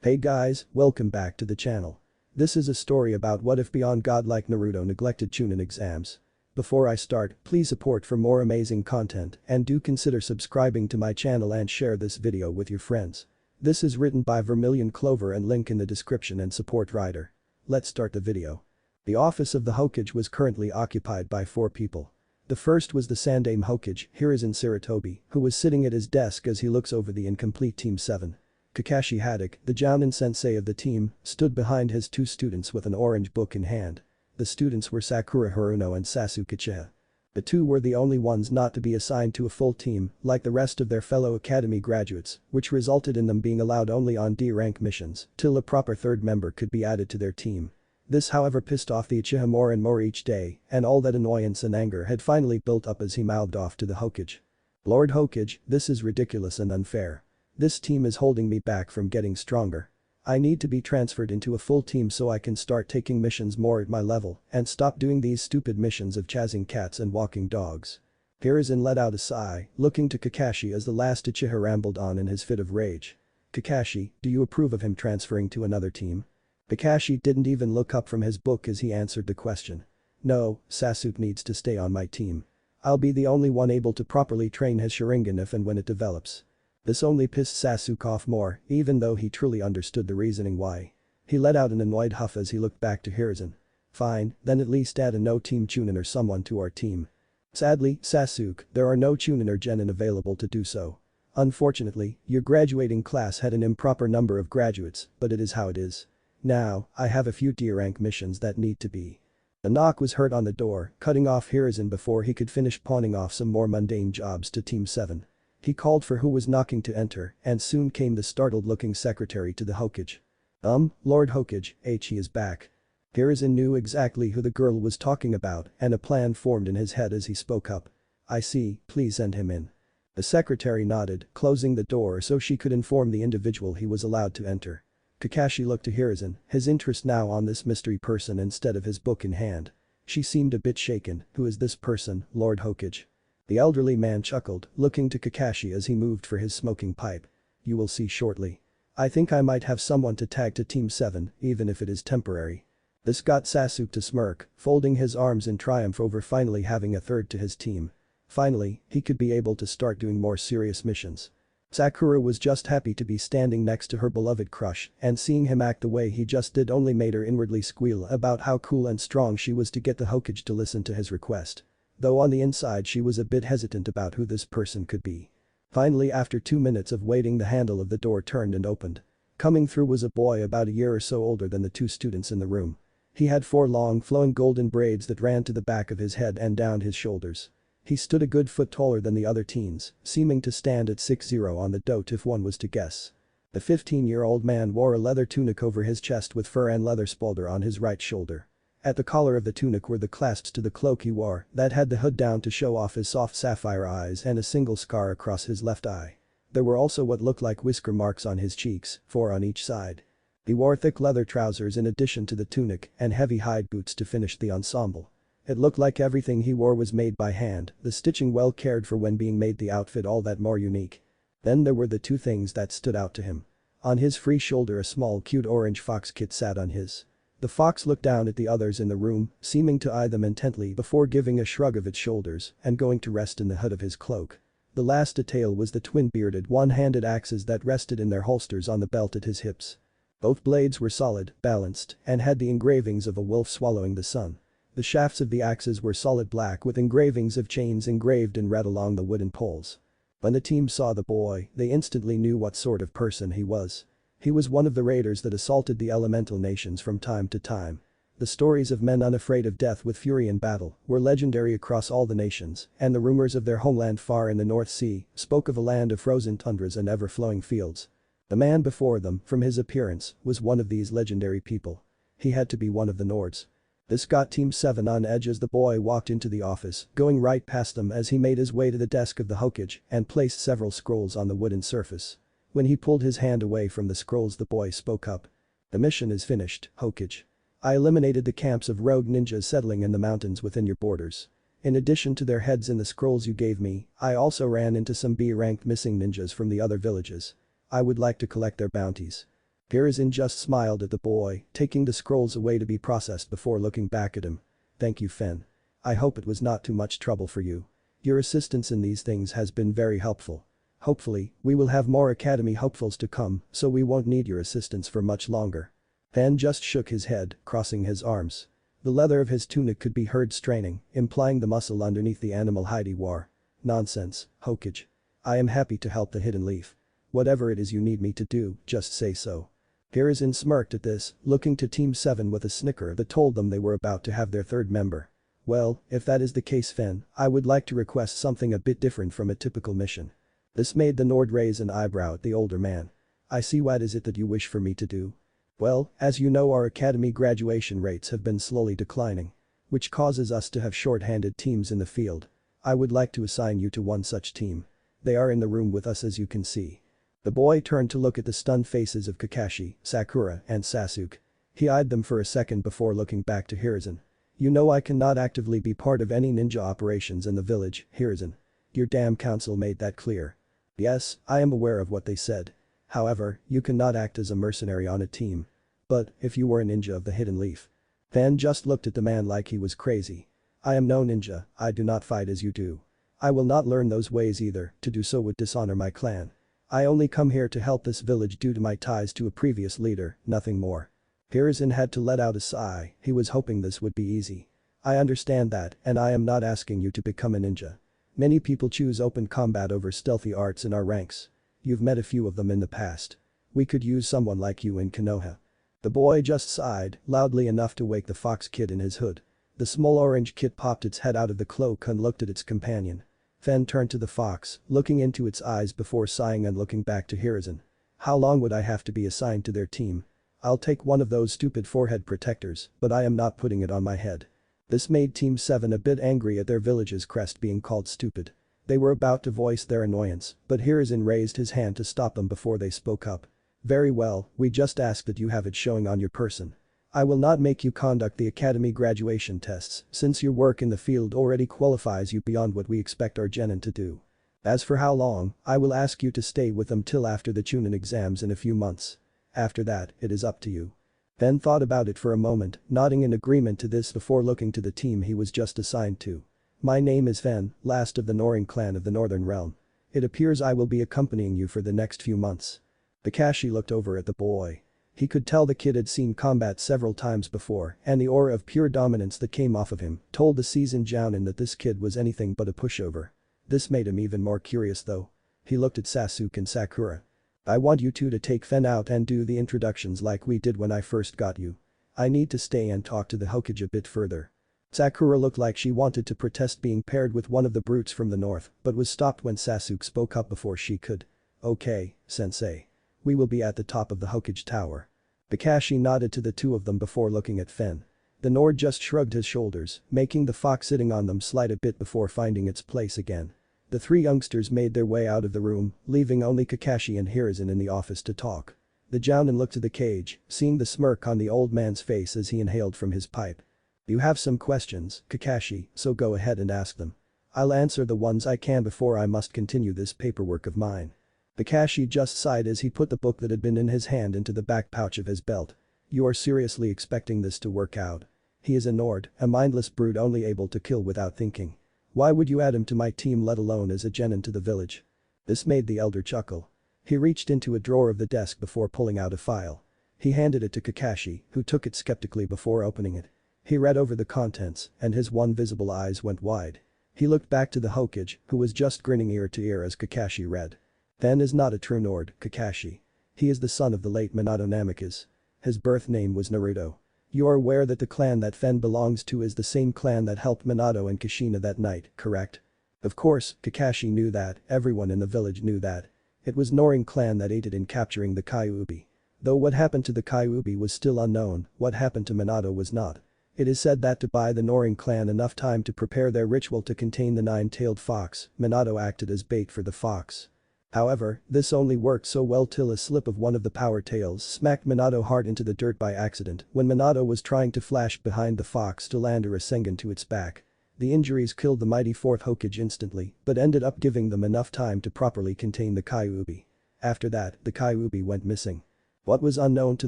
Hey guys, welcome back to the channel. This is a story about what if beyond godlike Naruto neglected chunin exams. Before I start, please support for more amazing content and do consider subscribing to my channel and share this video with your friends. This is written by Vermillion Clover and link in the description and support writer. Let's start the video. The office of the Hokage was currently occupied by 4 people. The first was the Sandaime Hokage, Hiruzen Sarutobi, who was sitting at his desk as he looks over the incomplete Team 7. Kakashi Haddock, the Jounin sensei of the team, stood behind his 2 students with an orange book in hand. The students were Sakura Haruno and Sasuke Uchiha. The 2 were the only ones not to be assigned to a full team, like the rest of their fellow academy graduates, which resulted in them being allowed only on D-rank missions, till a proper 3rd member could be added to their team. This however pissed off the Uchiha more and more each day, and all that annoyance and anger had finally built up as he mouthed off to the Hokage. "Lord Hokage, this is ridiculous and unfair. This team is holding me back from getting stronger. I need to be transferred into a full team so I can start taking missions more at my level and stop doing these stupid missions of chasing cats and walking dogs." Hiruzen let out a sigh, looking to Kakashi as the last Uchiha rambled on in his fit of rage. "Kakashi, do you approve of him transferring to another team?" Kakashi didn't even look up from his book as he answered the question. "No, Sasuke needs to stay on my team. I'll be the only one able to properly train his Sharingan if and when it develops." This only pissed Sasuke off more, even though he truly understood the reasoning why. He let out an annoyed huff as he looked back to Hiruzen. "Fine, then at least add a no team Chunin or someone to our team." "Sadly, Sasuke, there are no Chunin or genin available to do so. Unfortunately, your graduating class had an improper number of graduates, but it is how it is. Now, I have a few D-rank missions that need to be." A knock was heard on the door, cutting off Hiruzen before he could finish pawning off some more mundane jobs to Team 7. He called for who was knocking to enter, and soon came the startled-looking secretary to the Hokage. Lord Hokage, he is back." Hiruzen knew exactly who the girl was talking about, and a plan formed in his head as he spoke up. "I see, please send him in." The secretary nodded, closing the door so she could inform the individual he was allowed to enter. Kakashi looked to Hiruzen, his interest now on this mystery person instead of his book in hand. She seemed a bit shaken. "Who is this person, Lord Hokage?" The elderly man chuckled, looking to Kakashi as he moved for his smoking pipe. "You will see shortly. I think I might have someone to tag to Team 7, even if it is temporary." This got Sasuke to smirk, folding his arms in triumph over finally having a 3rd to his team. Finally, he could be able to start doing more serious missions. Sakura was just happy to be standing next to her beloved crush, and seeing him act the way he just did only made her inwardly squeal about how cool and strong she was to get the Hokage to listen to his request. Though on the inside she was a bit hesitant about who this person could be. Finally, after 2 minutes of waiting, the handle of the door turned and opened. Coming through was a boy about a year or so older than the 2 students in the room. He had 4 long flowing golden braids that ran to the back of his head and down his shoulders. He stood a good foot taller than the other teens, seeming to stand at 6'0" on the dot if one was to guess. The 15-year-old man wore a leather tunic over his chest with fur and leather spolder on his right shoulder. At the collar of the tunic were the clasps to the cloak he wore that had the hood down to show off his soft sapphire eyes and a single scar across his left eye. There were also what looked like whisker marks on his cheeks, 4 on each side. He wore thick leather trousers in addition to the tunic and heavy hide boots to finish the ensemble. It looked like everything he wore was made by hand, the stitching well cared for when being made the outfit all that more unique. Then there were the 2 things that stood out to him. On his free shoulder a small cute orange fox kit sat on his. The fox looked down at the others in the room, seeming to eye them intently before giving a shrug of its shoulders and going to rest in the hood of his cloak. The last detail was the twin bearded one-handed axes that rested in their holsters on the belt at his hips. Both blades were solid, balanced, and had the engravings of a wolf swallowing the sun. The shafts of the axes were solid black with engravings of chains engraved in red along the wooden poles. When the team saw the boy, they instantly knew what sort of person he was. He was one of the raiders that assaulted the elemental nations from time to time. The stories of men unafraid of death with fury in battle were legendary across all the nations, and the rumors of their homeland far in the North Sea spoke of a land of frozen tundras and ever-flowing fields. The man before them, from his appearance, was one of these legendary people. He had to be one of the Nords. This got Team 7 on edge as the boy walked into the office, going right past them as he made his way to the desk of the Hokage and placed several scrolls on the wooden surface. When he pulled his hand away from the scrolls, the boy spoke up. "The mission is finished, Hokage. I eliminated the camps of rogue ninjas settling in the mountains within your borders. In addition to their heads in the scrolls you gave me, I also ran into some B-ranked missing ninjas from the other villages. I would like to collect their bounties." Hiruzen just smiled at the boy, taking the scrolls away to be processed before looking back at him. Thank you, Fen. I hope it was not too much trouble for you. Your assistance in these things has been very helpful. Hopefully, we will have more academy hopefuls to come, so we won't need your assistance for much longer. Fen just shook his head, crossing his arms. The leather of his tunic could be heard straining, implying the muscle underneath the animal hide he wore. Nonsense, Hokage. I am happy to help the Hidden Leaf. Whatever it is you need me to do, just say so. Hiruzen smirked at this, looking to Team 7 with a snicker that told them they were about to have their third member. Well, if that is the case, Fen, I would like to request something a bit different from a typical mission. This made the Nord raise an eyebrow at the older man. I see, what is it that you wish for me to do? Well, as you know, our academy graduation rates have been slowly declining, which causes us to have short-handed teams in the field. I would like to assign you to one such team. They are in the room with us, as you can see. The boy turned to look at the stunned faces of Kakashi, Sakura, and Sasuke. He eyed them for a second before looking back to Hiruzen. You know I cannot actively be part of any ninja operations in the village, Hiruzen. Your damn council made that clear. Yes, I am aware of what they said. However, you cannot act as a mercenary on a team. But, if you were a ninja of the Hidden Leaf. Fen just looked at the man like he was crazy. I am no ninja, I do not fight as you do. I will not learn those ways either, to do so would dishonor my clan. I only come here to help this village due to my ties to a previous leader, nothing more. Hiruzen had to let out a sigh, he was hoping this would be easy. I understand that, and I am not asking you to become a ninja. Many people choose open combat over stealthy arts in our ranks. You've met a few of them in the past. We could use someone like you in Konoha. The boy just sighed, loudly enough to wake the fox kid in his hood. The small orange kid popped its head out of the cloak and looked at its companion. Fen turned to the fox, looking into its eyes before sighing and looking back to Hiruzen. How long would I have to be assigned to their team? I'll take one of those stupid forehead protectors, but I am not putting it on my head. This made Team 7 a bit angry at their village's crest being called stupid. They were about to voice their annoyance, but Hiruzen raised his hand to stop them before they spoke up. Very well, we just ask that you have it showing on your person. I will not make you conduct the academy graduation tests since your work in the field already qualifies you beyond what we expect our genin to do. As for how long, I will ask you to stay with them till after the chunin exams in a few months. After that, it is up to you. Fen thought about it for a moment, nodding in agreement to this before looking to the team he was just assigned to. My name is Fen, last of the Norin clan of the Northern Realm. It appears I will be accompanying you for the next few months. Kakashi looked over at the boy. He could tell the kid had seen combat several times before, and the aura of pure dominance that came off of him told the seasoned jounin that this kid was anything but a pushover. This made him even more curious though. He looked at Sasuke and Sakura. I want you two to take Fen out and do the introductions like we did when I first got you. I need to stay and talk to the Hokage a bit further. Sakura looked like she wanted to protest being paired with one of the brutes from the north, but was stopped when Sasuke spoke up before she could. Okay, sensei. We will be at the top of the Hokage tower. Kakashi nodded to the two of them before looking at Fen. The Nord just shrugged his shoulders, making the fox sitting on them slide a bit before finding its place again. The three youngsters made their way out of the room, leaving only Kakashi and Hiruzen in the office to talk. The jounin looked to the cage, seeing the smirk on the old man's face as he inhaled from his pipe. You have some questions, Kakashi, so go ahead and ask them. I'll answer the ones I can before I must continue this paperwork of mine. Kakashi just sighed as he put the book that had been in his hand into the back pouch of his belt. You are seriously expecting this to work out? He is a Nord, a mindless brute only able to kill without thinking. Why would you add him to my team, let alone as a genin to the village? This made the elder chuckle. He reached into a drawer of the desk before pulling out a file. He handed it to Kakashi, who took it skeptically before opening it. He read over the contents, and his one visible eyes went wide. He looked back to the Hokage, who was just grinning ear to ear as Kakashi read. Fen is not a true Nord, Kakashi. He is the son of the late Minato Namikaze. His birth name was Naruto. You are aware that the clan that Fen belongs to is the same clan that helped Minato and Kushina that night, correct? Of course, Kakashi knew that, everyone in the village knew that. It was Norin clan that aided in capturing the Kyuubi. Though what happened to the Kyuubi was still unknown, what happened to Minato was not. It is said that to buy the Norin clan enough time to prepare their ritual to contain the nine-tailed fox, Minato acted as bait for the fox. However, this only worked so well till a slip of one of the power tails smacked Minato hard into the dirt by accident when Minato was trying to flash behind the fox to land a Rasengan to its back. The injuries killed the mighty fourth Hokage instantly, but ended up giving them enough time to properly contain the Kyuubi. After that, the Kyuubi went missing. What was unknown to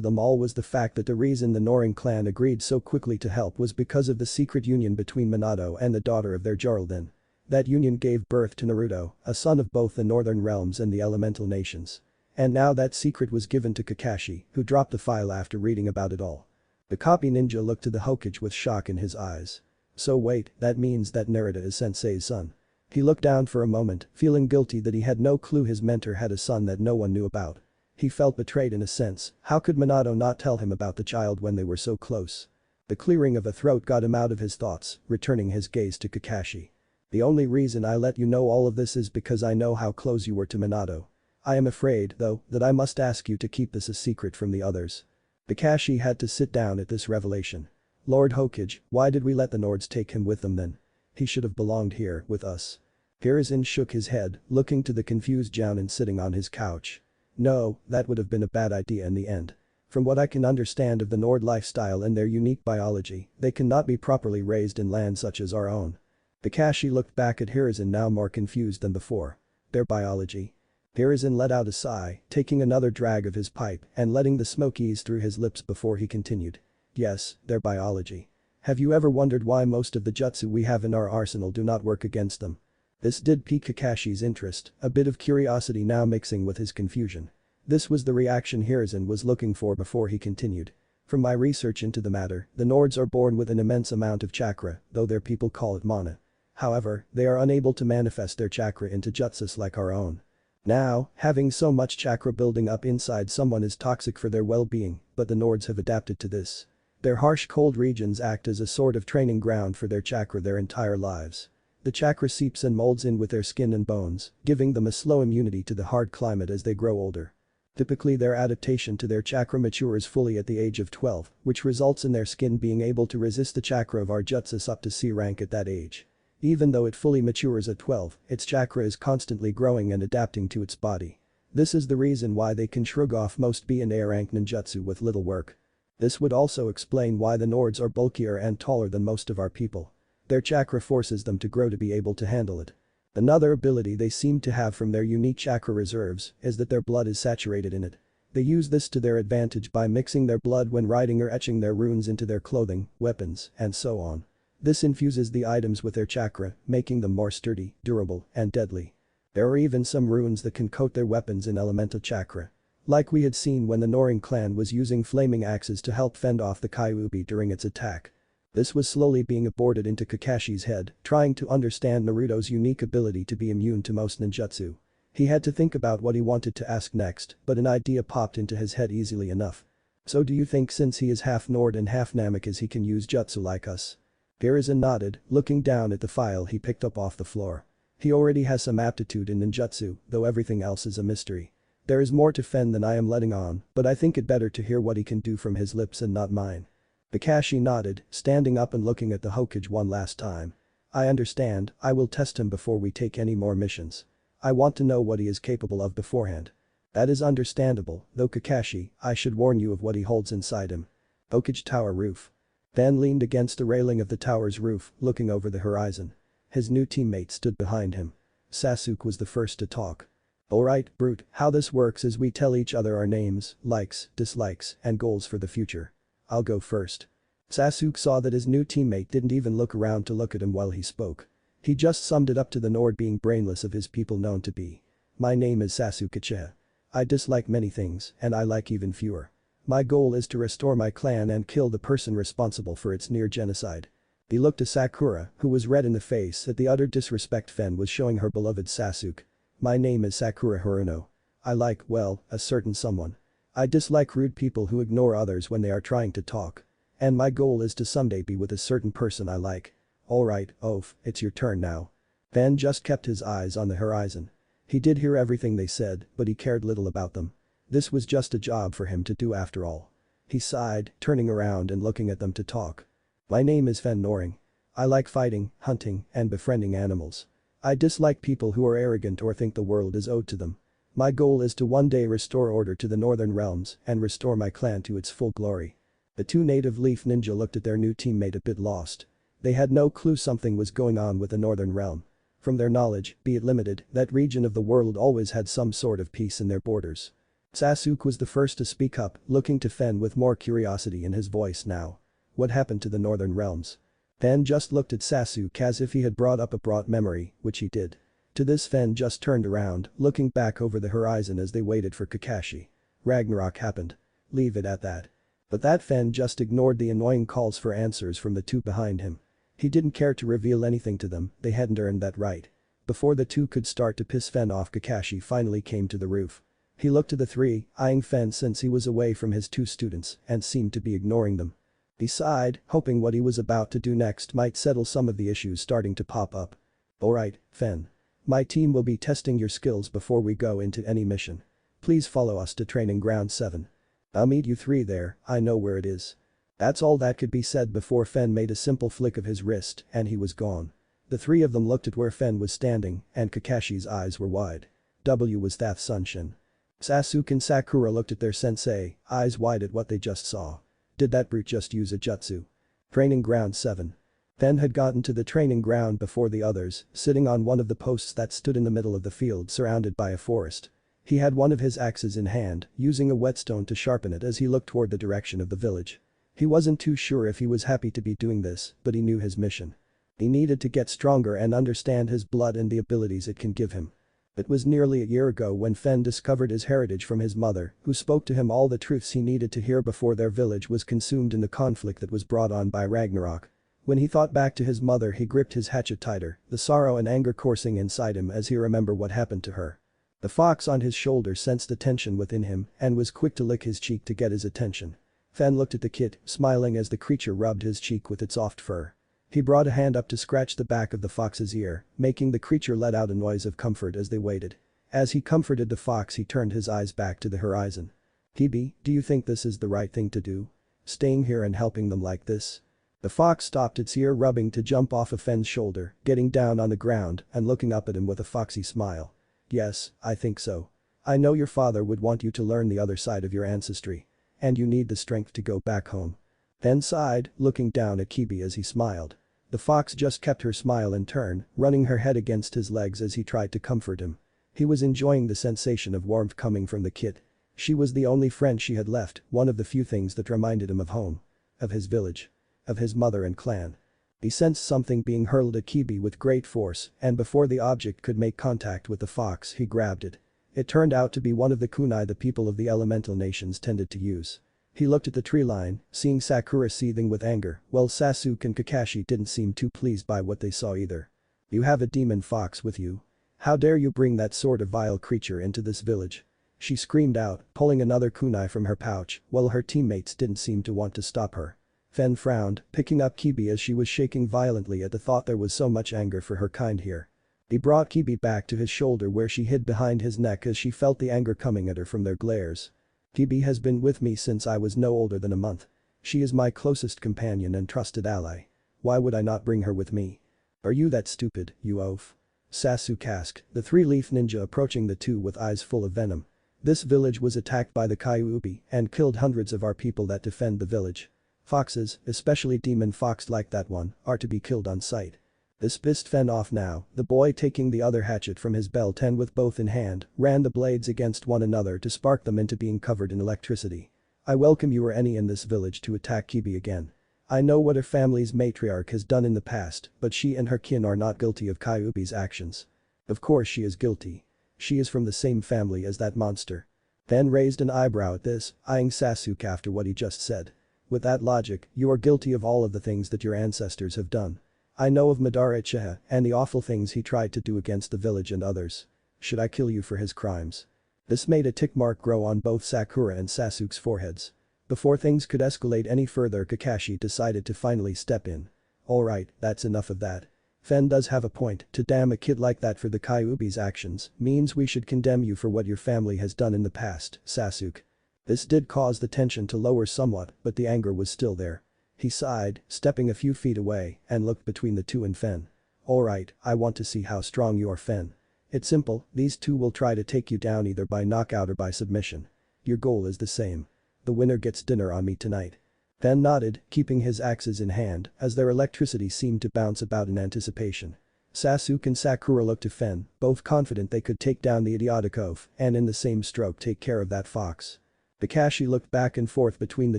them all was the fact that the reason the Norin clan agreed so quickly to help was because of the secret union between Minato and the daughter of their Geraldine. That union gave birth to Naruto, a son of both the Northern Realms and the Elemental Nations. And now that secret was given to Kakashi, who dropped the file after reading about it all. The copy ninja looked to the Hokage with shock in his eyes. So wait, that means that Narita is Sensei's son. He looked down for a moment, feeling guilty that he had no clue his mentor had a son that no one knew about. He felt betrayed in a sense. How could Minato not tell him about the child when they were so close? The clearing of a throat got him out of his thoughts, returning his gaze to Kakashi. The only reason I let you know all of this is because I know how close you were to Minato. I am afraid, though, that I must ask you to keep this a secret from the others. Kakashi had to sit down at this revelation. Lord Hokage, why did we let the Nords take him with them then? He should have belonged here, with us. Hiruzen shook his head, looking to the confused Jounin sitting on his couch. No, that would have been a bad idea in the end. From what I can understand of the Nord lifestyle and their unique biology, they cannot be properly raised in land such as our own. Kakashi looked back at Hiruzen, now more confused than before. Their biology? Hiruzen let out a sigh, taking another drag of his pipe and letting the smoke ease through his lips before he continued. Yes, their biology. Have you ever wondered why most of the jutsu we have in our arsenal do not work against them? This did pique Kakashi's interest, a bit of curiosity now mixing with his confusion. This was the reaction Hiruzen was looking for before he continued. From my research into the matter, the Nords are born with an immense amount of chakra, though their people call it mana. However, they are unable to manifest their chakra into jutsus like our own. Now, having so much chakra building up inside someone is toxic for their well-being, but the Nords have adapted to this. Their harsh cold regions act as a sort of training ground for their chakra their entire lives. The chakra seeps and molds in with their skin and bones, giving them a slow immunity to the hard climate as they grow older. Typically their adaptation to their chakra matures fully at the age of 12, which results in their skin being able to resist the chakra of our jutsus up to C rank at that age. Even though it fully matures at 12, its chakra is constantly growing and adapting to its body. This is the reason why they can shrug off most B and A rank ninjutsu with little work. This would also explain why the Nords are bulkier and taller than most of our people. Their chakra forces them to grow to be able to handle it. Another ability they seem to have from their unique chakra reserves is that their blood is saturated in it. They use this to their advantage by mixing their blood when writing or etching their runes into their clothing, weapons, and so on. This infuses the items with their chakra, making them more sturdy, durable, and deadly. There are even some runes that can coat their weapons in elemental chakra. Like we had seen when the Norin clan was using flaming axes to help fend off the Kyuubi during its attack. This was slowly being aborted into Kakashi's head, trying to understand Naruto's unique ability to be immune to most ninjutsu. He had to think about what he wanted to ask next, but an idea popped into his head easily enough. So do you think since he is half Nord and half Namikaze he can use jutsu like us? Hiruzen nodded, looking down at the file he picked up off the floor. He already has some aptitude in ninjutsu, though everything else is a mystery. There is more to Fen than I am letting on, but I think it better to hear what he can do from his lips and not mine. Kakashi nodded, standing up and looking at the Hokage one last time. I understand, I will test him before we take any more missions. I want to know what he is capable of beforehand. That is understandable, though Kakashi, I should warn you of what he holds inside him. Hokage Tower Roof. Fen leaned against the railing of the tower's roof, looking over the horizon. His new teammate stood behind him. Sasuke was the first to talk. Alright, Brute, how this works is we tell each other our names, likes, dislikes, and goals for the future. I'll go first. Sasuke saw that his new teammate didn't even look around to look at him while he spoke. He just summed it up to the Nord being brainless of his people known to be. My name is Sasuke Uchiha. I dislike many things, and I like even fewer. My goal is to restore my clan and kill the person responsible for its near genocide. He looked to Sakura, who was red in the face at the utter disrespect Fen was showing her beloved Sasuke. My name is Sakura Haruno. I like, well, a certain someone. I dislike rude people who ignore others when they are trying to talk. And my goal is to someday be with a certain person I like. Alright, Oph, it's your turn now. Fen just kept his eyes on the horizon. He did hear everything they said, but he cared little about them. This was just a job for him to do after all. He sighed, turning around and looking at them to talk. My name is Fen Noring. I like fighting, hunting, and befriending animals. I dislike people who are arrogant or think the world is owed to them. My goal is to one day restore order to the Northern Realms and restore my clan to its full glory. The two native leaf ninja looked at their new teammate a bit lost. They had no clue something was going on with the Northern Realm. From their knowledge, be it limited, that region of the world always had some sort of peace in their borders. Sasuke was the first to speak up, looking to Fen with more curiosity in his voice now. What happened to the Northern Realms? Fen just looked at Sasuke as if he had brought up a brought memory, which he did. To this Fen just turned around, looking back over the horizon as they waited for Kakashi. Ragnarok happened. Leave it at that. But that Fen just ignored the annoying calls for answers from the two behind him. He didn't care to reveal anything to them, they hadn't earned that right. Before the two could start to piss Fen off, Kakashi finally came to the roof. He looked to the three, eyeing Fen since he was away from his two students and seemed to be ignoring them. He sighed, hoping what he was about to do next might settle some of the issues starting to pop up. Alright, Fen. My team will be testing your skills before we go into any mission. Please follow us to training ground 7. I'll meet you three there, I know where it is. That's all that could be said before Fen made a simple flick of his wrist and he was gone. The three of them looked at where Fen was standing and Kakashi's eyes were wide. Was that Sunshin? Sasuke and Sakura looked at their sensei, eyes wide at what they just saw. Did that brute just use a jutsu? Training ground 7. Fen had gotten to the training ground before the others, sitting on one of the posts that stood in the middle of the field surrounded by a forest. He had one of his axes in hand, using a whetstone to sharpen it as he looked toward the direction of the village. He wasn't too sure if he was happy to be doing this, but he knew his mission. He needed to get stronger and understand his blood and the abilities it can give him. It was nearly a year ago when Fen discovered his heritage from his mother, who spoke to him all the truths he needed to hear before their village was consumed in the conflict that was brought on by Ragnarok. When he thought back to his mother, he gripped his hatchet tighter, the sorrow and anger coursing inside him as he remembered what happened to her. The fox on his shoulder sensed the tension within him and was quick to lick his cheek to get his attention. Fen looked at the kid, smiling as the creature rubbed his cheek with its soft fur. He brought a hand up to scratch the back of the fox's ear, making the creature let out a noise of comfort as they waited. As he comforted the fox, he turned his eyes back to the horizon. Kibi, do you think this is the right thing to do? Staying here and helping them like this? The fox stopped its ear rubbing to jump off of Fen's shoulder, getting down on the ground and looking up at him with a foxy smile. Yes, I think so. I know your father would want you to learn the other side of your ancestry. And you need the strength to go back home. Fen sighed, looking down at Kibi as he smiled. The fox just kept her smile in turn, running her head against his legs as he tried to comfort him. He was enjoying the sensation of warmth coming from the kid. She was the only friend she had left, one of the few things that reminded him of home. Of his village. Of his mother and clan. He sensed something being hurled at Kibi with great force, and before the object could make contact with the fox, he grabbed it. It turned out to be one of the kunai the people of the elemental nations tended to use. He looked at the tree line, seeing Sakura seething with anger, while Sasuke and Kakashi didn't seem too pleased by what they saw either. You have a demon fox with you? How dare you bring that sort of vile creature into this village? She screamed out, pulling another kunai from her pouch, while her teammates didn't seem to want to stop her. Fen frowned, picking up Kibi as she was shaking violently at the thought there was so much anger for her kind here. He brought Kibi back to his shoulder where she hid behind his neck as she felt the anger coming at her from their glares. Kibi has been with me since I was no older than a month. She is my closest companion and trusted ally. Why would I not bring her with me? Are you that stupid, you oaf? Sasuke asked, the three-leaf ninja approaching the two with eyes full of venom. This village was attacked by the Kyuubi and killed hundreds of our people that defend the village. Foxes, especially demon fox like that one, are to be killed on sight. This pissed Fen off now, the boy taking the other hatchet from his belt and with both in hand, ran the blades against one another to spark them into being covered in electricity. I welcome you or any in this village to attack Kibi again. I know what her family's matriarch has done in the past, but she and her kin are not guilty of Kyuubi's actions. Of course she is guilty. She is from the same family as that monster. Fen raised an eyebrow at this, eyeing Sasuke after what he just said. With that logic, you are guilty of all of the things that your ancestors have done. I know of Madara Uchiha and the awful things he tried to do against the village and others. Should I kill you for his crimes? This made a tick mark grow on both Sakura and Sasuke's foreheads. Before things could escalate any further, Kakashi decided to finally step in. Alright, that's enough of that. Fen does have a point, to damn a kid like that for the Kyuubi's actions means we should condemn you for what your family has done in the past, Sasuke. This did cause the tension to lower somewhat, but the anger was still there. He sighed, stepping a few feet away, and looked between the two and Fen. Alright, I want to see how strong you are, Fen. It's simple, these two will try to take you down either by knockout or by submission. Your goal is the same. The winner gets dinner on me tonight. Fen nodded, keeping his axes in hand, as their electricity seemed to bounce about in anticipation. Sasuke and Sakura looked to Fen, both confident they could take down the idiotic oaf and in the same stroke take care of that fox. Kakashi looked back and forth between the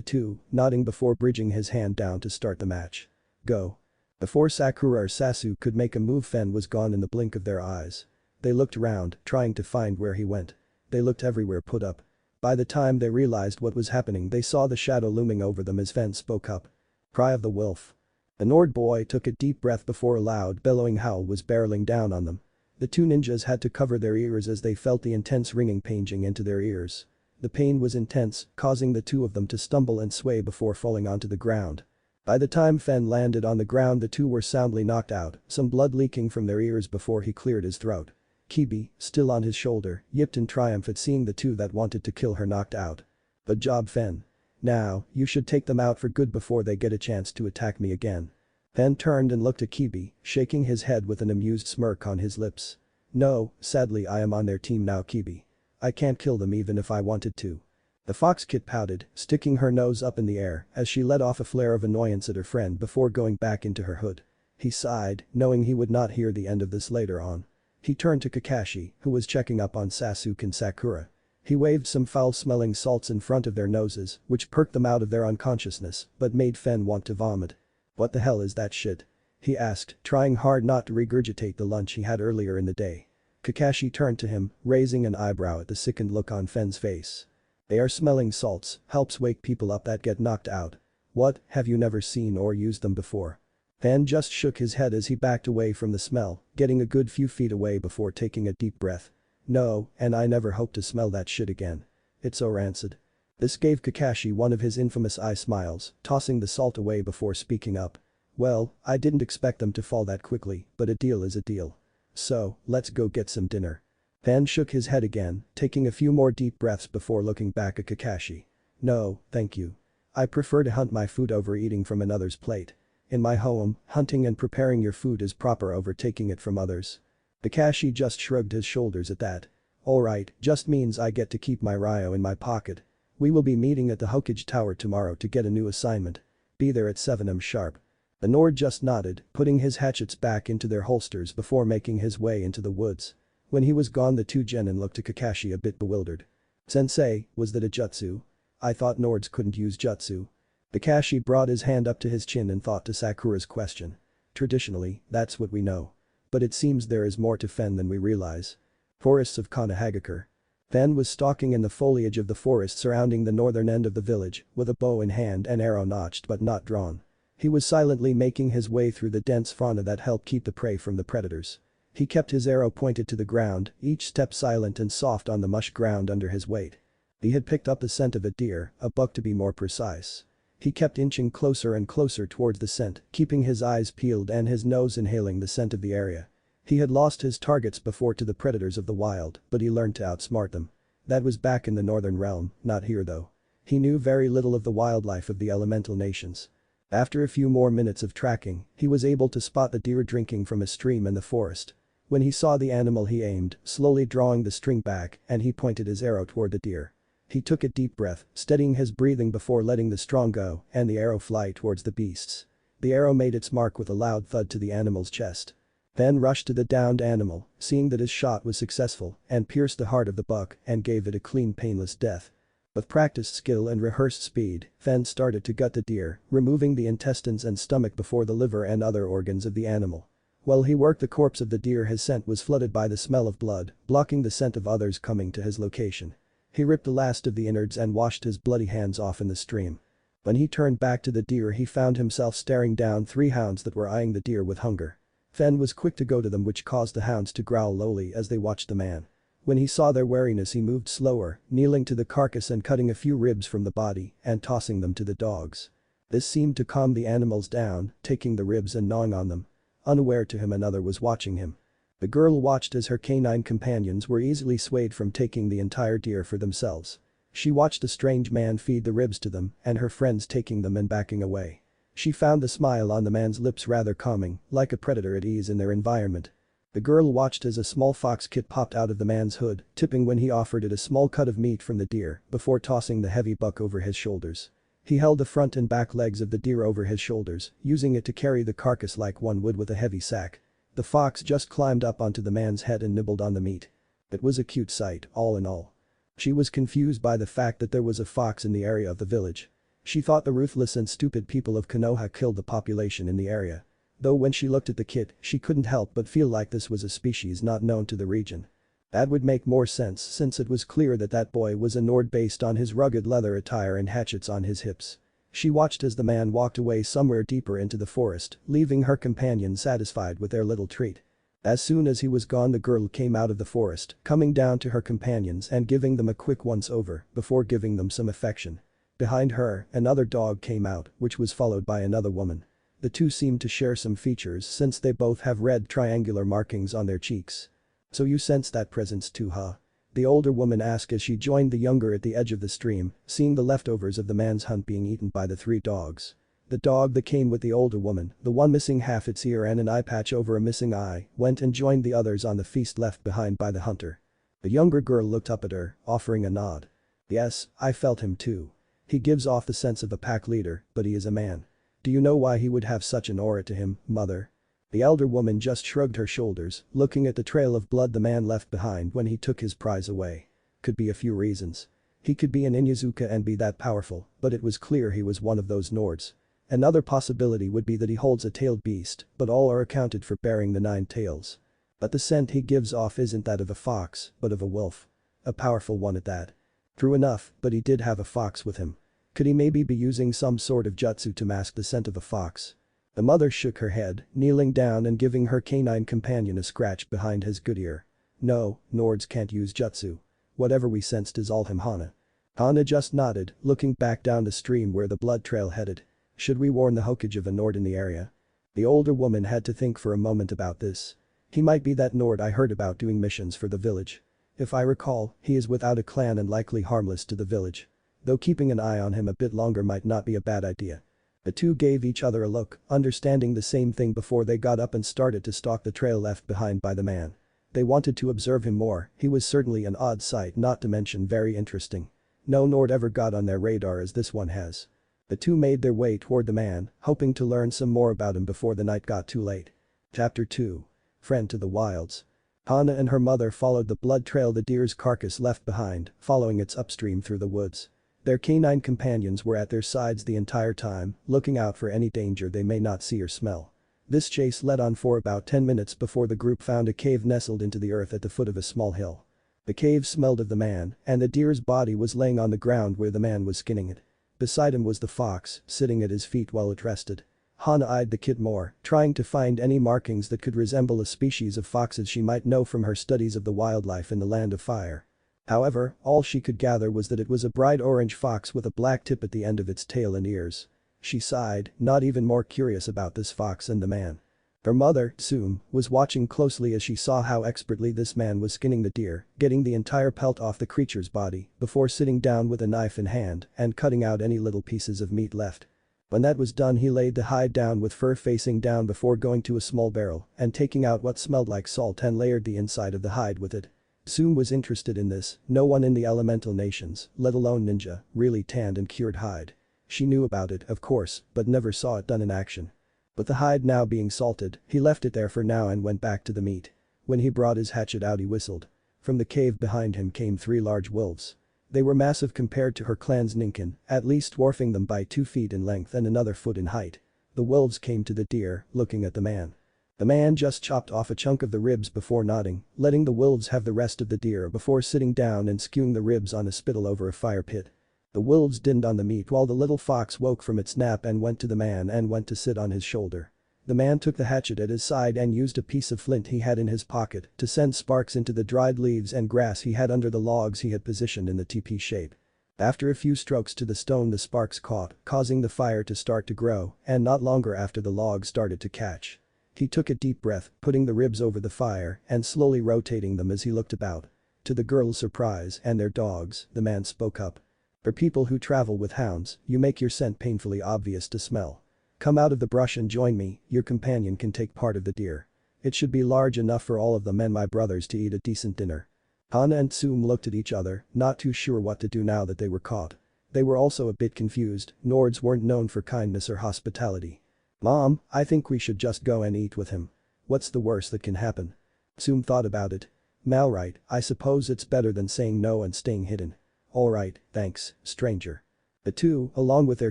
two, nodding before bridging his hand down to start the match. Go. Before Sakura or Sasuke could make a move, Fen was gone in the blink of their eyes. They looked around, trying to find where he went. They looked everywhere put up. By the time they realized what was happening, they saw the shadow looming over them as Fen spoke up. Cry of the wolf. The Nord boy took a deep breath before a loud bellowing howl was barreling down on them. The two ninjas had to cover their ears as they felt the intense ringing pinging into their ears. The pain was intense, causing the two of them to stumble and sway before falling onto the ground. By the time Fen landed on the ground, the two were soundly knocked out, some blood leaking from their ears before he cleared his throat. Kibi, still on his shoulder, yipped in triumph at seeing the two that wanted to kill her knocked out. Good job, Fen. Now, you should take them out for good before they get a chance to attack me again. Fen turned and looked at Kibi, shaking his head with an amused smirk on his lips. No, sadly I am on their team now, Kibi. I can't kill them even if I wanted to. The fox kid pouted, sticking her nose up in the air as she let off a flare of annoyance at her friend before going back into her hood. He sighed, knowing he would not hear the end of this later on. He turned to Kakashi, who was checking up on Sasuke and Sakura. He waved some foul-smelling salts in front of their noses, which perked them out of their unconsciousness, but made Fen want to vomit. What the hell is that shit? He asked, trying hard not to regurgitate the lunch he had earlier in the day. Kakashi turned to him, raising an eyebrow at the sickened look on Fen's face. They are smelling salts, helps wake people up that get knocked out. What, have you never seen or used them before? Fen just shook his head as he backed away from the smell, getting a good few feet away before taking a deep breath. No, and I never hope to smell that shit again. It's so rancid. This gave Kakashi one of his infamous eye smiles, tossing the salt away before speaking up. Well, I didn't expect them to fall that quickly, but a deal is a deal. So, let's go get some dinner. Fen shook his head again, taking a few more deep breaths before looking back at Kakashi. No, thank you. I prefer to hunt my food over eating from another's plate. In my home, hunting and preparing your food is proper over taking it from others. Kakashi just shrugged his shoulders at that. Alright, just means I get to keep my Ryo in my pocket. We will be meeting at the Hokage Tower tomorrow to get a new assignment. Be there at 7 am sharp. The Nord just nodded, putting his hatchets back into their holsters before making his way into the woods. When he was gone, the two genin looked at Kakashi a bit bewildered. Sensei, was that a jutsu? I thought Nords couldn't use jutsu. Kakashi brought his hand up to his chin and thought to Sakura's question. Traditionally, that's what we know. But it seems there is more to Fen than we realize. Forests of Konohagakure. Fen was stalking in the foliage of the forest surrounding the northern end of the village, with a bow in hand and arrow notched but not drawn. He was silently making his way through the dense fauna that helped keep the prey from the predators. He kept his arrow pointed to the ground, each step silent and soft on the mush ground under his weight. He had picked up the scent of a deer, a buck to be more precise. He kept inching closer and closer towards the scent, keeping his eyes peeled and his nose inhaling the scent of the area. He had lost his targets before to the predators of the wild, but he learned to outsmart them. That was back in the northern realm, not here though. He knew very little of the wildlife of the elemental nations. After a few more minutes of tracking, he was able to spot the deer drinking from a stream in the forest. When he saw the animal, he aimed, slowly drawing the string back, and he pointed his arrow toward the deer. He took a deep breath, steadying his breathing before letting the string go and the arrow fly towards the beasts. The arrow made its mark with a loud thud to the animal's chest. Fen rushed to the downed animal, seeing that his shot was successful, and pierced the heart of the buck and gave it a clean, painless death. With practiced skill and rehearsed speed, Fen started to gut the deer, removing the intestines and stomach before the liver and other organs of the animal. While he worked the corpse of the deer, his scent was flooded by the smell of blood, blocking the scent of others coming to his location. He ripped the last of the innards and washed his bloody hands off in the stream. When he turned back to the deer, he found himself staring down 3 hounds that were eyeing the deer with hunger. Fen was quick to go to them, which caused the hounds to growl lowly as they watched the man. When he saw their wariness, he moved slower, kneeling to the carcass and cutting a few ribs from the body and tossing them to the dogs. This seemed to calm the animals down, taking the ribs and gnawing on them. Unaware to him, another was watching him. The girl watched as her canine companions were easily swayed from taking the entire deer for themselves. She watched the strange man feed the ribs to them and her friends taking them and backing away. She found the smile on the man's lips rather calming, like a predator at ease in their environment. The girl watched as a small fox kit popped out of the man's hood, tipping when he offered it a small cut of meat from the deer before tossing the heavy buck over his shoulders. He held the front and back legs of the deer over his shoulders, using it to carry the carcass like one would with a heavy sack. The fox just climbed up onto the man's head and nibbled on the meat. It was a cute sight, all in all. She was confused by the fact that there was a fox in the area of the village. She thought the ruthless and stupid people of Konoha killed the population in the area. Though when she looked at the kit, she couldn't help but feel like this was a species not known to the region. That would make more sense since it was clear that that boy was a Nord based on his rugged leather attire and hatchets on his hips. She watched as the man walked away somewhere deeper into the forest, leaving her companion satisfied with their little treat. As soon as he was gone, the girl came out of the forest, coming down to her companions and giving them a quick once-over before giving them some affection. Behind her, another dog came out, which was followed by another woman. The two seemed to share some features since they both have red triangular markings on their cheeks. "So you sense that presence too, huh?" The older woman asked as she joined the younger at the edge of the stream, seeing the leftovers of the man's hunt being eaten by the three dogs. The dog that came with the older woman, the one missing half its ear and an eye patch over a missing eye, went and joined the others on the feast left behind by the hunter. The younger girl looked up at her, offering a nod. "Yes, I felt him too. He gives off the sense of a pack leader, but he is a man. Do you know why he would have such an aura to him, mother?" The elder woman just shrugged her shoulders, looking at the trail of blood the man left behind when he took his prize away. Could be a few reasons. He could be an Inyazuka and be that powerful, but it was clear he was one of those Nords. Another possibility would be that he holds a tailed beast, but all are accounted for bearing the 9 tails. But the scent he gives off isn't that of a fox, but of a wolf. A powerful one at that. True enough, but he did have a fox with him. Could he maybe be using some sort of jutsu to mask the scent of a fox? The mother shook her head, kneeling down and giving her canine companion a scratch behind his good ear. "No, Nords can't use jutsu. Whatever we sensed is all him, Hana." Hana just nodded, looking back down the stream where the blood trail headed. "Should we warn the Hokage of a Nord in the area?" The older woman had to think for a moment about this. "He might be that Nord I heard about doing missions for the village. If I recall, he is without a clan and likely harmless to the village. Though keeping an eye on him a bit longer might not be a bad idea." The two gave each other a look, understanding the same thing before they got up and started to stalk the trail left behind by the man. They wanted to observe him more, he was certainly an odd sight, not to mention very interesting. No Nord ever got on their radar as this one has. The two made their way toward the man, hoping to learn some more about him before the night got too late. Chapter 2. Friend to the Wilds. Hana and her mother followed the blood trail the deer's carcass left behind, following its upstream through the woods. Their canine companions were at their sides the entire time, looking out for any danger they may not see or smell. This chase led on for about 10 minutes before the group found a cave nestled into the earth at the foot of a small hill. The cave smelled of the man, and the deer's body was laying on the ground where the man was skinning it. Beside him was the fox, sitting at his feet while it rested. Hana eyed the kid more, trying to find any markings that could resemble a species of foxes she might know from her studies of the wildlife in the Land of Fire. However, all she could gather was that it was a bright orange fox with a black tip at the end of its tail and ears. She sighed, not even more curious about this fox than the man. Her mother, Tsum, was watching closely as she saw how expertly this man was skinning the deer, getting the entire pelt off the creature's body before sitting down with a knife in hand and cutting out any little pieces of meat left. When that was done, he laid the hide down with fur facing down before going to a small barrel and taking out what smelled like salt and layered the inside of the hide with it. Tsum was interested in this. No one in the elemental nations, let alone ninja, really tanned and cured hide. She knew about it, of course, but never saw it done in action. But the hide now being salted, he left it there for now and went back to the meat. When he brought his hatchet out, he whistled. From the cave behind him came 3 large wolves. They were massive compared to her clan's Ninken, at least dwarfing them by 2 feet in length and another foot in height. The wolves came to the deer, looking at the man. The man just chopped off a chunk of the ribs before nodding, letting the wolves have the rest of the deer before sitting down and skewing the ribs on a spittle over a fire pit. The wolves dinned on the meat while the little fox woke from its nap and went to the man and went to sit on his shoulder. The man took the hatchet at his side and used a piece of flint he had in his pocket to send sparks into the dried leaves and grass he had under the logs he had positioned in the teepee shape. After a few strokes to the stone, the sparks caught, causing the fire to start to grow, and not longer after the logs started to catch. He took a deep breath, putting the ribs over the fire and slowly rotating them as he looked about. To the girls' surprise and their dogs, the man spoke up. "For people who travel with hounds, you make your scent painfully obvious to smell. Come out of the brush and join me, your companion can take part of the deer. It should be large enough for all of them and my brothers to eat a decent dinner." Hana and Tsum looked at each other, not too sure what to do now that they were caught. They were also a bit confused. Nords weren't known for kindness or hospitality. "Mom, I think we should just go and eat with him. What's the worst that can happen? Zoom thought about it. Malright, I suppose it's better than saying no and staying hidden. Alright, thanks, stranger. The two, along with their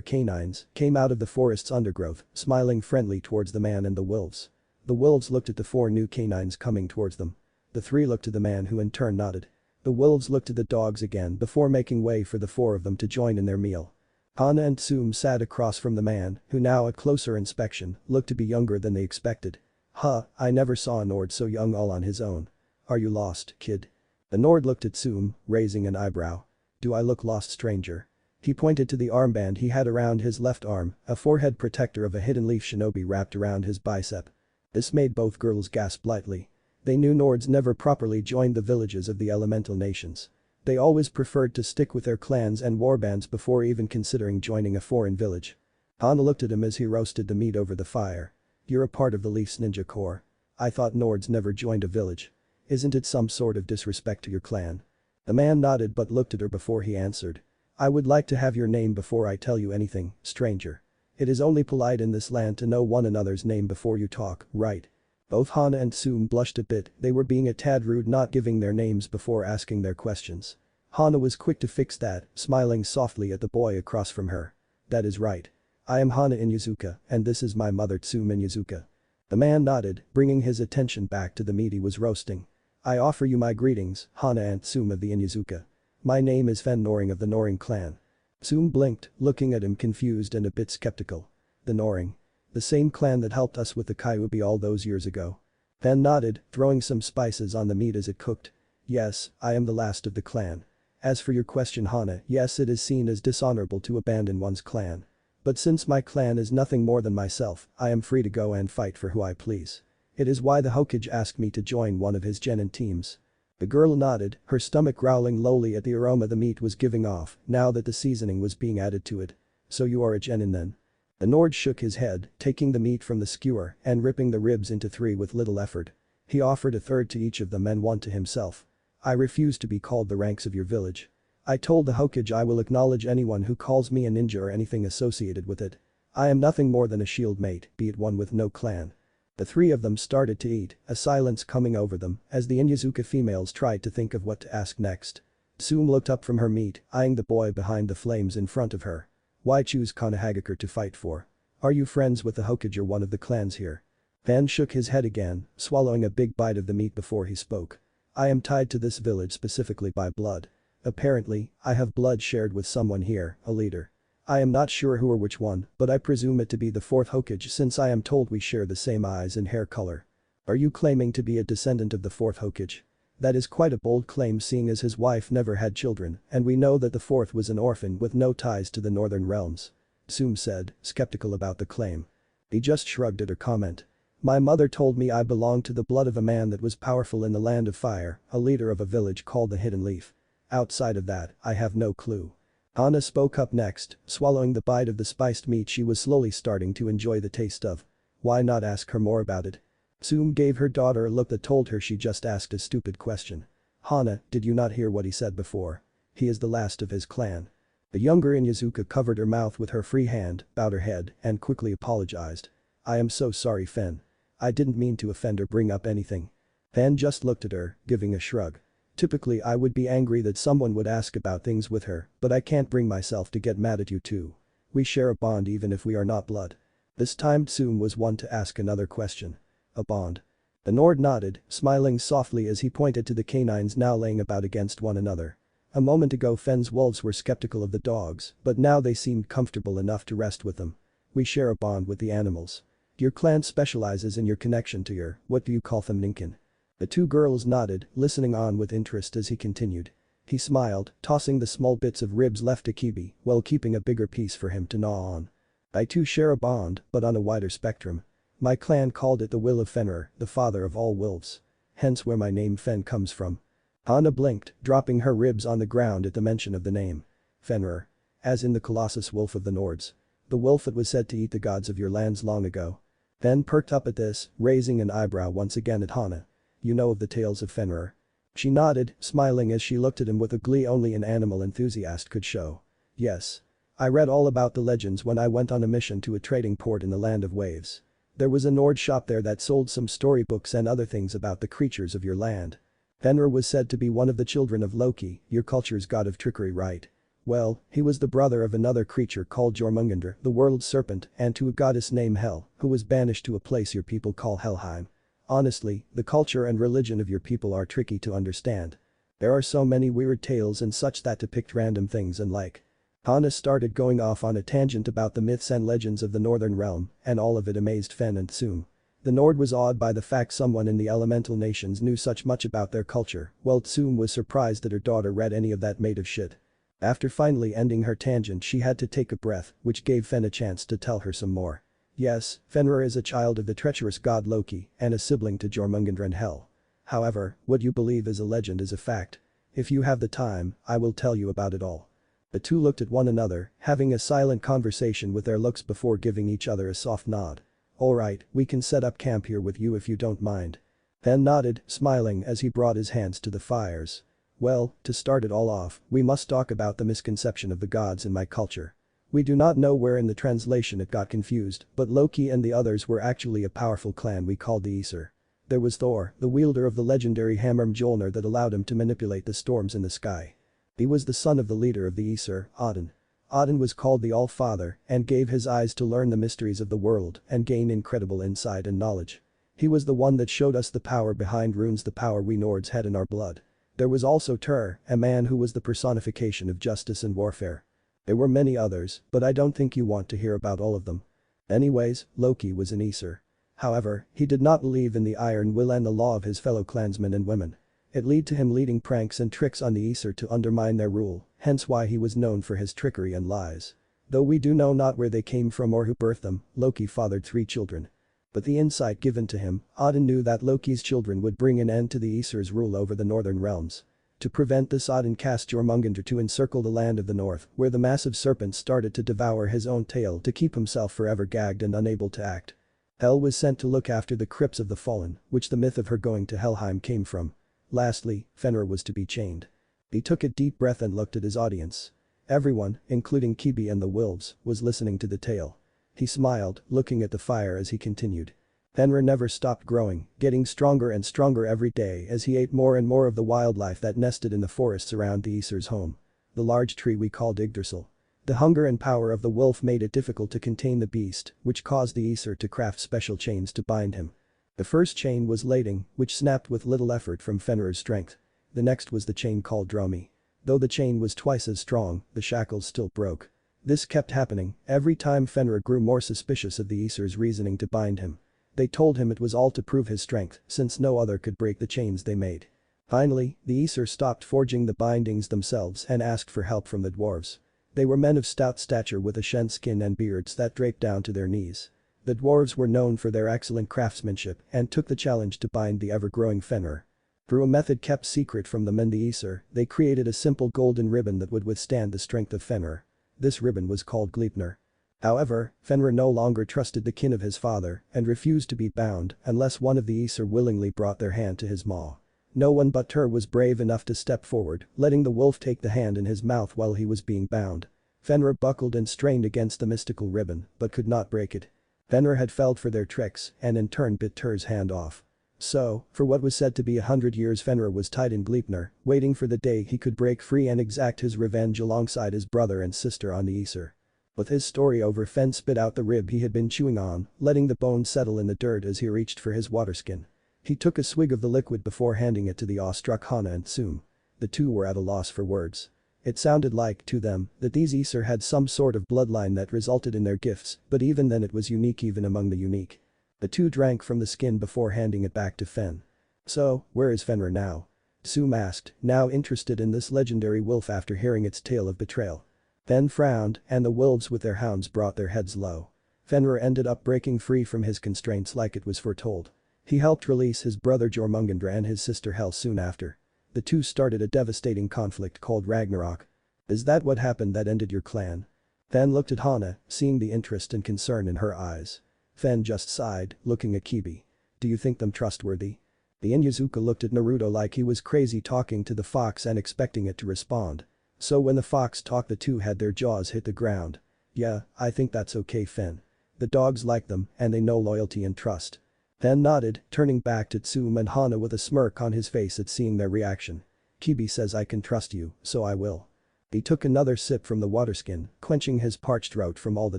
canines, came out of the forest's undergrowth, smiling friendly towards the man and the wolves. The wolves looked at the four new canines coming towards them. The three looked to the man who in turn nodded. The wolves looked at the dogs again before making way for the four of them to join in their meal. Hana and Zoom sat across from the man, who now at closer inspection, looked to be younger than they expected. Huh, I never saw a Nord so young all on his own. Are you lost, kid? The Nord looked at Zoom, raising an eyebrow. Do I look lost, stranger? He pointed to the armband he had around his left arm, a forehead protector of a hidden leaf shinobi wrapped around his bicep. This made both girls gasp lightly. They knew Nords never properly joined the villages of the elemental nations. They always preferred to stick with their clans and warbands before even considering joining a foreign village. Hana looked at him as he roasted the meat over the fire. You're a part of the Leaf's ninja corps. I thought Nords never joined a village. Isn't it some sort of disrespect to your clan? The man nodded but looked at her before he answered. I would like to have your name before I tell you anything, stranger. It is only polite in this land to know one another's name before you talk, right? Both Hana and Zoom blushed a bit, they were being a tad rude not giving their names before asking their questions. Hana was quick to fix that, smiling softly at the boy across from her. That is right. I am Hana Inyazuka, and this is my mother Tsume Inyazuka. The man nodded, bringing his attention back to the meat he was roasting. I offer you my greetings, Hana and Tsume of the Inyazuka. My name is Fen Noring of the Noring clan. Tsume blinked, looking at him confused and a bit skeptical. The Noring. The same clan that helped us with the Kyuubi all those years ago. Fen nodded, throwing some spices on the meat as it cooked. Yes, I am the last of the clan. As for your question, Hana, yes, it is seen as dishonorable to abandon one's clan. But since my clan is nothing more than myself, I am free to go and fight for who I please. It is why the Hokage asked me to join one of his genin teams. The girl nodded, her stomach growling lowly at the aroma the meat was giving off, now that the seasoning was being added to it. So you are a genin then? The Nord shook his head, taking the meat from the skewer and ripping the ribs into three with little effort. He offered a third to each of them and one to himself. I refuse to be called the ranks of your village. I told the Hokage I will acknowledge anyone who calls me a ninja or anything associated with it. I am nothing more than a shield mate, be it one with no clan. The three of them started to eat, a silence coming over them as the Inyazuka females tried to think of what to ask next. Tsume looked up from her meat, eyeing the boy behind the flames in front of her. Why choose Konohagakure to fight for? Are you friends with the Hokage or one of the clans here? Van shook his head again, swallowing a big bite of the meat before he spoke. I am tied to this village specifically by blood. Apparently, I have blood shared with someone here, a leader. I am not sure who or which one, but I presume it to be the fourth Hokage since I am told we share the same eyes and hair color. Are you claiming to be a descendant of the fourth Hokage? That is quite a bold claim seeing as his wife never had children, and we know that the fourth was an orphan with no ties to the northern realms. Tsume said, skeptical about the claim. He just shrugged at her comment. My mother told me I belonged to the blood of a man that was powerful in the land of fire, a leader of a village called the Hidden Leaf. Outside of that, I have no clue. Hana spoke up next, swallowing the bite of the spiced meat she was slowly starting to enjoy the taste of. Why not ask her more about it? Tsume gave her daughter a look that told her she just asked a stupid question. Hana, did you not hear what he said before? He is the last of his clan. The younger Inyazuka covered her mouth with her free hand, bowed her head, and quickly apologized. I am so sorry, Fen. I didn't mean to offend or bring up anything. Fen just looked at her, giving a shrug. Typically I would be angry that someone would ask about things with her, but I can't bring myself to get mad at you too. We share a bond even if we are not blood. This time Tsume was one to ask another question. A bond. The Nord nodded, smiling softly as he pointed to the canines now laying about against one another. A moment ago Fen's wolves were skeptical of the dogs, but now they seemed comfortable enough to rest with them. We share a bond with the animals. Your clan specializes in your connection to your, what do you call them, Ninkin? The two girls nodded, listening on with interest as he continued. He smiled, tossing the small bits of ribs left to Kibi while keeping a bigger piece for him to gnaw on. I too share a bond, but on a wider spectrum. My clan called it the Will of Fenrir, the father of all wolves. Hence where my name Fen comes from. Hana blinked, dropping her ribs on the ground at the mention of the name. Fenrir. As in the Colossus wolf of the Nords. The wolf that was said to eat the gods of your lands long ago. Fen perked up at this, raising an eyebrow once again at Hana. You know of the tales of Fenrir? She nodded, smiling as she looked at him with a glee only an animal enthusiast could show. Yes. I read all about the legends when I went on a mission to a trading port in the land of waves. There was a Nord shop there that sold some storybooks and other things about the creatures of your land. Fenrir was said to be one of the children of Loki, your culture's god of trickery, right? Well, he was the brother of another creature called Jormungandr, the world serpent, and to a goddess named Hel, who was banished to a place your people call Helheim. Honestly, the culture and religion of your people are tricky to understand. There are so many weird tales and such that depict random things and like. Hanna started going off on a tangent about the myths and legends of the Northern Realm, and all of it amazed Fen and Tsum. The Nord was awed by the fact someone in the elemental nations knew such much about their culture, while Tsum was surprised that her daughter read any of that made of shit. After finally ending her tangent, she had to take a breath, which gave Fen a chance to tell her some more. Yes, Fenrir is a child of the treacherous god Loki and a sibling to Jormungandr and Hel. However, what you believe is a legend is a fact. If you have the time, I will tell you about it all. The two looked at one another, having a silent conversation with their looks before giving each other a soft nod. Alright, we can set up camp here with you if you don't mind. Fen nodded, smiling as he brought his hands to the fires. Well, to start it all off, we must talk about the misconception of the gods in my culture. We do not know where in the translation it got confused, but Loki and the others were actually a powerful clan we called the Aesir. There was Thor, the wielder of the legendary hammer Mjolnir that allowed him to manipulate the storms in the sky. He was the son of the leader of the Aesir, Odin. Odin was called the All-Father and gave his eyes to learn the mysteries of the world and gain incredible insight and knowledge. He was the one that showed us the power behind runes, the power we Nords had in our blood. There was also Tyr, a man who was the personification of justice and warfare. There were many others, but I don't think you want to hear about all of them. Anyways, Loki was an Aesir. However, he did not believe in the iron will and the law of his fellow clansmen and women. It led to him leading pranks and tricks on the Aesir to undermine their rule, hence why he was known for his trickery and lies. Though we do know not where they came from or who birthed them, Loki fathered 3 children. But the insight given to him, Odin knew that Loki's children would bring an end to the Aesir's rule over the northern realms. To prevent this, Odin cast Jormungandr to encircle the land of the north, where the massive serpent started to devour his own tail to keep himself forever gagged and unable to act. Hel was sent to look after the crypts of the fallen, which the myth of her going to Helheim came from. Lastly, Fenrir was to be chained. He took a deep breath and looked at his audience. Everyone, including Kibi and the wolves, was listening to the tale. He smiled, looking at the fire as he continued. Fenrir never stopped growing, getting stronger and stronger every day as he ate more and more of the wildlife that nested in the forests around the Aesir's home. The large tree we called Yggdrasil. The hunger and power of the wolf made it difficult to contain the beast, which caused the Aesir to craft special chains to bind him. The first chain was lading, which snapped with little effort from Fenrir's strength. The next was the chain called Dromi. Though the chain was twice as strong, the shackles still broke. This kept happening every time Fenrir grew more suspicious of the Aesir's reasoning to bind him. They told him it was all to prove his strength, since no other could break the chains they made. Finally, the Aesir stopped forging the bindings themselves and asked for help from the dwarves. They were men of stout stature with ashen skin and beards that draped down to their knees. The dwarves were known for their excellent craftsmanship and took the challenge to bind the ever-growing Fenrir. Through a method kept secret from them and the Aesir, they created a simple golden ribbon that would withstand the strength of Fenrir. This ribbon was called Gleipnir. However, Fenrir no longer trusted the kin of his father and refused to be bound unless one of the Aesir willingly brought their hand to his maw. No one but Tyr was brave enough to step forward, letting the wolf take the hand in his mouth while he was being bound. Fenrir buckled and strained against the mystical ribbon, but could not break it. Fenrir had felled for their tricks and in turn bit Tyr's hand off. So, for what was said to be 100 years Fenrir was tied in Gleipnir, waiting for the day he could break free and exact his revenge alongside his brother and sister on the Aesir. With his story over, Fen spit out the rib he had been chewing on, letting the bone settle in the dirt as he reached for his waterskin. He took a swig of the liquid before handing it to the awestruck Hanna and Tsum. The two were at a loss for words. It sounded like, to them, that these Aesir had some sort of bloodline that resulted in their gifts, but even then it was unique even among the unique. The two drank from the skin before handing it back to Fen. So, where is Fenrir now? Tsum asked, now interested in this legendary wolf after hearing its tale of betrayal. Fen frowned, and the wolves with their hounds brought their heads low. Fenrir ended up breaking free from his constraints like it was foretold. He helped release his brother Jormungandr and his sister Hel soon after. The two started a devastating conflict called Ragnarok. Is that what happened that ended your clan? Fen looked at Hanna, seeing the interest and concern in her eyes. Fen just sighed, looking at Kibi. Do you think them trustworthy? The Inyazuka looked at Naruto like he was crazy, talking to the fox and expecting it to respond. So when the fox talked, the two had their jaws hit the ground. Yeah, I think that's okay, Fen. The dogs like them and they know loyalty and trust. Fen nodded, turning back to Tsume and Hana with a smirk on his face at seeing their reaction. Kibi says I can trust you, so I will. He took another sip from the waterskin, quenching his parched throat from all the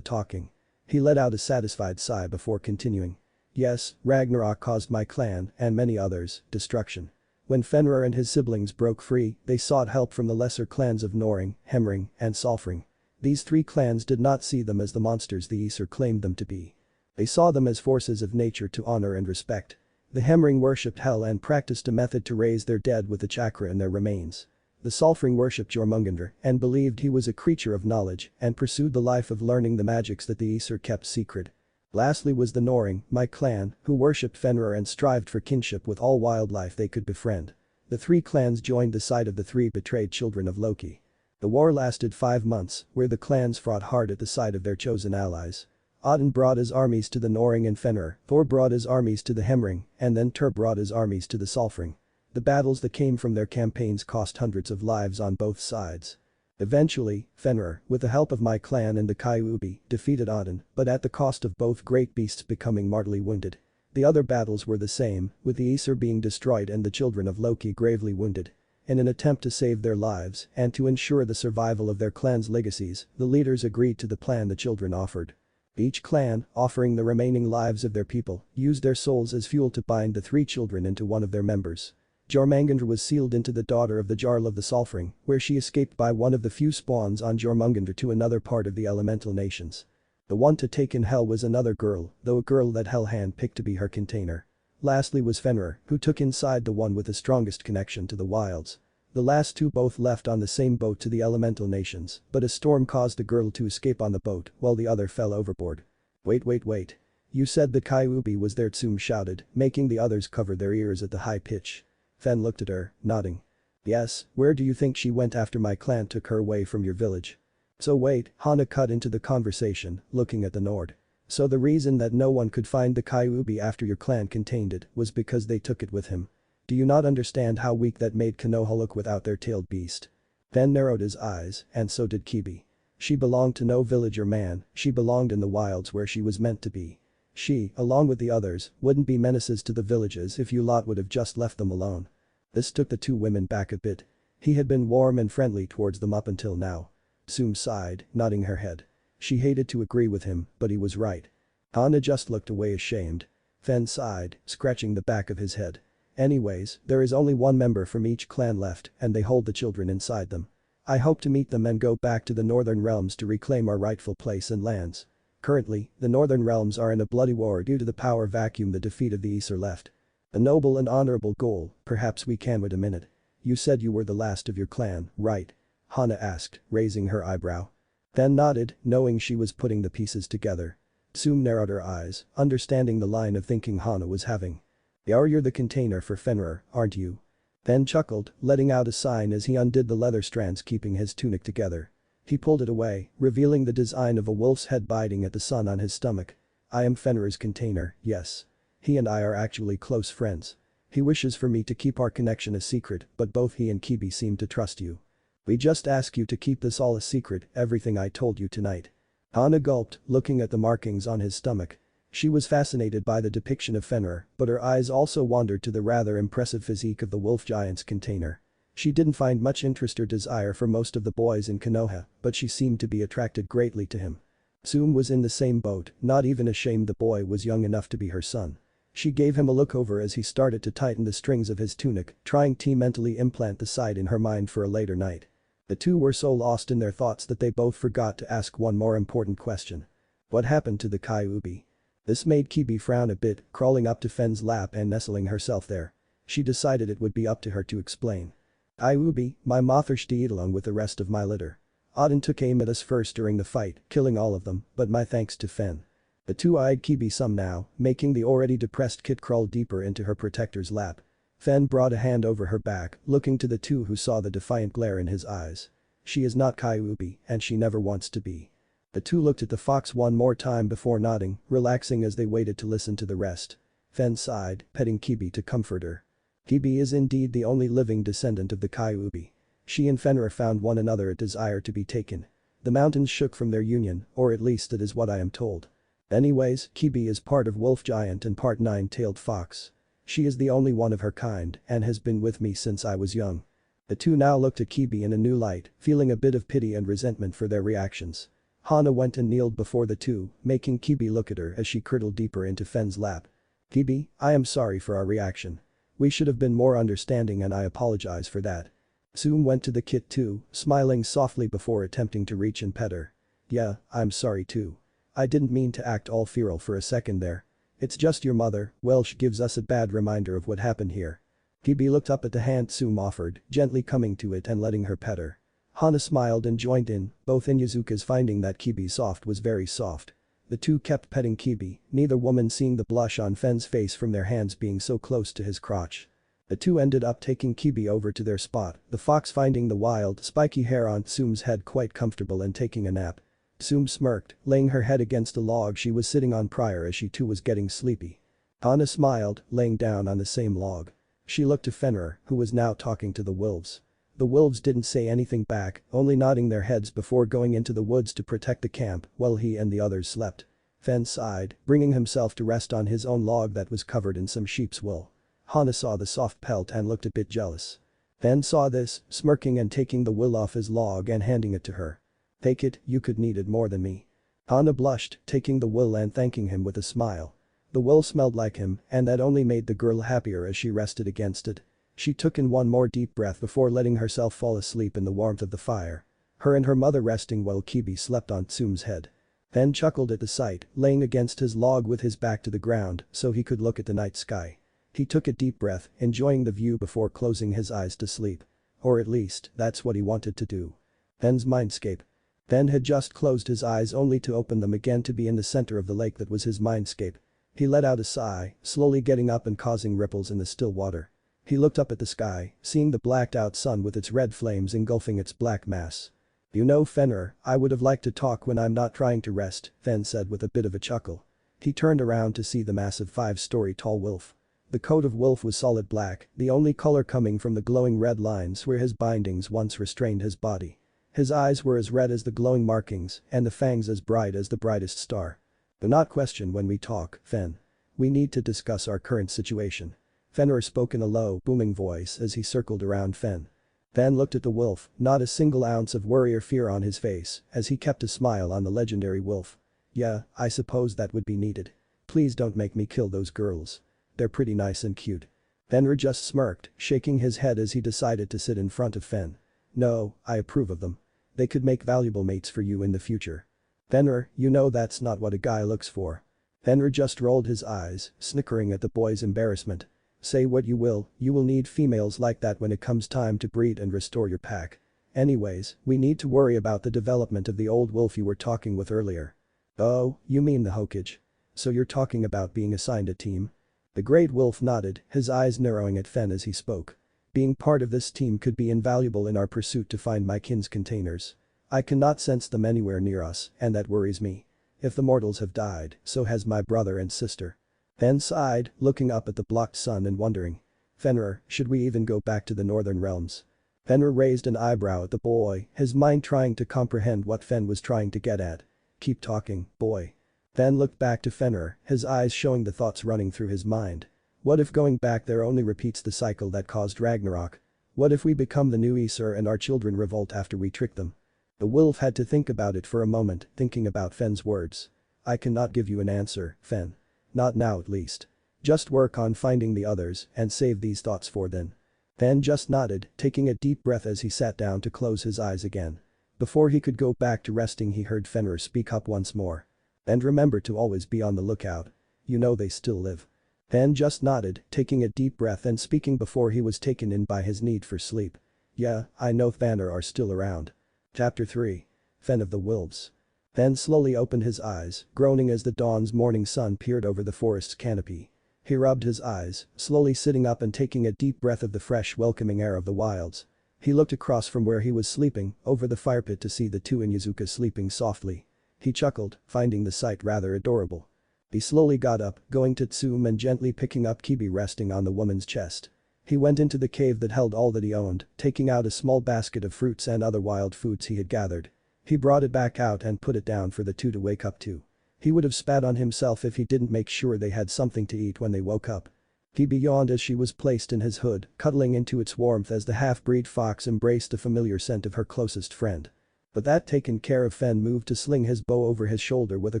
talking. He let out a satisfied sigh before continuing. Yes, Ragnarok caused my clan, and many others, destruction. When Fenrir and his siblings broke free, they sought help from the lesser clans of Noring, Hemring, and Solfring. These three clans did not see them as the monsters the Aesir claimed them to be. They saw them as forces of nature to honor and respect. The Hemring worshipped Hel and practiced a method to raise their dead with the chakra in their remains. The Solfring worshipped Jormungandr and believed he was a creature of knowledge and pursued the life of learning the magics that the Aesir kept secret. Lastly was the Noring, my clan, who worshipped Fenrir and strived for kinship with all wildlife they could befriend. The three clans joined the side of the three betrayed children of Loki. The war lasted 5 months, where the clans fought hard at the side of their chosen allies. Odin brought his armies to the Noring and Fenrir, Thor brought his armies to the Hemring, and then Tyr brought his armies to the Solfring. The battles that came from their campaigns cost hundreds of lives on both sides. Eventually, Fenrir, with the help of my clan and the Kyuubi, defeated Odin, but at the cost of both great beasts becoming mortally wounded. The other battles were the same, with the Aesir being destroyed and the children of Loki gravely wounded. In an attempt to save their lives and to ensure the survival of their clan's legacies, the leaders agreed to the plan the children offered. Each clan, offering the remaining lives of their people, used their souls as fuel to bind the three children into one of their members. Jormungandr was sealed into the daughter of the Jarl of the Solfring, where she escaped by one of the few spawns on Jormungandr to another part of the elemental nations. The one to take in Hel was another girl, though a girl that Hel handpicked to be her container. Lastly was Fenrir, who took inside the one with the strongest connection to the wilds. The last two both left on the same boat to the elemental nations, but a storm caused the girl to escape on the boat while the other fell overboard. Wait. You said the Kyuubi was there, Tsume shouted, making the others cover their ears at the high pitch. Fen looked at her, nodding. Yes, where do you think she went after my clan took her away from your village? So wait, Hana cut into the conversation, looking at the Nord. So the reason that no one could find the Kyuubi after your clan contained it was because they took it with him. Do you not understand how weak that made Konoha look without their tailed beast? Fen narrowed his eyes, and so did Kibi. She belonged to no village or man, she belonged in the wilds where she was meant to be. She, along with the others, wouldn't be menaces to the villages if you lot would have just left them alone. This took the two women back a bit. He had been warm and friendly towards them up until now. Tsume sighed, nodding her head. She hated to agree with him, but he was right. Hana just looked away ashamed. Fen sighed, scratching the back of his head. Anyways, there is only one member from each clan left and they hold the children inside them. I hope to meet them and go back to the Northern Realms to reclaim our rightful place and lands. Currently, the Northern Realms are in a bloody war due to the power vacuum the defeat of the Aesir left. A noble and honorable goal, perhaps we can wait a minute. You said you were the last of your clan, right? Hana asked, raising her eyebrow. Fen nodded, knowing she was putting the pieces together. Tsume narrowed her eyes, understanding the line of thinking Hana was having. You're the container for Fenrir, aren't you? Fen chuckled, letting out a sign as he undid the leather strands keeping his tunic together. He pulled it away, revealing the design of a wolf's head biting at the sun on his stomach. I am Fenrir's container, yes. He and I are actually close friends. He wishes for me to keep our connection a secret, but both he and Kibi seem to trust you. We just ask you to keep this all a secret, everything I told you tonight. Hana gulped, looking at the markings on his stomach. She was fascinated by the depiction of Fenrir, but her eyes also wandered to the rather impressive physique of the wolf giant's container. She didn't find much interest or desire for most of the boys in Konoha, but she seemed to be attracted greatly to him. Tsume was in the same boat, not even ashamed the boy was young enough to be her son. She gave him a look over as he started to tighten the strings of his tunic, trying to mentally implant the sight in her mind for a later night. The two were so lost in their thoughts that they both forgot to ask one more important question. What happened to the Kyuubi? This made Kibi frown a bit, crawling up to Fen's lap and nestling herself there. She decided it would be up to her to explain. Kyuubi, my Mothershti along with the rest of my litter. Odin took aim at us first during the fight, killing all of them, but my thanks to Fen. The two eyed Kibi some now, making the already depressed kid crawl deeper into her protector's lap. Fen brought a hand over her back, looking to the two who saw the defiant glare in his eyes. She is not Kyuubi, and she never wants to be. The two looked at the fox one more time before nodding, relaxing as they waited to listen to the rest. Fen sighed, petting Kibi to comfort her. Kibi is indeed the only living descendant of the Kyuubi. She and Fenrir found one another a desire to be taken. The mountains shook from their union, or at least that is what I am told. Anyways, Kibi is part of wolf giant and part nine-tailed fox. She is the only one of her kind and has been with me since I was young. The two now looked at Kibi in a new light, feeling a bit of pity and resentment for their reactions. Hana went and kneeled before the two, making Kibi look at her as she curdled deeper into Fen's lap. "Kibi, I am sorry for our reaction. We should have been more understanding and I apologize for that." Tsume went to the kit too, smiling softly before attempting to reach and pet her. "Yeah, I'm sorry too. I didn't mean to act all feral for a second there. It's just your mother, well, she gives us a bad reminder of what happened here." Kibi looked up at the hand Tsume offered, gently coming to it and letting her pet her. Hana smiled and joined in, both Inyazukas finding that Kibi's soft was very soft. The two kept petting Kibi, neither woman seeing the blush on Fen's face from their hands being so close to his crotch. The two ended up taking Kibi over to their spot, the fox finding the wild, spiky hair on Tsume's head quite comfortable and taking a nap. Tsume smirked, laying her head against a log she was sitting on prior as she too was getting sleepy. Hana smiled, laying down on the same log. She looked to Fenrir, who was now talking to the wolves. The wolves didn't say anything back, only nodding their heads before going into the woods to protect the camp while he and the others slept. Fen sighed, bringing himself to rest on his own log that was covered in some sheep's wool. Hana saw the soft pelt and looked a bit jealous. Fen saw this, smirking and taking the wool off his log and handing it to her. "Take it, you could need it more than me." Hana blushed, taking the wool and thanking him with a smile. The wool smelled like him and that only made the girl happier as she rested against it. She took in one more deep breath before letting herself fall asleep in the warmth of the fire. Her and her mother resting while Kibi slept on Tsume's head. Fen chuckled at the sight, laying against his log with his back to the ground so he could look at the night sky. He took a deep breath, enjoying the view before closing his eyes to sleep. Or at least, that's what he wanted to do. Fen's mindscape. Fen had just closed his eyes only to open them again to be in the center of the lake that was his mindscape. He let out a sigh, slowly getting up and causing ripples in the still water. He looked up at the sky, seeing the blacked-out sun with its red flames engulfing its black mass. "You know, Fenrir, I would have liked to talk when I'm not trying to rest," Fen said with a bit of a chuckle. He turned around to see the massive 5-story-tall wolf. The coat of wolf was solid black, the only color coming from the glowing red lines where his bindings once restrained his body. His eyes were as red as the glowing markings and the fangs as bright as the brightest star. "Do not question when we talk, Fen. We need to discuss our current situation." Fenrir spoke in a low, booming voice as he circled around Fen. Fen looked at the wolf, not a single ounce of worry or fear on his face as he kept a smile on the legendary wolf. "Yeah, I suppose that would be needed. Please don't make me kill those girls. They're pretty nice and cute." Fenrir just smirked, shaking his head as he decided to sit in front of Fen. "No, I approve of them. They could make valuable mates for you in the future." "Fenrir, you know that's not what a guy looks for." Fenrir just rolled his eyes, snickering at the boy's embarrassment. "Say what you will need females like that when it comes time to breed and restore your pack. Anyways, we need to worry about the development of the old wolf you were talking with earlier." "Oh, you mean the Hokage. So you're talking about being assigned a team?" The great wolf nodded, his eyes narrowing at Fen as he spoke. "Being part of this team could be invaluable in our pursuit to find my kin's containers. I cannot sense them anywhere near us, and that worries me. If the mortals have died, so has my brother and sister." Fen sighed, looking up at the blocked sun and wondering. "Fenrir, should we even go back to the northern realms?" Fenrir raised an eyebrow at the boy, his mind trying to comprehend what Fen was trying to get at. "Keep talking, boy." Fen looked back to Fenrir, his eyes showing the thoughts running through his mind. What if going back there only repeats the cycle that caused Ragnarok? What if we become the new Aesir and our children revolt after we trick them? The wolf had to think about it for a moment, thinking about Fen's words. "I cannot give you an answer, Fen. Not now at least. Just work on finding the others and save these thoughts for then." Fen just nodded, taking a deep breath as he sat down to close his eyes again. Before he could go back to resting he heard Fenrir speak up once more. "And remember to always be on the lookout. You know they still live." Fen just nodded, taking a deep breath and speaking before he was taken in by his need for sleep. "Yeah, I know Thaner are still around." Chapter 3. Fen of the Wolves. Fen slowly opened his eyes, groaning as the dawn's morning sun peered over the forest's canopy. He rubbed his eyes, slowly sitting up and taking a deep breath of the fresh welcoming air of the wilds. He looked across from where he was sleeping, over the fire pit to see the two Inyazuka sleeping softly. He chuckled, finding the sight rather adorable. He slowly got up, going to Tsume and gently picking up Kibi resting on the woman's chest. He went into the cave that held all that he owned, taking out a small basket of fruits and other wild foods he had gathered. He brought it back out and put it down for the two to wake up to. He would have spat on himself if he didn't make sure they had something to eat when they woke up. He yawned as she was placed in his hood, cuddling into its warmth as the half-breed fox embraced the familiar scent of her closest friend. But that taken care of, Fen moved to sling his bow over his shoulder with a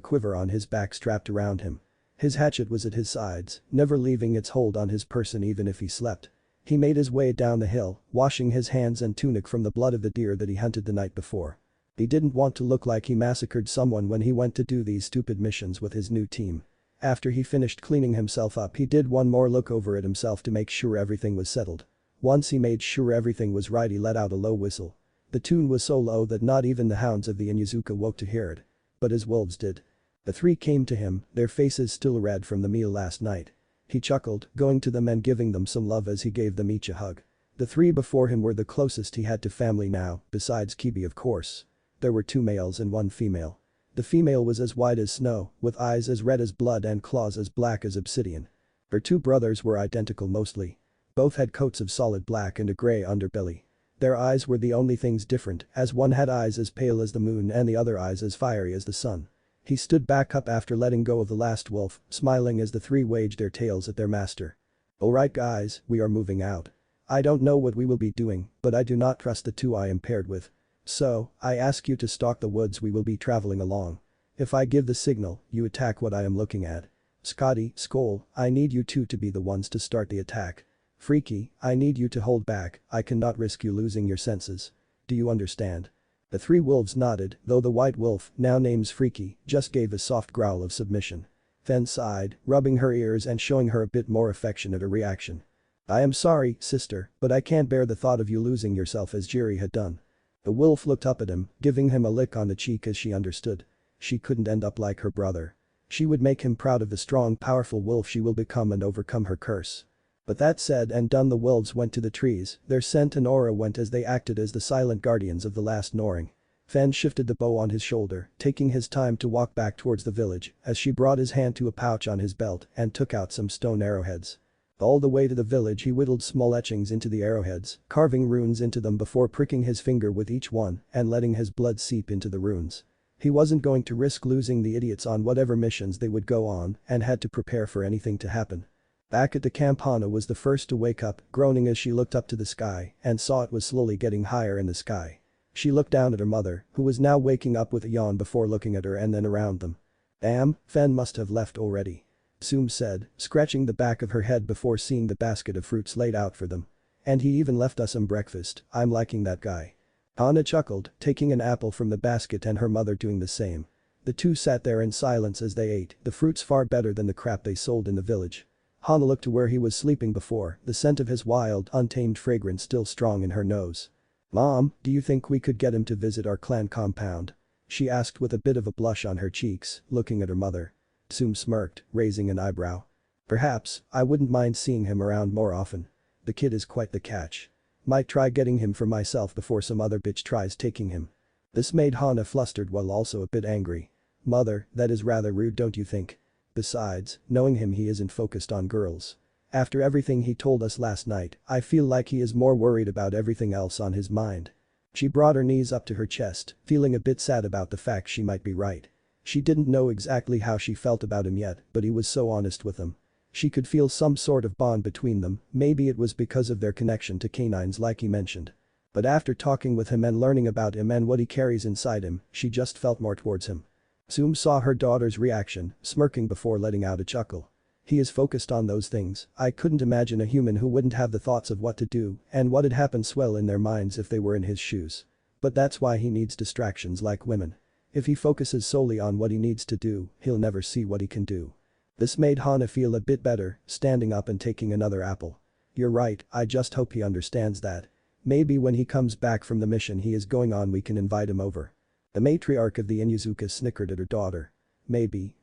quiver on his back strapped around him. His hatchet was at his sides, never leaving its hold on his person even if he slept. He made his way down the hill, washing his hands and tunic from the blood of the deer that he hunted the night before. He didn't want to look like he massacred someone when he went to do these stupid missions with his new team. After he finished cleaning himself up, he did one more look over at himself to make sure everything was settled. Once he made sure everything was right, he let out a low whistle. The tune was so low that not even the hounds of the Inyazuka woke to hear it. But his wolves did. The three came to him, their faces still red from the meal last night. He chuckled, going to them and giving them some love as he gave them each a hug. The three before him were the closest he had to family now, besides Kibi of course. There were 2 males and 1 female. The female was as white as snow, with eyes as red as blood and claws as black as obsidian. Her 2 brothers were identical mostly. Both had coats of solid black and a grey underbelly. Their eyes were the only things different, as one had eyes as pale as the moon and the other eyes as fiery as the sun. He stood back up after letting go of the last wolf, smiling as the 3 waged their tails at their master. "Alright guys, we are moving out. I don't know what we will be doing, but I do not trust the 2 I am paired with. So, I ask you to stalk the woods we will be traveling along. If I give the signal, you attack what I am looking at. Scotty, Skoll, I need you 2 to be the ones to start the attack. Freaky, I need you to hold back, I cannot risk you losing your senses. Do you understand?" The 3 wolves nodded, though the white wolf, now named Freaky, just gave a soft growl of submission. Fen sighed, rubbing her ears and showing her a bit more affection at her reaction. "I am sorry, sister, but I can't bear the thought of you losing yourself as Jiri had done." The wolf looked up at him, giving him a lick on the cheek as she understood. She couldn't end up like her brother. She would make him proud of the strong, powerful wolf she will become and overcome her curse. But that said and done, the wolves went to the trees, their scent and aura went as they acted as the silent guardians of the last Noring. Fen shifted the bow on his shoulder, taking his time to walk back towards the village as she brought his hand to a pouch on his belt and took out some stone arrowheads. All the way to the village he whittled small etchings into the arrowheads, carving runes into them before pricking his finger with each one and letting his blood seep into the runes. He wasn't going to risk losing the idiots on whatever missions they would go on and had to prepare for anything to happen. Back at the camp, Hana was the first to wake up, groaning as she looked up to the sky and saw it was slowly getting higher in the sky. She looked down at her mother, who was now waking up with a yawn before looking at her and then around them. "Damn, Fen must have left already," Soom said, scratching the back of her head before seeing the basket of fruits laid out for them. "And he even left us some breakfast, I'm liking that guy." Hana chuckled, taking an apple from the basket and her mother doing the same. The 2 sat there in silence as they ate, the fruits far better than the crap they sold in the village. Hana looked to where he was sleeping before, the scent of his wild, untamed fragrance still strong in her nose. "Mom, do you think we could get him to visit our clan compound?" she asked with a bit of a blush on her cheeks, looking at her mother. Soom smirked, raising an eyebrow. "Perhaps, I wouldn't mind seeing him around more often. The kid is quite the catch. Might try getting him for myself before some other bitch tries taking him." This made Hana flustered while also a bit angry. "Mother, that is rather rude, don't you think? Besides, knowing him, he isn't focused on girls. After everything he told us last night, I feel like he is more worried about everything else on his mind." She brought her knees up to her chest, feeling a bit sad about the fact she might be right. She didn't know exactly how she felt about him yet, but he was so honest with them. She could feel some sort of bond between them, maybe it was because of their connection to canines like he mentioned. But after talking with him and learning about him and what he carries inside him, she just felt more towards him. Soom saw her daughter's reaction, smirking before letting out a chuckle. "He is focused on those things. I couldn't imagine a human who wouldn't have the thoughts of what to do and what had happened swell in their minds if they were in his shoes. But that's why he needs distractions like women. If he focuses solely on what he needs to do, he'll never see what he can do." This made Hana feel a bit better, standing up and taking another apple. "You're right, I just hope he understands that. Maybe when he comes back from the mission he is going on we can invite him over." The matriarch of the Inyazuka snickered at her daughter. Maybe.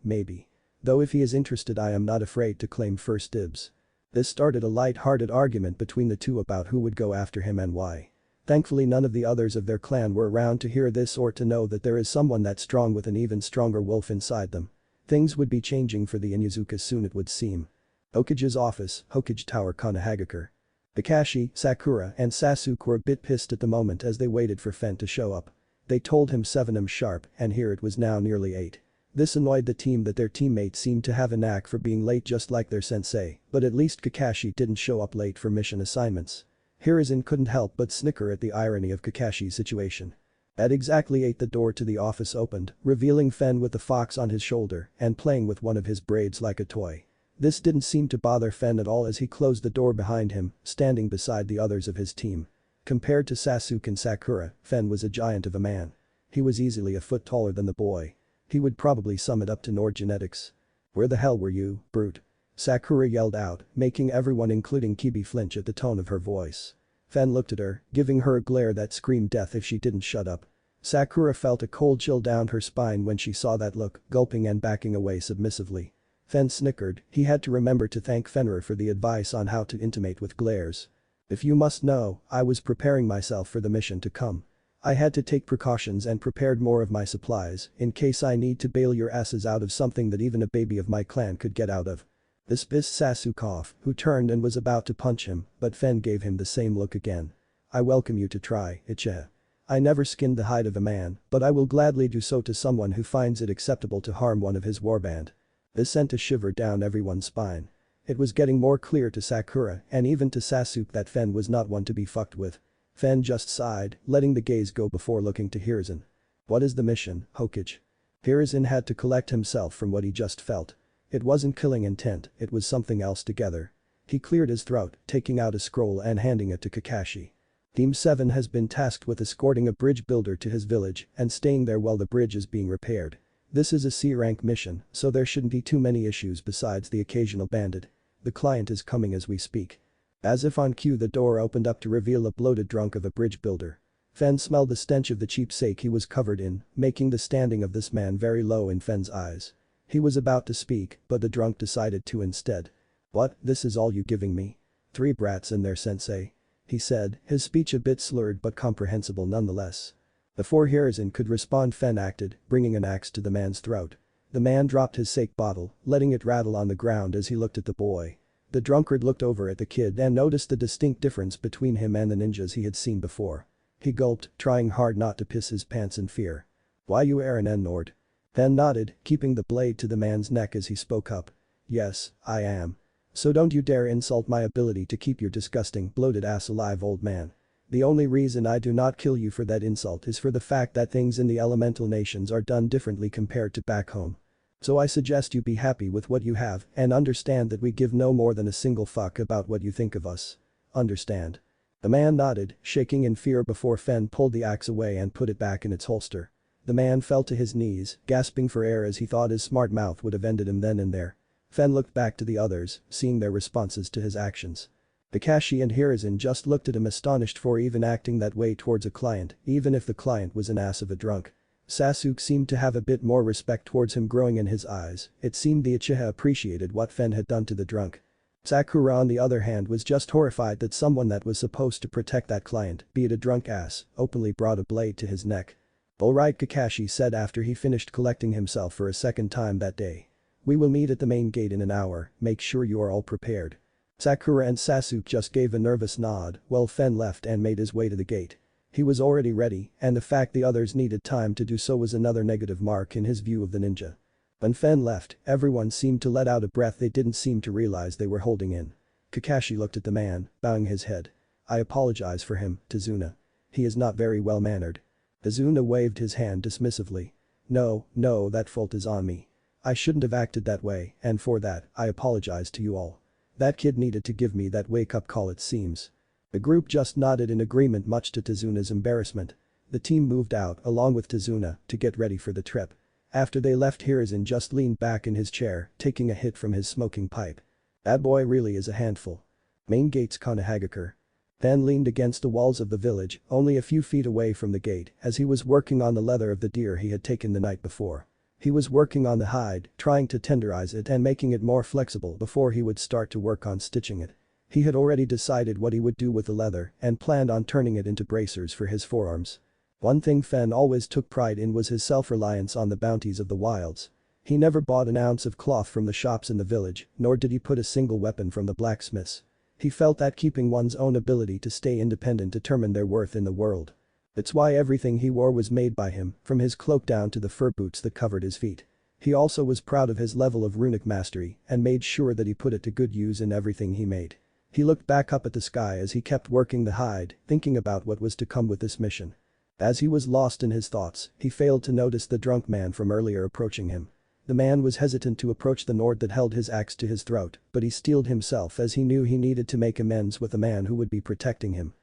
Though if he is interested I am not afraid to claim first dibs." This started a light-hearted argument between the 2 about who would go after him and why. Thankfully none of the others of their clan were around to hear this or to know that there is someone that strong with an even stronger wolf inside them. Things would be changing for the Inyazuka soon it would seem. Hokage's office, Hokage Tower, Kanahagakure. Kakashi, Sakura and Sasuke were a bit pissed at the moment as they waited for Fen to show up. They told him 7 am sharp and here it was now nearly 8. This annoyed the team that their teammates seemed to have a knack for being late just like their sensei, but at least Kakashi didn't show up late for mission assignments. Hiruzen couldn't help but snicker at the irony of Kakashi's situation. At exactly 8 the door to the office opened, revealing Fen with the fox on his shoulder and playing with one of his braids like a toy. This didn't seem to bother Fen at all as he closed the door behind him, standing beside the others of his team. Compared to Sasuke and Sakura, Fen was a giant of a man. He was easily a foot taller than the boy. He would probably sum it up to Nord genetics. "Where the hell were you, brute?" Sakura yelled out, making everyone including Kibi flinch at the tone of her voice. Fen looked at her, giving her a glare that screamed death if she didn't shut up. Sakura felt a cold chill down her spine when she saw that look, gulping and backing away submissively. Fen snickered, he had to remember to thank Fenrir for the advice on how to intimate with glares. "If you must know, I was preparing myself for the mission to come. I had to take precautions and prepared more of my supplies in case I need to bail your asses out of something that even a baby of my clan could get out of." This pissed Sasuke off, who turned and was about to punch him, but Fen gave him the same look again. "I welcome you to try, Ichiha. I never skinned the hide of a man, but I will gladly do so to someone who finds it acceptable to harm one of his warband." This sent a shiver down everyone's spine. It was getting more clear to Sakura and even to Sasuke that Fen was not one to be fucked with. Fen just sighed, letting the gaze go before looking to Hiruzen. "What is the mission, Hokage?" Hiruzen had to collect himself from what he just felt. It wasn't killing intent, it was something else together. He cleared his throat, taking out a scroll and handing it to Kakashi. Team 7 has been tasked with escorting a bridge builder to his village and staying there while the bridge is being repaired. This is a C-rank mission, so there shouldn't be too many issues besides the occasional bandit. The client is coming as we speak. As if on cue, the door opened up to reveal a bloated drunk of a bridge builder. Fen smelled the stench of the cheap sake he was covered in, making the standing of this man very low in Fen's eyes. He was about to speak, but the drunk decided to instead. "What, this is all you giving me? 3 brats in there, sensei?" he said, his speech a bit slurred but comprehensible nonetheless. Before Hiruzen could respond, Fen acted, bringing an axe to the man's throat. The man dropped his sake bottle, letting it rattle on the ground as he looked at the boy. The drunkard looked over at the kid and noticed the distinct difference between him and the ninjas he had seen before. He gulped, trying hard not to piss his pants in fear. "Why you Aaron N. Nord?" Fen nodded, keeping the blade to the man's neck as he spoke up. "Yes, I am. So don't you dare insult my ability to keep your disgusting, bloated ass alive, old man. The only reason I do not kill you for that insult is for the fact that things in the elemental nations are done differently compared to back home. So I suggest you be happy with what you have and understand that we give no more than a single fuck about what you think of us. Understand?" The man nodded, shaking in fear before Fen pulled the axe away and put it back in its holster. The man fell to his knees, gasping for air as he thought his smart mouth would have ended him then and there. Fen looked back to the others, seeing their responses to his actions. Kakashi and Hiruzen just looked at him astonished for even acting that way towards a client, even if the client was an ass of a drunk. Sasuke seemed to have a bit more respect towards him growing in his eyes. It seemed the Uchiha appreciated what Fen had done to the drunk. Sakura on the other hand was just horrified that someone that was supposed to protect that client, be it a drunk ass, openly brought a blade to his neck. "Alright," Kakashi said after he finished collecting himself for a second time that day. "We will meet at the main gate in an hour, make sure you are all prepared." Sakura and Sasuke just gave a nervous nod while Fen left and made his way to the gate. He was already ready, and the fact the others needed time to do so was another negative mark in his view of the ninja. When Fen left, everyone seemed to let out a breath they didn't seem to realize they were holding in. Kakashi looked at the man, bowing his head. "I apologize for him, Tazuna. He is not very well mannered." Tazuna waved his hand dismissively. No, that fault is on me. I shouldn't have acted that way, and for that, I apologize to you all. That kid needed to give me that wake-up call, it seems." The group just nodded in agreement, much to Tazuna's embarrassment. The team moved out, along with Tazuna, to get ready for the trip. After they left, Hiruzen just leaned back in his chair, taking a hit from his smoking pipe. "That boy really is a handful." Main gate's Konohagakure. Fen leaned against the walls of the village, only a few feet away from the gate, as he was working on the leather of the deer he had taken the night before. He was working on the hide, trying to tenderize it and making it more flexible before he would start to work on stitching it. He had already decided what he would do with the leather and planned on turning it into bracers for his forearms. One thing Fen always took pride in was his self-reliance on the bounties of the wilds. He never bought an ounce of cloth from the shops in the village, nor did he put a single weapon from the blacksmiths. He felt that keeping one's own ability to stay independent determined their worth in the world. It's why everything he wore was made by him, from his cloak down to the fur boots that covered his feet. He also was proud of his level of runic mastery and made sure that he put it to good use in everything he made. He looked back up at the sky as he kept working the hide, thinking about what was to come with this mission. As he was lost in his thoughts, he failed to notice the drunk man from earlier approaching him. The man was hesitant to approach the Nord that held his axe to his throat, but he steeled himself as he knew he needed to make amends with the man who would be protecting him.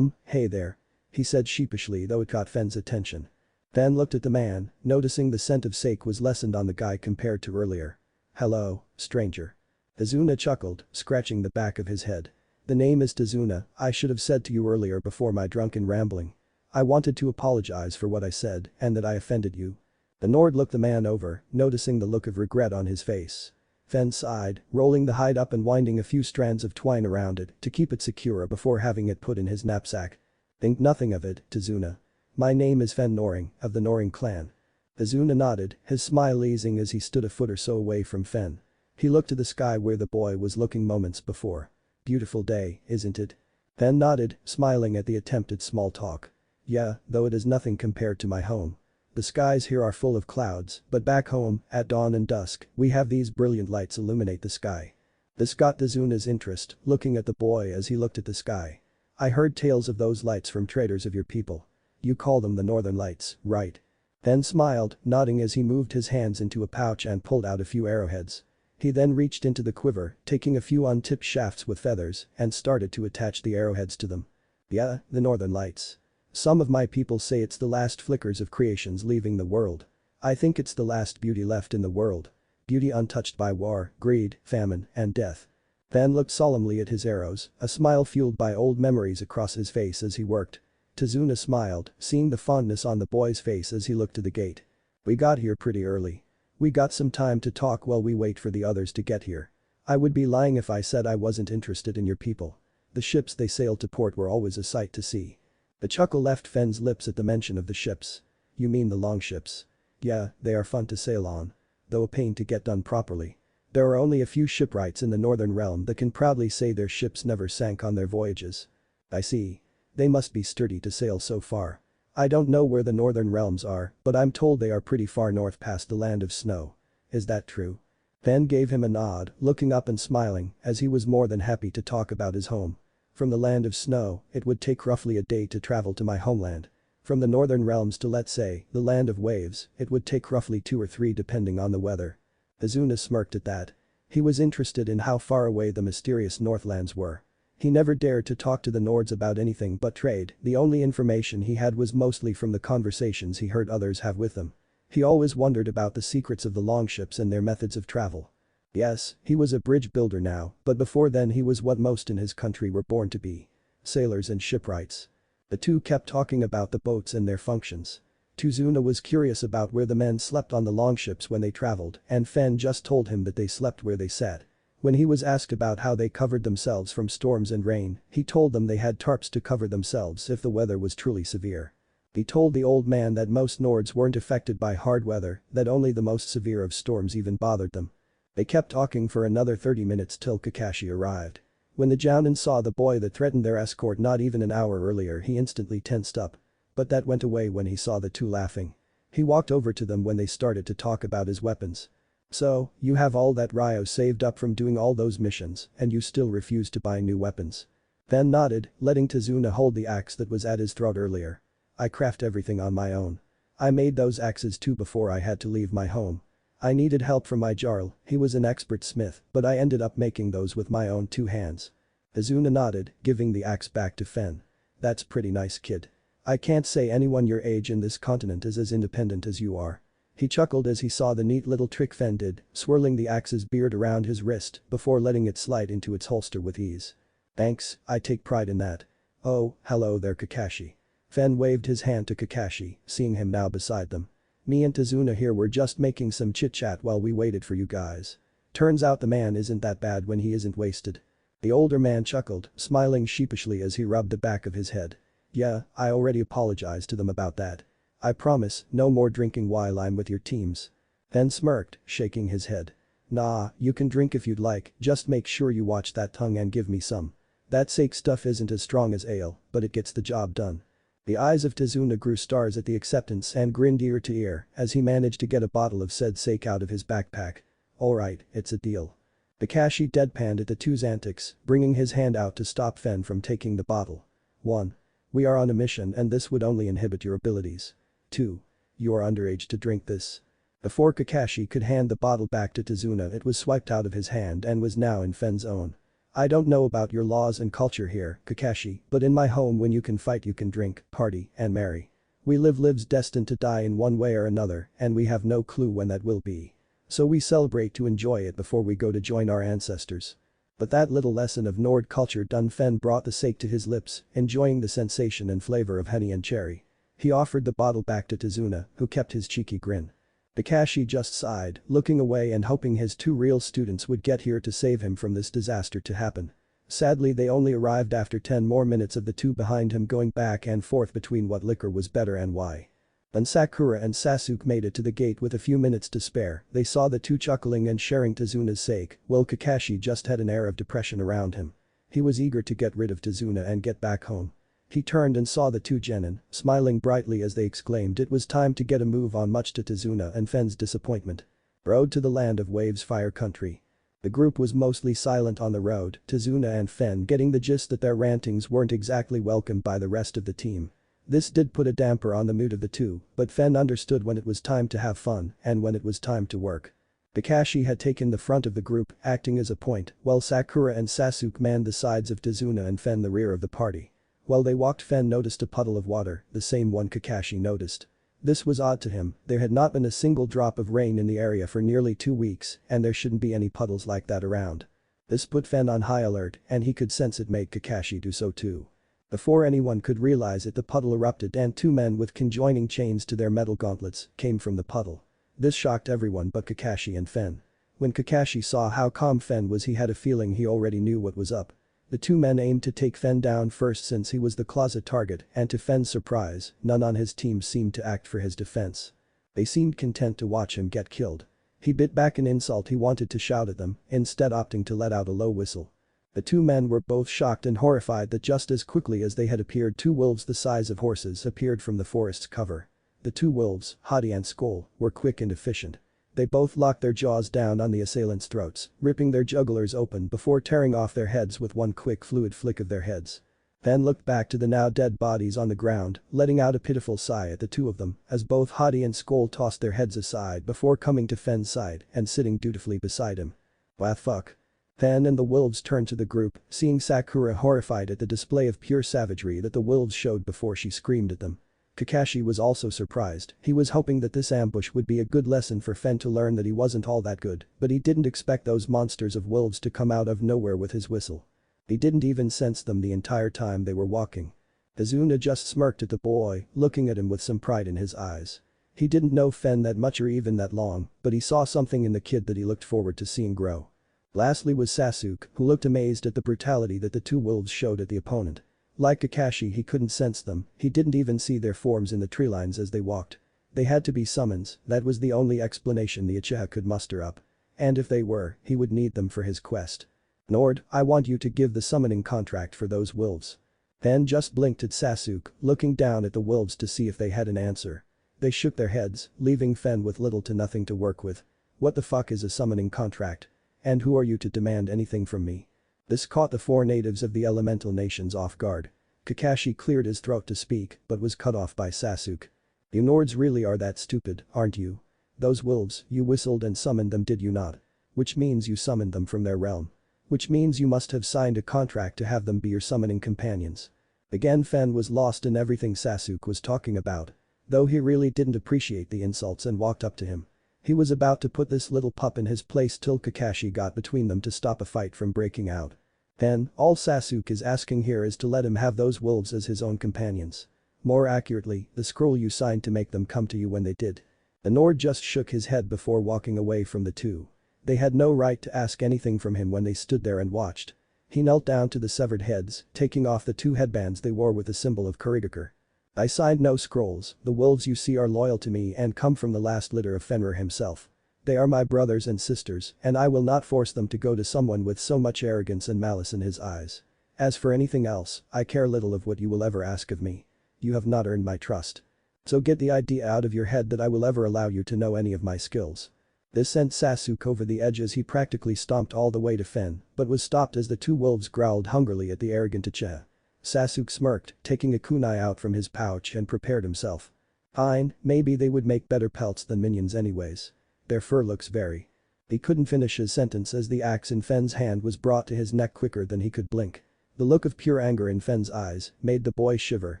Hey there. He said sheepishly, though it caught Fen's attention. Fen looked at the man, noticing the scent of sake was lessened on the guy compared to earlier. Hello, stranger. Tazuna chuckled, scratching the back of his head. The name is Tazuna, I should have said to you earlier before my drunken rambling. I wanted to apologize for what I said and that I offended you. The Nord looked the man over, noticing the look of regret on his face. Fen sighed, rolling the hide up and winding a few strands of twine around it to keep it secure before having it put in his knapsack. Think nothing of it, Tazuna. My name is Fen Noring, of the Noring clan. Tazuna nodded, his smile easing as he stood a foot or so away from Fen. He looked to the sky where the boy was looking moments before. Beautiful day, isn't it? Fen nodded, smiling at the attempted small talk. Yeah, though it is nothing compared to my home. The skies here are full of clouds, but back home, at dawn and dusk, we have these brilliant lights illuminate the sky. This got Tazuna's interest, looking at the boy as he looked at the sky. I heard tales of those lights from traders of your people. You call them the Northern Lights, right? Fen smiled, nodding as he moved his hands into a pouch and pulled out a few arrowheads. He then reached into the quiver, taking a few untipped shafts with feathers, and started to attach the arrowheads to them. Yeah, the Northern Lights. Some of my people say it's the last flickers of creations leaving the world. I think it's the last beauty left in the world. Beauty untouched by war, greed, famine, and death. Fen looked solemnly at his arrows, a smile fueled by old memories across his face as he worked. Tazuna smiled, seeing the fondness on the boy's face as he looked to the gate. We got here pretty early. We got some time to talk while we wait for the others to get here. I would be lying if I said I wasn't interested in your people. The ships they sailed to port were always a sight to see. A chuckle left Fen's lips at the mention of the ships. You mean the longships? Yeah, they are fun to sail on. Though a pain to get done properly. There are only a few shipwrights in the Northern Realm that can proudly say their ships never sank on their voyages. I see. They must be sturdy to sail so far. I don't know where the Northern Realms are, but I'm told they are pretty far north past the land of snow. Is that true? Fen gave him a nod, looking up and smiling, as he was more than happy to talk about his home. From the land of snow, it would take roughly a day to travel to my homeland. From the Northern Realms to, let's say, the land of waves, it would take roughly 2 or 3 depending on the weather. Azuna smirked at that. He was interested in how far away the mysterious Northlands were. He never dared to talk to the Nords about anything but trade, the only information he had was mostly from the conversations he heard others have with them. He always wondered about the secrets of the longships and their methods of travel. Yes, he was a bridge builder now, but before then he was what most in his country were born to be. Sailors and shipwrights. The two kept talking about the boats and their functions. Tazuna was curious about where the men slept on the longships when they traveled, and Fen just told him that they slept where they sat. When he was asked about how they covered themselves from storms and rain, he told them they had tarps to cover themselves if the weather was truly severe. He told the old man that most Nords weren't affected by hard weather, that only the most severe of storms even bothered them. They kept talking for another 30 minutes till Kakashi arrived. When the Jounin saw the boy that threatened their escort not even an hour earlier, he instantly tensed up. But that went away when he saw the two laughing. He walked over to them when they started to talk about his weapons. So, you have all that Ryo saved up from doing all those missions, and you still refuse to buy new weapons. Fen nodded, letting Tazuna hold the axe that was at his throat earlier. I craft everything on my own. I made those axes too before I had to leave my home. I needed help from my Jarl, he was an expert smith, but I ended up making those with my own 2 hands. Tazuna nodded, giving the axe back to Fen. That's pretty nice, kid. I can't say anyone your age in this continent is as independent as you are. He chuckled as he saw the neat little trick Fen did, swirling the axe's beard around his wrist before letting it slide into its holster with ease. Thanks, I take pride in that. Oh, hello there Kakashi. Fen waved his hand to Kakashi, seeing him now beside them. Me and Tazuna here were just making some chit-chat while we waited for you guys. Turns out the man isn't that bad when he isn't wasted. The older man chuckled, smiling sheepishly as he rubbed the back of his head. Yeah, I already apologized to them about that. I promise, no more drinking while I'm with your teams. Fen smirked, shaking his head. Nah, you can drink if you'd like, just make sure you watch that tongue and give me some. That sake stuff isn't as strong as ale, but it gets the job done. The eyes of Tazuna grew stars at the acceptance and grinned ear to ear as he managed to get a bottle of said sake out of his backpack. Alright, it's a deal. Kakashi deadpanned at the two's antics, bringing his hand out to stop Fen from taking the bottle. 1. We are on a mission and this would only inhibit your abilities. 2. You are underage to drink this. Before Kakashi could hand the bottle back to Tazuna, it was swiped out of his hand and was now in Fen's own. I don't know about your laws and culture here, Kakashi, but in my home when you can fight you can drink, party, and marry. We live lives destined to die in one way or another and we have no clue when that will be. So we celebrate to enjoy it before we go to join our ancestors. But that little lesson of Nord culture done, Fen brought the sake to his lips, enjoying the sensation and flavor of honey and cherry. He offered the bottle back to Tazuna, who kept his cheeky grin. Kakashi just sighed, looking away and hoping his two real students would get here to save him from this disaster to happen. Sadly, they only arrived after 10 more minutes of the two behind him going back and forth between what liquor was better and why. When Sakura and Sasuke made it to the gate with a few minutes to spare, they saw the two chuckling and sharing Tazuna's sake, while Kakashi just had an air of depression around him. He was eager to get rid of Tazuna and get back home. He turned and saw the two genin, smiling brightly as they exclaimed it was time to get a move on, much to Tazuna and Fen's disappointment. Road to the land of waves, fire country. The group was mostly silent on the road, Tazuna and Fen getting the gist that their rantings weren't exactly welcomed by the rest of the team. This did put a damper on the mood of the two, but Fen understood when it was time to have fun and when it was time to work. Kakashi had taken the front of the group, acting as a point, while Sakura and Sasuke manned the sides of Tazuna and Fen the rear of the party. While they walked, Fen noticed a puddle of water, the same one Kakashi noticed. This was odd to him, there had not been a single drop of rain in the area for nearly 2 weeks and there shouldn't be any puddles like that around. This put Fen on high alert and he could sense it made Kakashi do so too. Before anyone could realize it, the puddle erupted and two men with conjoining chains to their metal gauntlets came from the puddle. This shocked everyone but Kakashi and Fen. When Kakashi saw how calm Fen was, he had a feeling he already knew what was up. The two men aimed to take Fen down first since he was the closet target, and to Fen's surprise, none on his team seemed to act for his defense. They seemed content to watch him get killed. He bit back an insult he wanted to shout at them, instead opting to let out a low whistle. The two men were both shocked and horrified that just as quickly as they had appeared, two wolves the size of horses appeared from the forest's cover. The two wolves, Hadi and Skull, were quick and efficient. They both locked their jaws down on the assailants' throats, ripping their jugulars open before tearing off their heads with one quick fluid flick of their heads. Fen looked back to the now dead bodies on the ground, letting out a pitiful sigh at the two of them as both Hadi and Skull tossed their heads aside before coming to Fen's side and sitting dutifully beside him. "What fuck?" Fen and the wolves turned to the group, seeing Sakura horrified at the display of pure savagery that the wolves showed before she screamed at them. Kakashi was also surprised, he was hoping that this ambush would be a good lesson for Fen to learn that he wasn't all that good, but he didn't expect those monsters of wolves to come out of nowhere with his whistle. He didn't even sense them the entire time they were walking. Tazuna just smirked at the boy, looking at him with some pride in his eyes. He didn't know Fen that much or even that long, but he saw something in the kid that he looked forward to seeing grow. Lastly was Sasuke, who looked amazed at the brutality that the two wolves showed at the opponent. Like Kakashi, he couldn't sense them, he didn't even see their forms in the tree lines as they walked. They had to be summons, that was the only explanation the Uchiha could muster up. And if they were, he would need them for his quest. "Nord, I want you to give the summoning contract for those wolves." Fen just blinked at Sasuke, looking down at the wolves to see if they had an answer. They shook their heads, leaving Fen with little to nothing to work with. "What the fuck is a summoning contract? And who are you to demand anything from me?" This caught the four natives of the elemental nations off guard. Kakashi cleared his throat to speak, but was cut off by Sasuke. "You Nords really are that stupid, aren't you? Those wolves, you whistled and summoned them, did you not? Which means you summoned them from their realm. Which means you must have signed a contract to have them be your summoning companions." Again Fen was lost in everything Sasuke was talking about. Though he really didn't appreciate the insults and walked up to him. He was about to put this little pup in his place till Kakashi got between them to stop a fight from breaking out. Fen, all Sasuke is asking here is to let him have those wolves as his own companions. More accurately, the scroll you signed to make them come to you when they did. The Nord just shook his head before walking away from the two. They had no right to ask anything from him when they stood there and watched. He knelt down to the severed heads, taking off the two headbands they wore with the symbol of Kurigakure. "I signed no scrolls, the wolves you see are loyal to me and come from the last litter of Fenrir himself. They are my brothers and sisters, and I will not force them to go to someone with so much arrogance and malice in his eyes. As for anything else, I care little of what you will ever ask of me. You have not earned my trust. So get the idea out of your head that I will ever allow you to know any of my skills." This sent Sasuke over the edge as he practically stomped all the way to Fen, but was stopped as the two wolves growled hungrily at the arrogant Uchiha. Sasuke smirked, taking a kunai out from his pouch and prepared himself. Fine, maybe they would make better pelts than minions anyways. Their fur looks very. He couldn't finish his sentence as the axe in Fen's hand was brought to his neck quicker than he could blink. The look of pure anger in Fen's eyes made the boy shiver,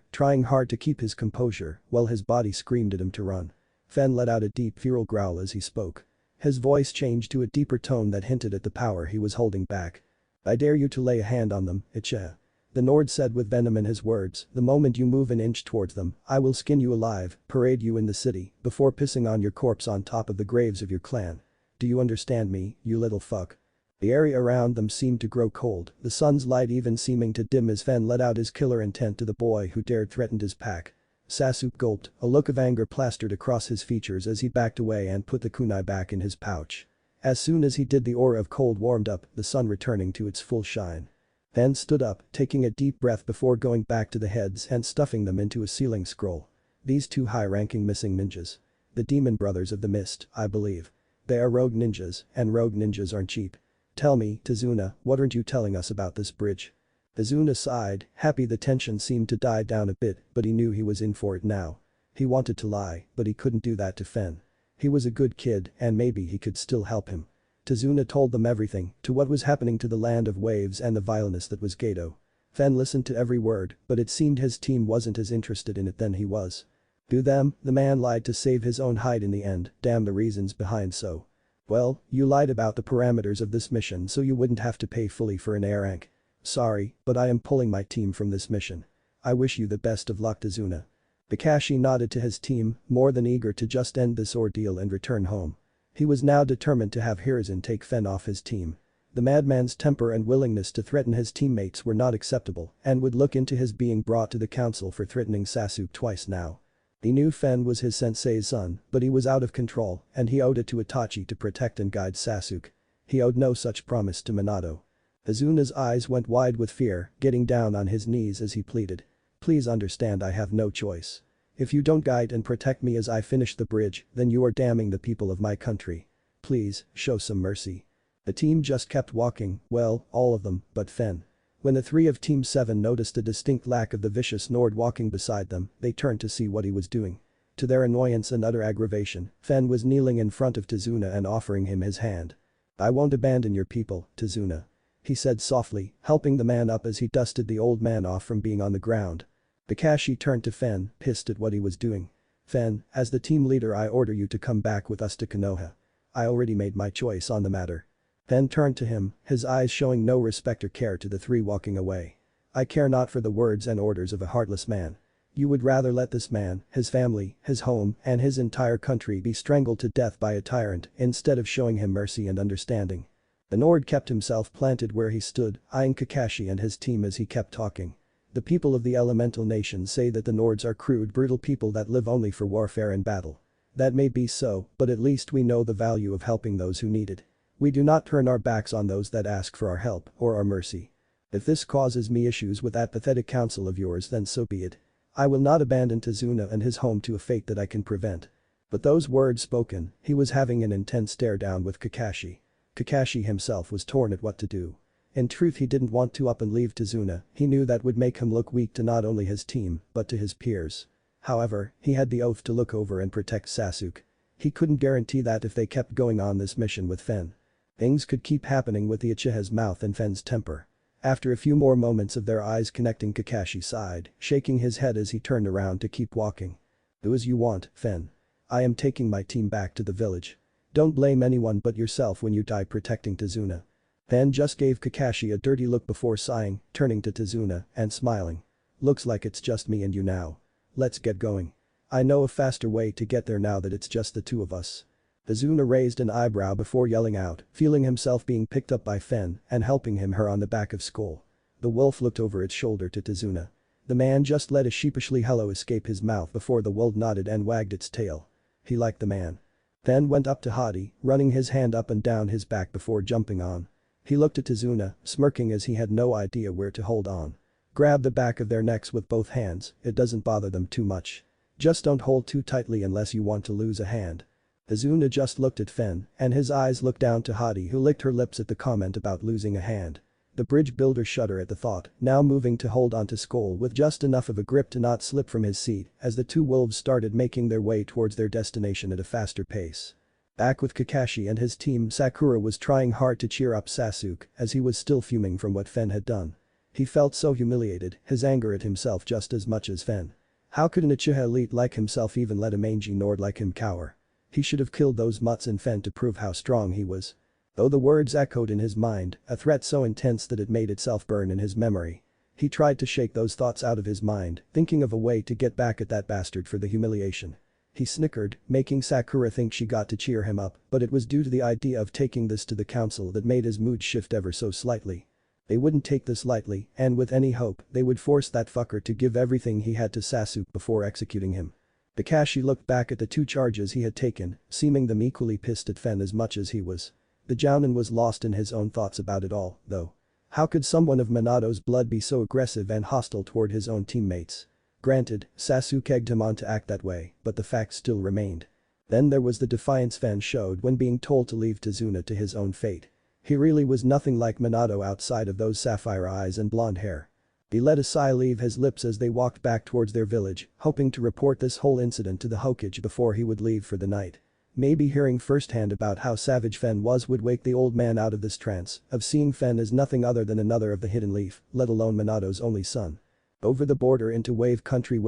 trying hard to keep his composure while his body screamed at him to run. Fen let out a deep feral growl as he spoke. His voice changed to a deeper tone that hinted at the power he was holding back. "I dare you to lay a hand on them, Uchiha," the Nord said with venom in his words. "The moment you move an inch towards them, I will skin you alive, parade you in the city, before pissing on your corpse on top of the graves of your clan. Do you understand me, you little fuck?" The area around them seemed to grow cold, the sun's light even seeming to dim as Fen let out his killer intent to the boy who dared threaten his pack. Sasuke gulped, a look of anger plastered across his features as he backed away and put the kunai back in his pouch. As soon as he did, the aura of cold warmed up, the sun returning to its full shine. Fen stood up, taking a deep breath before going back to the heads and stuffing them into a ceiling scroll. These two high-ranking missing ninjas. The demon brothers of the mist, I believe. They are rogue ninjas, and rogue ninjas aren't cheap. Tell me, Tazuna, what aren't you telling us about this bridge? Tazuna sighed, happy the tension seemed to die down a bit, but he knew he was in for it now. He wanted to lie, but he couldn't do that to Fen. He was a good kid and maybe he could still help him. Tazuna told them everything, to what was happening to the land of waves and the vileness that was Gedo. Fen listened to every word, but it seemed his team wasn't as interested in it than he was. Do them, the man lied to save his own hide in the end, damn the reasons behind so. Well, you lied about the parameters of this mission so you wouldn't have to pay fully for an air rank. Sorry, but I am pulling my team from this mission. I wish you the best of luck, Tazuna. Kakashi nodded to his team, more than eager to just end this ordeal and return home. He was now determined to have Hiruzen take Fen off his team. The madman's temper and willingness to threaten his teammates were not acceptable and would look into his being brought to the council for threatening Sasuke twice now. He knew Fen was his sensei's son, but he was out of control and he owed it to Itachi to protect and guide Sasuke. He owed no such promise to Minato. Azuna's eyes went wide with fear, getting down on his knees as he pleaded. Please understand, I have no choice. If you don't guide and protect me as I finish the bridge, then you are damning the people of my country. Please, show some mercy. The team just kept walking, well, all of them, but Fen. When the three of Team 7 noticed a distinct lack of the vicious Nord walking beside them, they turned to see what he was doing. To their annoyance and utter aggravation, Fen was kneeling in front of Tazuna and offering him his hand. I won't abandon your people, Tazuna. He said softly, helping the man up as he dusted the old man off from being on the ground. Kakashi turned to Fen, pissed at what he was doing. Fen, as the team leader, I order you to come back with us to Konoha. I already made my choice on the matter. Fen turned to him, his eyes showing no respect or care to the three walking away. I care not for the words and orders of a heartless man. You would rather let this man, his family, his home, and his entire country be strangled to death by a tyrant instead of showing him mercy and understanding. The Nord kept himself planted where he stood, eyeing Kakashi and his team as he kept talking. The people of the elemental nations say that the Nords are crude, brutal people that live only for warfare and battle. That may be so, but at least we know the value of helping those who need it. We do not turn our backs on those that ask for our help or our mercy. If this causes me issues with that pathetic council of yours, then so be it. I will not abandon Tazuna and his home to a fate that I can prevent. But those words spoken, he was having an intense stare down with Kakashi. Kakashi himself was torn at what to do. In truth, he didn't want to up and leave Tazuna, he knew that would make him look weak to not only his team, but to his peers. However, he had the oath to look over and protect Sasuke. He couldn't guarantee that if they kept going on this mission with Fen. Things could keep happening with the Uchiha's mouth and Fen's temper. After a few more moments of their eyes connecting, Kakashi sighed, shaking his head as he turned around to keep walking. Do as you want, Fen. I am taking my team back to the village. Don't blame anyone but yourself when you die protecting Tazuna. Fen just gave Kakashi a dirty look before sighing, turning to Tazuna and smiling. Looks like it's just me and you now. Let's get going. I know a faster way to get there now that it's just the two of us. Tazuna raised an eyebrow before yelling out, feeling himself being picked up by Fen and helping her on the back of skull. The wolf looked over its shoulder to Tazuna. The man just let a sheepishly hello escape his mouth before the wolf nodded and wagged its tail. He liked the man. Fen went up to Hadi, running his hand up and down his back before jumping on. He looked at Tazuna, smirking as he had no idea where to hold on. grab the back of their necks with both hands, it doesn't bother them too much. Just don't hold too tightly unless you want to lose a hand. Izuna just looked at Fen, and his eyes looked down to Hadi, who licked her lips at the comment about losing a hand. The bridge builder shuddered at the thought, now moving to hold onto Skoll with just enough of a grip to not slip from his seat as the two wolves started making their way towards their destination at a faster pace. Back with Kakashi and his team, Sakura was trying hard to cheer up Sasuke as he was still fuming from what Fen had done. He felt so humiliated, his anger at himself just as much as Fen. How could an Uchiha elite like himself even let a mangy Nord like him cower? He should have killed those mutts in Fen to prove how strong he was. Though the words echoed in his mind, a threat so intense that it made itself burn in his memory. He tried to shake those thoughts out of his mind, thinking of a way to get back at that bastard for the humiliation. He snickered, making Sakura think she got to cheer him up, but it was due to the idea of taking this to the council that made his mood shift ever so slightly. They wouldn't take this lightly, and with any hope, they would force that fucker to give everything he had to Sasuke before executing him. Kakashi looked back at the two charges he had taken, seeming them equally pissed at Fen as much as he was. The Jounin was lost in his own thoughts about it all, though. How could someone of Minato's blood be so aggressive and hostile toward his own teammates? Granted, Sasuke egged him on to act that way, but the fact still remained. Then there was the defiance Fen showed when being told to leave Tazuna to his own fate. He really was nothing like Minato outside of those sapphire eyes and blonde hair. He let a sigh leave his lips as they walked back towards their village, hoping to report this whole incident to the Hokage before he would leave for the night. Maybe hearing firsthand about how savage Fen was would wake the old man out of this trance of seeing Fen as nothing other than another of the Hidden Leaf, let alone Minato's only son. Over the border into Wave Country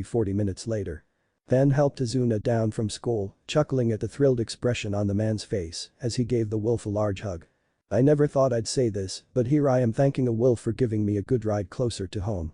40 minutes later. Fen helped Izuna down from Skoll, chuckling at the thrilled expression on the man's face as he gave the wolf a large hug. I never thought I'd say this, but here I am thanking a wolf for giving me a good ride closer to home.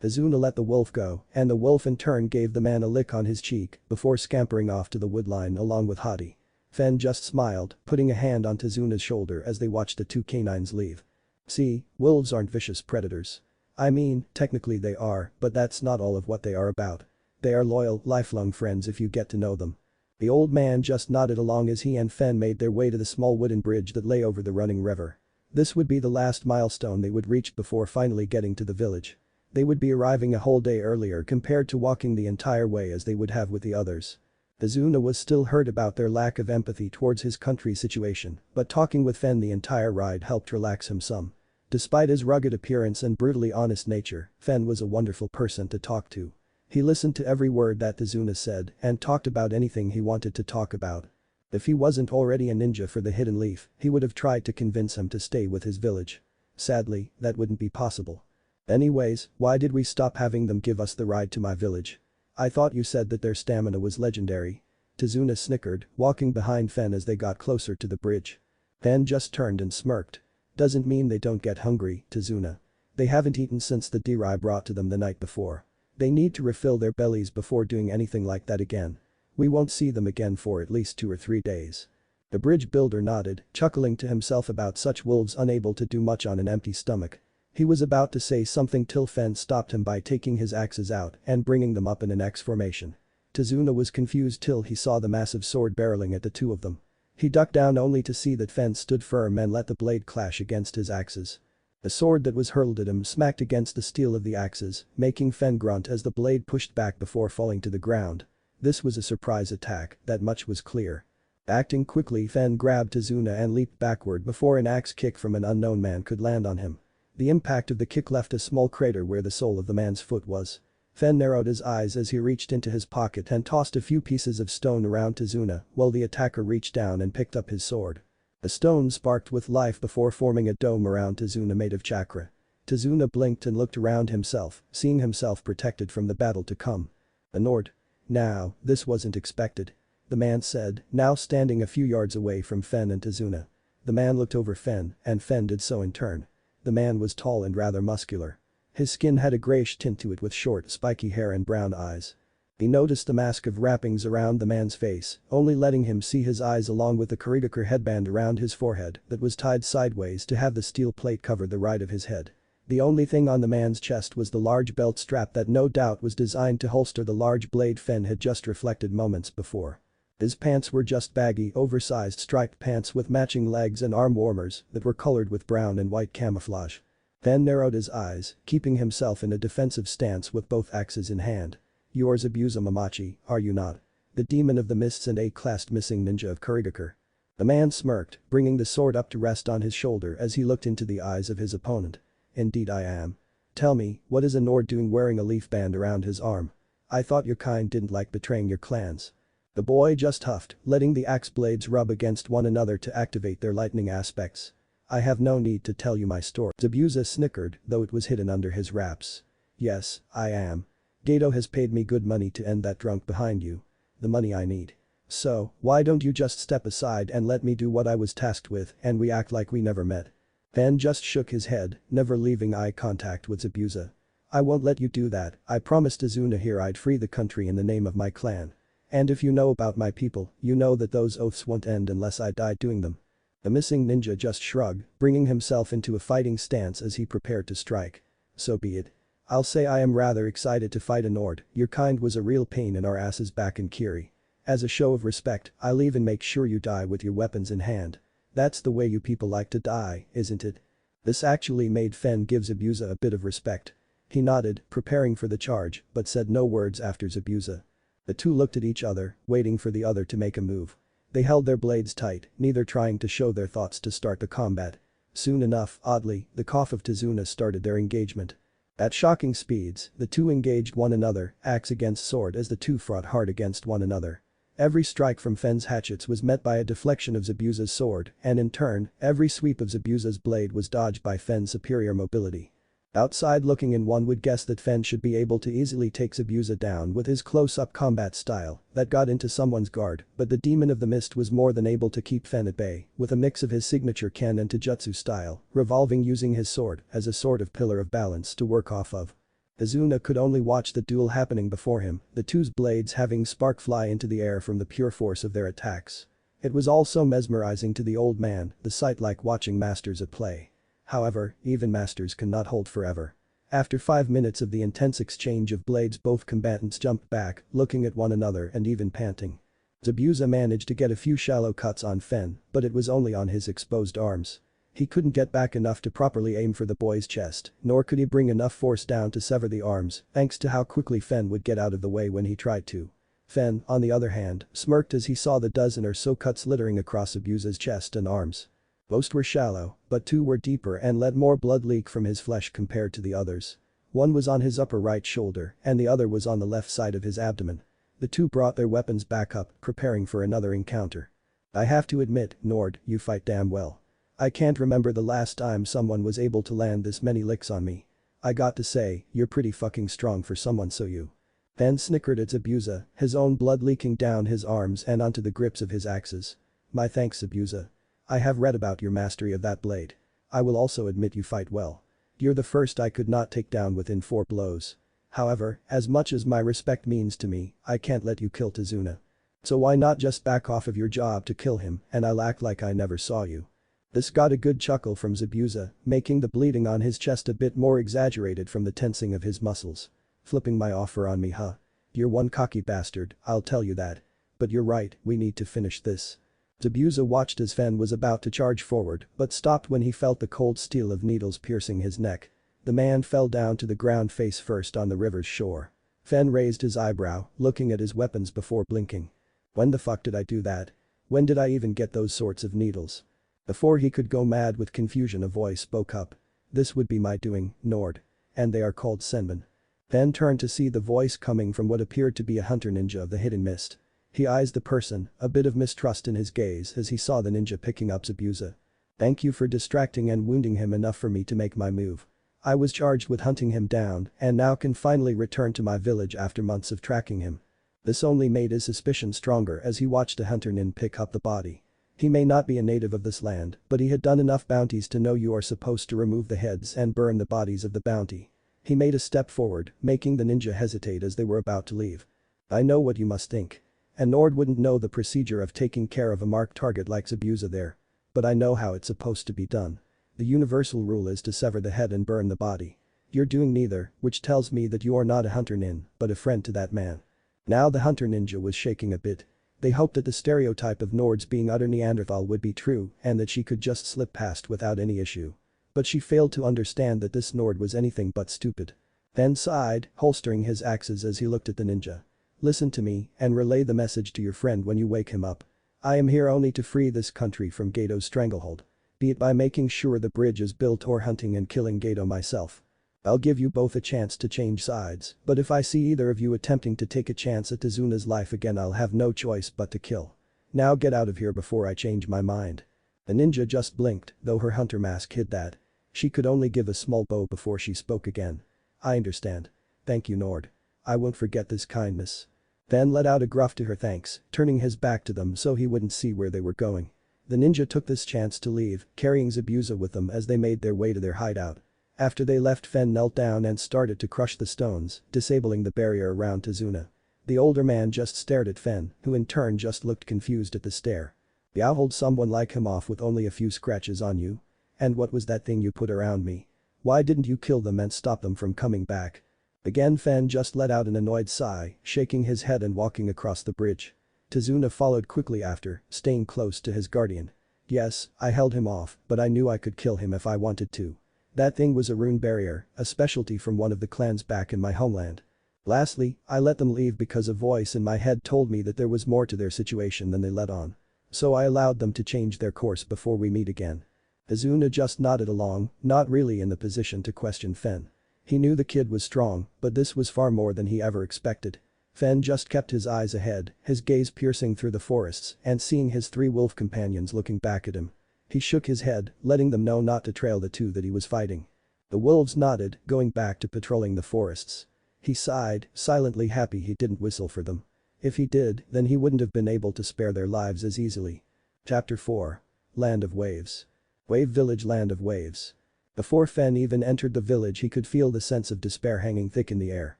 Izuna let the wolf go, and the wolf in turn gave the man a lick on his cheek before scampering off to the woodline along with Hadi. Fen just smiled, putting a hand on Izuna's shoulder as they watched the two canines leave. See, wolves aren't vicious predators. I mean, technically they are, but that's not all of what they are about. They are loyal, lifelong friends if you get to know them. The old man just nodded along as he and Fen made their way to the small wooden bridge that lay over the running river. This would be the last milestone they would reach before finally getting to the village. They would be arriving a whole day earlier compared to walking the entire way as they would have with the others. Izuna was still hurt about their lack of empathy towards his country's situation, but talking with Fen the entire ride helped relax him some. Despite his rugged appearance and brutally honest nature, Fen was a wonderful person to talk to. He listened to every word that Izuna said and talked about anything he wanted to talk about. If he wasn't already a ninja for the Hidden Leaf, he would have tried to convince him to stay with his village. Sadly, that wouldn't be possible. Anyways, why did we stop having them give us the ride to my village? I thought you said that their stamina was legendary. Izuna snickered, walking behind Fen as they got closer to the bridge. Fen just turned and smirked. Doesn't mean they don't get hungry, Izuna. They haven't eaten since the Dirai brought to them the night before. They need to refill their bellies before doing anything like that again. We won't see them again for at least 2 or 3 days. The bridge builder nodded, chuckling to himself about such wolves unable to do much on an empty stomach. He was about to say something till Fen stopped him by taking his axes out and bringing them up in an X formation. Izuna was confused till he saw the massive sword barreling at the two of them. He ducked down only to see that Fen stood firm and let the blade clash against his axes. The sword that was hurled at him smacked against the steel of the axes, making Fen grunt as the blade pushed back before falling to the ground. This was a surprise attack, that much was clear. Acting quickly, Fen grabbed Izuna and leaped backward before an axe kick from an unknown man could land on him. The impact of the kick left a small crater where the sole of the man's foot was. Fen narrowed his eyes as he reached into his pocket and tossed a few pieces of stone around Izuna while the attacker reached down and picked up his sword. The stone sparked with life before forming a dome around Izuna made of chakra. Izuna blinked and looked around himself, seeing himself protected from the battle to come. A Nord. Now, this wasn't expected. The man said, now standing a few yards away from Fen and Izuna. The man looked over Fen, and Fen did so in turn. The man was tall and rather muscular. His skin had a grayish tint to it with short, spiky hair and brown eyes. He noticed the mask of wrappings around the man's face, only letting him see his eyes along with the Kurigakure headband around his forehead that was tied sideways to have the steel plate cover the right of his head. The only thing on the man's chest was the large belt strap that no doubt was designed to holster the large blade Fen had just reflected moments before. His pants were just baggy, oversized striped pants with matching legs and arm warmers that were colored with brown and white camouflage. Fan narrowed his eyes, keeping himself in a defensive stance with both axes in hand. You're Zabuza Mamachi, are you not? The demon of the mists and A-class missing ninja of Kurigakure. The man smirked, bringing the sword up to rest on his shoulder as he looked into the eyes of his opponent. Indeed I am. Tell me, what is a Nord doing wearing a leaf band around his arm? I thought your kind didn't like betraying your clans. The boy just huffed, letting the axe blades rub against one another to activate their lightning aspects. I have no need to tell you my story. Zabuza snickered, though it was hidden under his wraps. Yes, I am. Gato has paid me good money to end that drunk behind you. The money I need. So, why don't you just step aside and let me do what I was tasked with and we act like we never met? Fan just shook his head, never leaving eye contact with Zabuza. I won't let you do that, I promised Azuna here I'd free the country in the name of my clan. And if you know about my people, you know that those oaths won't end unless I die doing them. The missing ninja just shrugged, bringing himself into a fighting stance as he prepared to strike. So be it. I'll say I am rather excited to fight a Nord, your kind was a real pain in our asses back in Kiri. As a show of respect, I'll even make sure you die with your weapons in hand. That's the way you people like to die, isn't it? This actually made Fen give Zabuza a bit of respect. He nodded, preparing for the charge, but said no words after Zabuza. The two looked at each other, waiting for the other to make a move. They held their blades tight, neither trying to show their thoughts to start the combat. Soon enough, oddly, the cough of Tazuna started their engagement. At shocking speeds, the two engaged one another, axe against sword as the two fought hard against one another. Every strike from Fen's hatchets was met by a deflection of Zabuza's sword, and in turn, every sweep of Zabuza's blade was dodged by Fen's superior mobility. Outside looking in, one would guess that Fen should be able to easily take Zabuza down with his close-up combat style that got into someone's guard, but the demon of the mist was more than able to keep Fen at bay with a mix of his signature Ken and Taijutsu style, revolving using his sword as a sort of pillar of balance to work off of. Azuna could only watch the duel happening before him, the two's blades having spark fly into the air from the pure force of their attacks. It was all so mesmerizing to the old man, the sight like watching masters at play. However, even masters cannot hold forever. After 5 minutes of the intense exchange of blades, both combatants jumped back, looking at one another and even panting. Zabuza managed to get a few shallow cuts on Fen, but it was only on his exposed arms. He couldn't get back enough to properly aim for the boy's chest, nor could he bring enough force down to sever the arms, thanks to how quickly Fen would get out of the way when he tried to. Fen, on the other hand, smirked as he saw the dozen or so cuts littering across Zabuza's chest and arms. Most were shallow, but 2 were deeper and let more blood leak from his flesh compared to the others. One was on his upper right shoulder and the other was on the left side of his abdomen. The two brought their weapons back up, preparing for another encounter. I have to admit, Nord, you fight damn well. I can't remember the last time someone was able to land this many licks on me. I got to say, you're pretty fucking strong for someone so you. Fen snickered at Zabuza, his own blood leaking down his arms and onto the grips of his axes. My thanks, Zabuza. I have read about your mastery of that blade. I will also admit you fight well. You're the first I could not take down within 4 blows. However, as much as my respect means to me, I can't let you kill Tazuna. So why not just back off of your job to kill him and I'll act like I never saw you. This got a good chuckle from Zabuza, making the bleeding on his chest a bit more exaggerated from the tensing of his muscles. Flipping my offer on me, huh? You're one cocky bastard, I'll tell you that. But you're right, we need to finish this. Zabuza watched as Fen was about to charge forward but stopped when he felt the cold steel of needles piercing his neck. The man fell down to the ground face first on the river's shore. Fen raised his eyebrow, looking at his weapons before blinking. When the fuck did I do that? When did I even get those sorts of needles? Before he could go mad with confusion, a voice spoke up. This would be my doing, Nord. And they are called Senbon. Fen turned to see the voice coming from what appeared to be a hunter ninja of the hidden mist. He eyes the person, a bit of mistrust in his gaze as he saw the ninja picking up Zabuza. Thank you for distracting and wounding him enough for me to make my move. I was charged with hunting him down and now can finally return to my village after months of tracking him. This only made his suspicion stronger as he watched a hunter nin pick up the body. He may not be a native of this land, but he had done enough bounties to know you are supposed to remove the heads and burn the bodies of the bounty. He made a step forward, making the ninja hesitate as they were about to leave. I know what you must think. And Nord wouldn't know the procedure of taking care of a marked target like Zabuza there. But I know how it's supposed to be done. The universal rule is to sever the head and burn the body. You're doing neither, which tells me that you are not a hunter nin, but a friend to that man. Now the hunter ninja was shaking a bit. They hoped that the stereotype of Nords being utter Neanderthal would be true and that she could just slip past without any issue. But she failed to understand that this Nord was anything but stupid. Fan sighed, holstering his axes as he looked at the ninja. Listen to me and relay the message to your friend when you wake him up. I am here only to free this country from Gato's stranglehold. Be it by making sure the bridge is built or hunting and killing Gato myself. I'll give you both a chance to change sides, but if I see either of you attempting to take a chance at Tizuna's life again, I'll have no choice but to kill. Now get out of here before I change my mind. The ninja just blinked, though her hunter mask hid that. She could only give a small bow before she spoke again. I understand. Thank you, Nord. I won't forget this kindness. Fan let out a gruff to her thanks, turning his back to them so he wouldn't see where they were going. The ninja took this chance to leave, carrying Zabuza with them as they made their way to their hideout. After they left, Fen knelt down and started to crush the stones, disabling the barrier around Tizuna. The older man just stared at Fen, who in turn just looked confused at the stare. "I'll hold someone like him off with only a few scratches on you? And what was that thing you put around me? Why didn't you kill them and stop them from coming back?" Again Fen just let out an annoyed sigh, shaking his head and walking across the bridge. Tizuna followed quickly after, staying close to his guardian. "Yes, I held him off, but I knew I could kill him if I wanted to. That thing was a rune barrier, a specialty from one of the clans back in my homeland. Lastly, I let them leave because a voice in my head told me that there was more to their situation than they let on. So I allowed them to change their course before we meet again." Tizuna just nodded along, not really in the position to question Fen. He knew the kid was strong, but this was far more than he ever expected. Fen just kept his eyes ahead, his gaze piercing through the forests and seeing his three wolf companions looking back at him. He shook his head, letting them know not to trail the two that he was fighting. The wolves nodded, going back to patrolling the forests. He sighed, silently happy he didn't whistle for them. If he did, then he wouldn't have been able to spare their lives as easily. Chapter 4. Land of Waves. Wave Village, Land of Waves. Before Fen even entered the village, he could feel the sense of despair hanging thick in the air.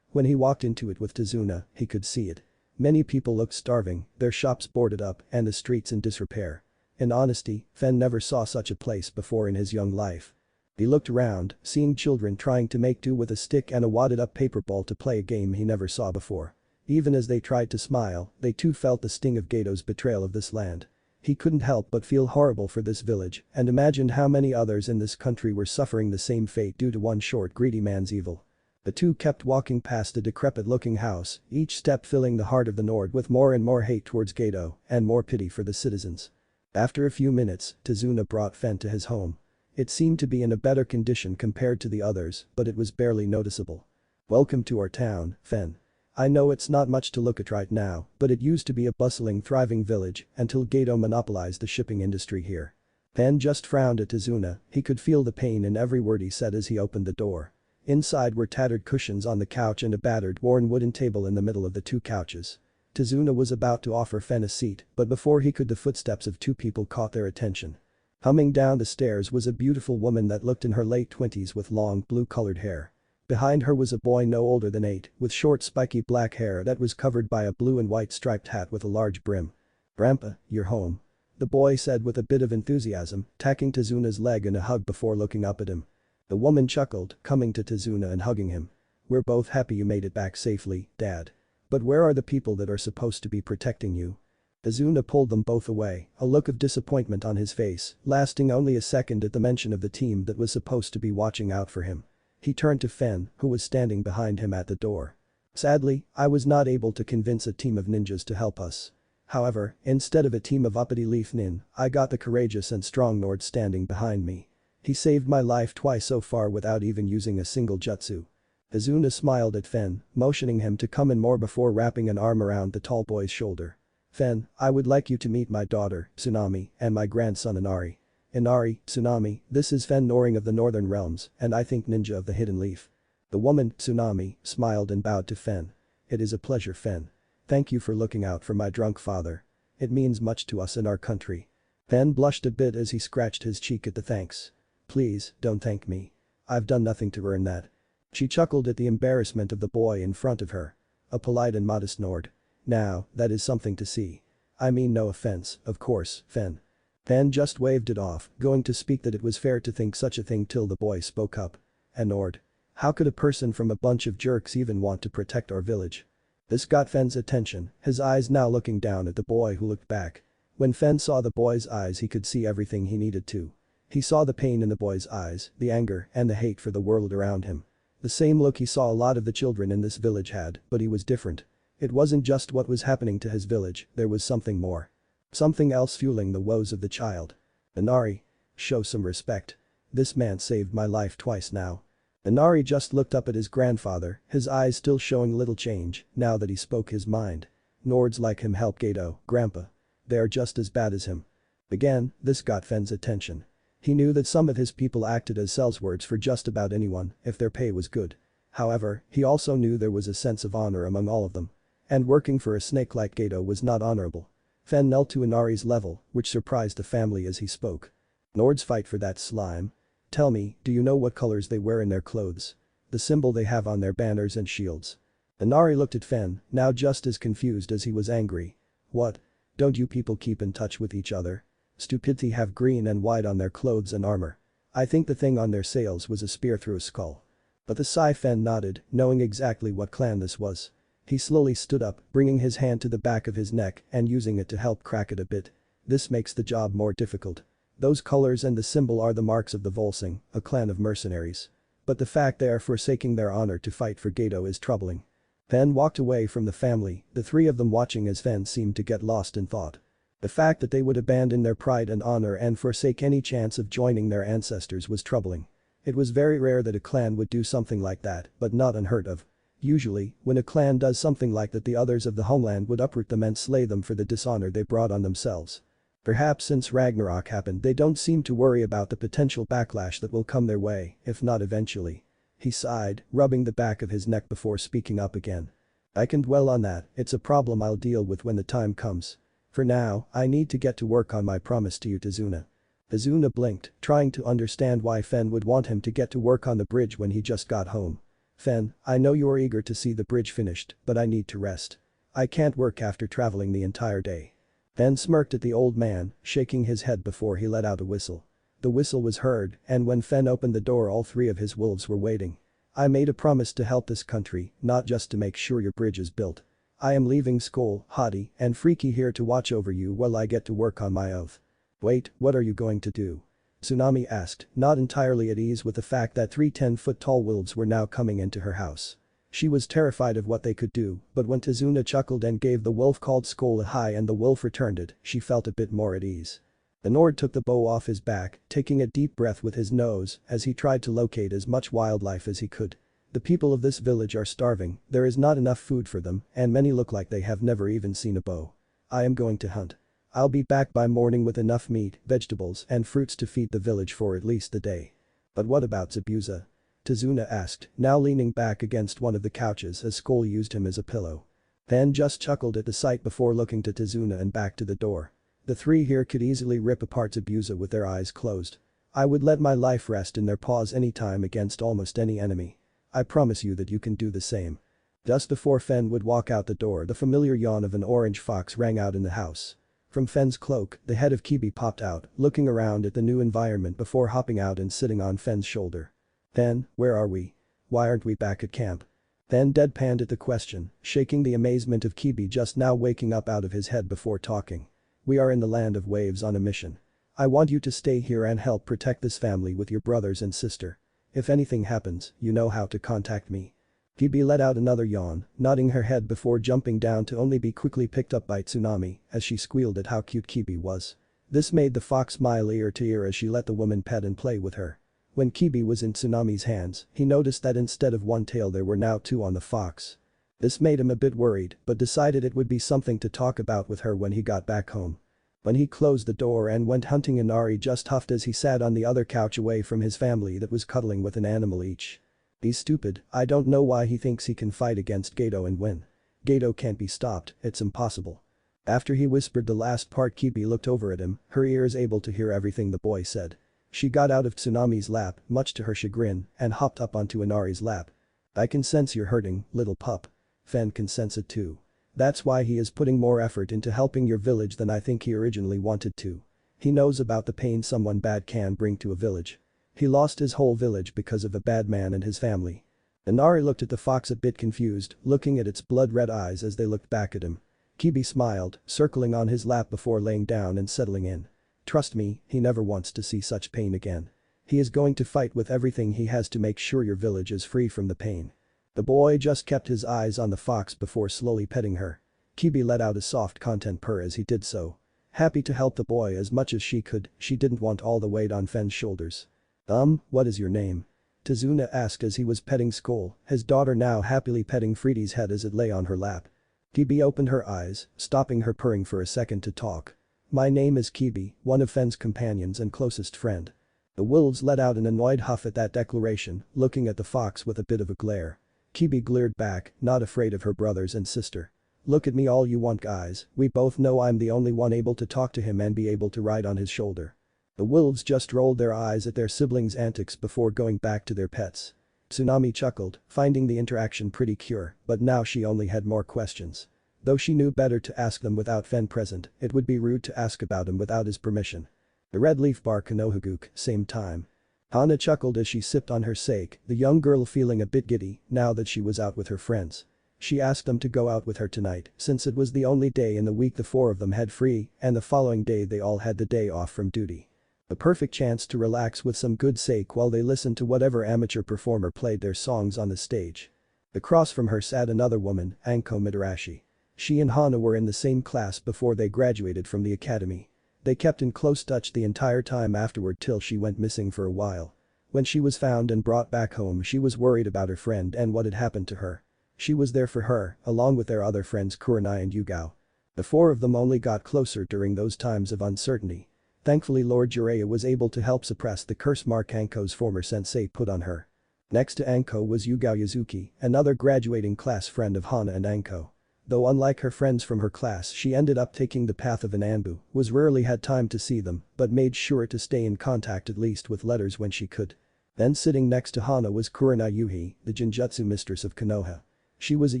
When he walked into it with Tizuna, he could see it. Many people looked starving, their shops boarded up and the streets in disrepair. In honesty, Fen never saw such a place before in his young life. He looked around, seeing children trying to make do with a stick and a wadded-up paper ball to play a game he never saw before. Even as they tried to smile, they too felt the sting of Gato's betrayal of this land. He couldn't help but feel horrible for this village and imagined how many others in this country were suffering the same fate due to one short greedy man's evil. The two kept walking past a decrepit-looking house, each step filling the heart of the Nord with more and more hate towards Gato and more pity for the citizens. After a few minutes, Tizuna brought Fen to his home. It seemed to be in a better condition compared to the others, but it was barely noticeable. "Welcome to our town, Fen. I know it's not much to look at right now, but it used to be a bustling, thriving village until Gato monopolized the shipping industry here." Fen just frowned at Tizuna, he could feel the pain in every word he said as he opened the door. Inside were tattered cushions on the couch and a battered, worn wooden table in the middle of the two couches. Tizuna was about to offer Fen a seat, but before he could, the footsteps of two people caught their attention. Coming down the stairs was a beautiful woman that looked in her late 20s with long, blue-colored hair. Behind her was a boy no older than 8, with short spiky black hair that was covered by a blue and white striped hat with a large brim. "Grandpa, you're home," the boy said with a bit of enthusiasm, tacking Tizuna's leg in a hug before looking up at him. The woman chuckled, coming to Tizuna and hugging him. "We're both happy you made it back safely, Dad. But where are the people that are supposed to be protecting you?" Tizuna pulled them both away, a look of disappointment on his face, lasting only a second at the mention of the team that was supposed to be watching out for him. He turned to Fen, who was standing behind him at the door. "Sadly, I was not able to convince a team of ninjas to help us. However, instead of a team of uppity leaf nin, I got the courageous and strong Nord standing behind me. He saved my life twice so far without even using a single jutsu." Tizuna smiled at Fen, motioning him to come in more before wrapping an arm around the tall boy's shoulder. "Fen, I would like you to meet my daughter, Tsunami, and my grandson Inari. Inari, Tsunami, this is Fen Noring of the Northern Realms, and I think ninja of the Hidden Leaf." The woman, Tsunami, smiled and bowed to Fen. "It is a pleasure, Fen. Thank you for looking out for my drunk father. It means much to us in our country." Fen blushed a bit as he scratched his cheek at the thanks. "Please, don't thank me. I've done nothing to earn that." She chuckled at the embarrassment of the boy in front of her. A polite and modest Nord. "Now, that is something to see. I mean no offense, of course, Fen." Fen just waved it off, going to speak that it was fair to think such a thing till the boy spoke up. "And Nord. How could a person from a bunch of jerks even want to protect our village?" This got Fen's attention, his eyes now looking down at the boy who looked back. When Fen saw the boy's eyes, he could see everything he needed to. He saw the pain in the boy's eyes, the anger, and the hate for the world around him. The same look he saw a lot of the children in this village had, but he was different. It wasn't just what was happening to his village, there was something more. Something else fueling the woes of the child. Inari. Show some respect. This man saved my life twice now. Inari just looked up at his grandfather, his eyes still showing little change, now that he spoke his mind. Nords like him help Gato, grandpa. They are just as bad as him. Again, this got Fen's attention. He knew that some of his people acted as sellswords for just about anyone, if their pay was good. However, he also knew there was a sense of honor among all of them. And working for a snake like Gato was not honorable. Fen knelt to Inari's level, which surprised the family as he spoke. Nords fight for that slime. Tell me, do you know what colors they wear in their clothes? The symbol they have on their banners and shields. Inari looked at Fen, now just as confused as he was angry. What? Don't you people keep in touch with each other? Stupidity have green and white on their clothes and armor. I think the thing on their sails was a spear through a skull. But the Sai Fen nodded, knowing exactly what clan this was. He slowly stood up, bringing his hand to the back of his neck and using it to help crack it a bit. This makes the job more difficult. Those colors and the symbol are the marks of the Volsung, a clan of mercenaries. But the fact they are forsaking their honor to fight for Gato is troubling. Fen walked away from the family, the three of them watching as Fen seemed to get lost in thought. The fact that they would abandon their pride and honor and forsake any chance of joining their ancestors was troubling. It was very rare that a clan would do something like that, but not unheard of. Usually, when a clan does something like that, the others of the homeland would uproot them and slay them for the dishonor they brought on themselves. Perhaps since Ragnarok happened they don't seem to worry about the potential backlash that will come their way, if not eventually. He sighed, rubbing the back of his neck before speaking up again. I can dwell on that, it's a problem I'll deal with when the time comes. For now, I need to get to work on my promise to you, Tazuna. Tazuna blinked, trying to understand why Fen would want him to get to work on the bridge when he just got home. Fen, I know you are eager to see the bridge finished, but I need to rest. I can't work after traveling the entire day. Fen smirked at the old man, shaking his head before he let out a whistle. The whistle was heard, and when Fen opened the door all three of his wolves were waiting. I made a promise to help this country, not just to make sure your bridge is built. I am leaving Skull, Hottie, and Freaky here to watch over you while I get to work on my oath. Wait, what are you going to do? Tsunami asked, not entirely at ease with the fact that 3 10-foot-tall wolves were now coming into her house. She was terrified of what they could do, but when Tazuna chuckled and gave the wolf called Skull a hi and the wolf returned it, she felt a bit more at ease. The Nord took the bow off his back, taking a deep breath with his nose as he tried to locate as much wildlife as he could. The people of this village are starving, there is not enough food for them, and many look like they have never even seen a bow. I am going to hunt. I'll be back by morning with enough meat, vegetables, and fruits to feed the village for at least a day. But what about Zabuza? Tazuna asked, now leaning back against one of the couches as Skull used him as a pillow. Fen just chuckled at the sight before looking to Tazuna and back to the door. The three here could easily rip apart Zabuza with their eyes closed. I would let my life rest in their paws anytime against almost any enemy. I promise you that you can do the same. Just before Fen would walk out the door, the familiar yawn of an orange fox rang out in the house. From Fen's cloak, the head of Kibi popped out, looking around at the new environment before hopping out and sitting on Fen's shoulder. Fen, where are we? Why aren't we back at camp? Fen deadpanned at the question, shaking the amazement of Kibi just now waking up out of his head before talking. We are in the land of waves on a mission. I want you to stay here and help protect this family with your brothers and sister. If anything happens, you know how to contact me. Kibi let out another yawn, nodding her head before jumping down to only be quickly picked up by Tsunami as she squealed at how cute Kibi was. This made the fox smile ear to ear as she let the woman pet and play with her. When Kibi was in Tsunami's hands, he noticed that instead of one tail there were now 2 on the fox. This made him a bit worried, but decided it would be something to talk about with her when he got back home. When he closed the door and went hunting, Inari just huffed as he sat on the other couch away from his family that was cuddling with an animal each. He's stupid, I don't know why he thinks he can fight against Gato and win. Gato can't be stopped, it's impossible. After he whispered the last part, Kibi looked over at him, her ears able to hear everything the boy said. She got out of Tsunami's lap, much to her chagrin, and hopped up onto Inari's lap. I can sense you're hurting, little pup. Fen can sense it too. That's why he is putting more effort into helping your village than I think he originally wanted to. He knows about the pain someone bad can bring to a village. He lost his whole village because of a bad man and his family. Inari looked at the fox a bit confused, looking at its blood-red eyes as they looked back at him. Kibi smiled, circling on his lap before laying down and settling in. Trust me, he never wants to see such pain again. He is going to fight with everything he has to make sure your village is free from the pain." The boy just kept his eyes on the fox before slowly petting her. Kibi let out a soft content purr as he did so. Happy to help the boy as much as she could, she didn't want all the weight on Fen's shoulders. What is your name?" Tazuna asked as he was petting Skoll, his daughter now happily petting Fridi's head as it lay on her lap. Kibi opened her eyes, stopping her purring for a second to talk. "My name is Kibi, one of Fen's companions and closest friend." The wolves let out an annoyed huff at that declaration, looking at the fox with a bit of a glare. Kibi glared back, not afraid of her brothers and sister. "Look at me all you want guys, we both know I'm the only one able to talk to him and be able to ride on his shoulder." The wolves just rolled their eyes at their siblings' antics before going back to their pets. Tsunami chuckled, finding the interaction pretty cute, but now she only had more questions. Though she knew better to ask them without Fen present, it would be rude to ask about him without his permission. The red leaf bar Konohaguk, same time. Hana chuckled as she sipped on her sake, the young girl feeling a bit giddy now that she was out with her friends. She asked them to go out with her tonight since it was the only day in the week the four of them had free and the following day they all had the day off from duty. A perfect chance to relax with some good sake while they listened to whatever amateur performer played their songs on the stage. Across from her sat another woman, Anko Midarashi. She and Hana were in the same class before they graduated from the academy. They kept in close touch the entire time afterward till she went missing for a while. When she was found and brought back home she was worried about her friend and what had happened to her. She was there for her, along with their other friends Kurenai and Yugao. The four of them only got closer during those times of uncertainty. Thankfully Lord Jiraiya was able to help suppress the curse mark Anko's former sensei put on her. Next to Anko was Yugao Yazuki, another graduating class friend of Hana and Anko. Though unlike her friends from her class she ended up taking the path of an Anbu, was rarely had time to see them, but made sure to stay in contact at least with letters when she could. Then sitting next to Hana was Kurenai Yuhi, the Genjutsu mistress of Konoha. She was a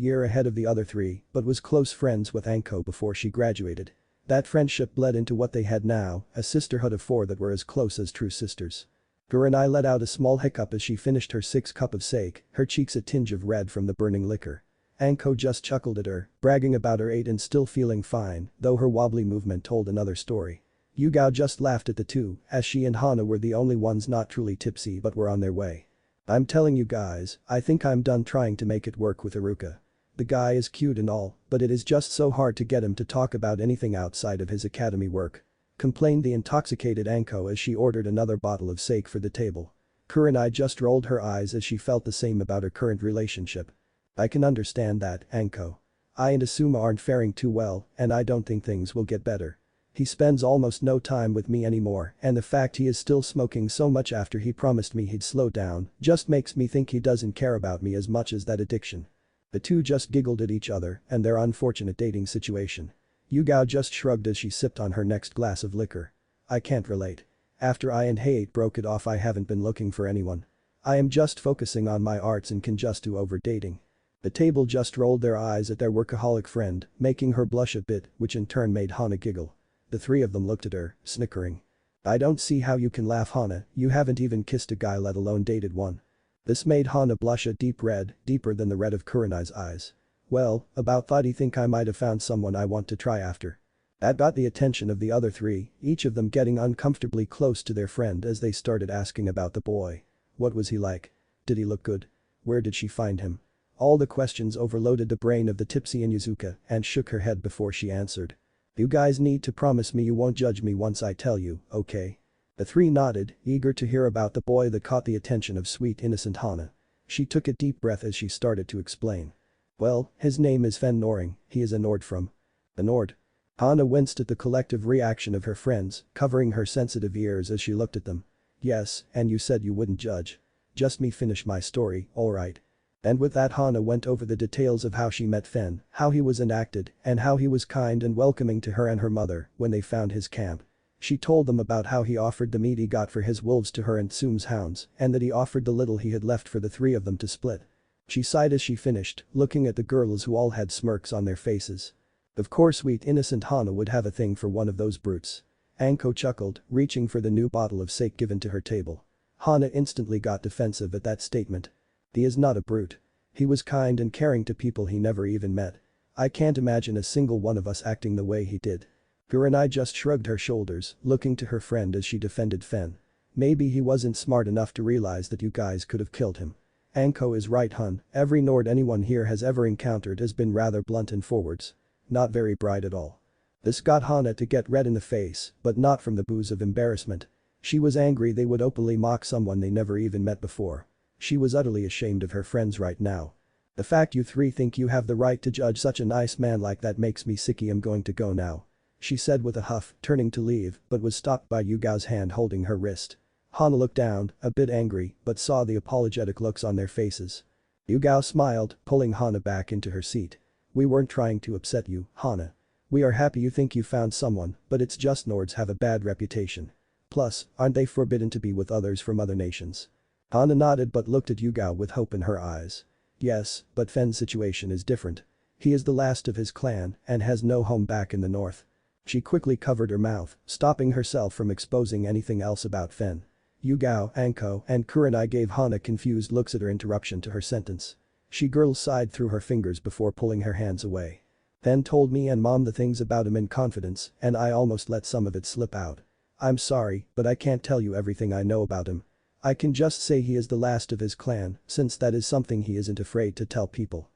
year ahead of the other three, but was close friends with Anko before she graduated. That friendship bled into what they had now, a sisterhood of four that were as close as true sisters. Kurenai let out a small hiccup as she finished her 6th cup of sake, her cheeks a tinge of red from the burning liquor. Anko just chuckled at her, bragging about her 8 and still feeling fine, though her wobbly movement told another story. Yugao just laughed at the two, as she and Hana were the only ones not truly tipsy but were on their way. "I'm telling you guys, I think I'm done trying to make it work with Iruka. The guy is cute and all, but it is just so hard to get him to talk about anything outside of his academy work," complained the intoxicated Anko as she ordered another bottle of sake for the table. Kurenai just rolled her eyes as she felt the same about her current relationship. "I can understand that, Anko. I and Asuma aren't faring too well, and I don't think things will get better. He spends almost no time with me anymore, and the fact he is still smoking so much after he promised me he'd slow down just makes me think he doesn't care about me as much as that addiction." The two just giggled at each other and their unfortunate dating situation. Yugao just shrugged as she sipped on her next glass of liquor. "I can't relate. After I and Hate broke it off I haven't been looking for anyone. I am just focusing on my arts and can just do over dating." The table just rolled their eyes at their workaholic friend, making her blush a bit, which in turn made Hana giggle. The three of them looked at her, snickering. "I don't see how you can laugh, Hana, you haven't even kissed a guy let alone dated one." This made Hana blush a deep red, deeper than the red of Kurenai's eyes. "Well, about thought he think I might have found someone I want to try after." That got the attention of the other three, each of them getting uncomfortably close to their friend as they started asking about the boy. What was he like? Did he look good? Where did she find him? All the questions overloaded the brain of the tipsy Inuzuka and shook her head before she answered. "You guys need to promise me you won't judge me once I tell you, okay?" The three nodded, eager to hear about the boy that caught the attention of sweet innocent Hana. She took a deep breath as she started to explain. "Well, his name is Fen Noring, he is a Nord from." "The Nord?" Hana winced at the collective reaction of her friends, covering her sensitive ears as she looked at them. "Yes, and you said you wouldn't judge. Just me finish my story, alright." And with that Hana went over the details of how she met Fen, how he was enacted, and how he was kind and welcoming to her and her mother when they found his camp. She told them about how he offered the meat he got for his wolves to her and Tsum's hounds, and that he offered the little he had left for the three of them to split. She sighed as she finished, looking at the girls who all had smirks on their faces. Of course sweet innocent Hana would have a thing for one of those brutes. Anko chuckled, reaching for the new bottle of sake given to her table. Hana instantly got defensive at that statement. "He is not a brute. He was kind and caring to people he never even met. I can't imagine a single one of us acting the way he did." Kurenai just shrugged her shoulders, looking to her friend as she defended Fen. Maybe he wasn't smart enough to realize that you guys could have killed him. Anko is right, hun, every Nord anyone here has ever encountered has been rather blunt and forwards. Not very bright at all. This got Hana to get red in the face, but not from the booze of embarrassment. She was angry they would openly mock someone they never even met before. She was utterly ashamed of her friends right now. The fact you three think you have the right to judge such a nice man like that makes me sicky. I'm going to go now. She said with a huff, turning to leave, but was stopped by Yugao's hand holding her wrist. Hana looked down, a bit angry, but saw the apologetic looks on their faces. Yugao smiled, pulling Hana back into her seat. We weren't trying to upset you, Hana. We are happy you think you found someone, but it's just Nords have a bad reputation. Plus, aren't they forbidden to be with others from other nations? Hana nodded but looked at Yugao with hope in her eyes. Yes, but Fen's situation is different. He is the last of his clan and has no home back in the north. She quickly covered her mouth, stopping herself from exposing anything else about Fen. Yugao, Anko, and Kurenai gave Hana confused looks at her interruption to her sentence. She sighed through her fingers before pulling her hands away. Fen told me and Mom the things about him in confidence, and I almost let some of it slip out. I'm sorry, but I can't tell you everything I know about him. I can just say he is the last of his clan, since that is something he isn't afraid to tell people.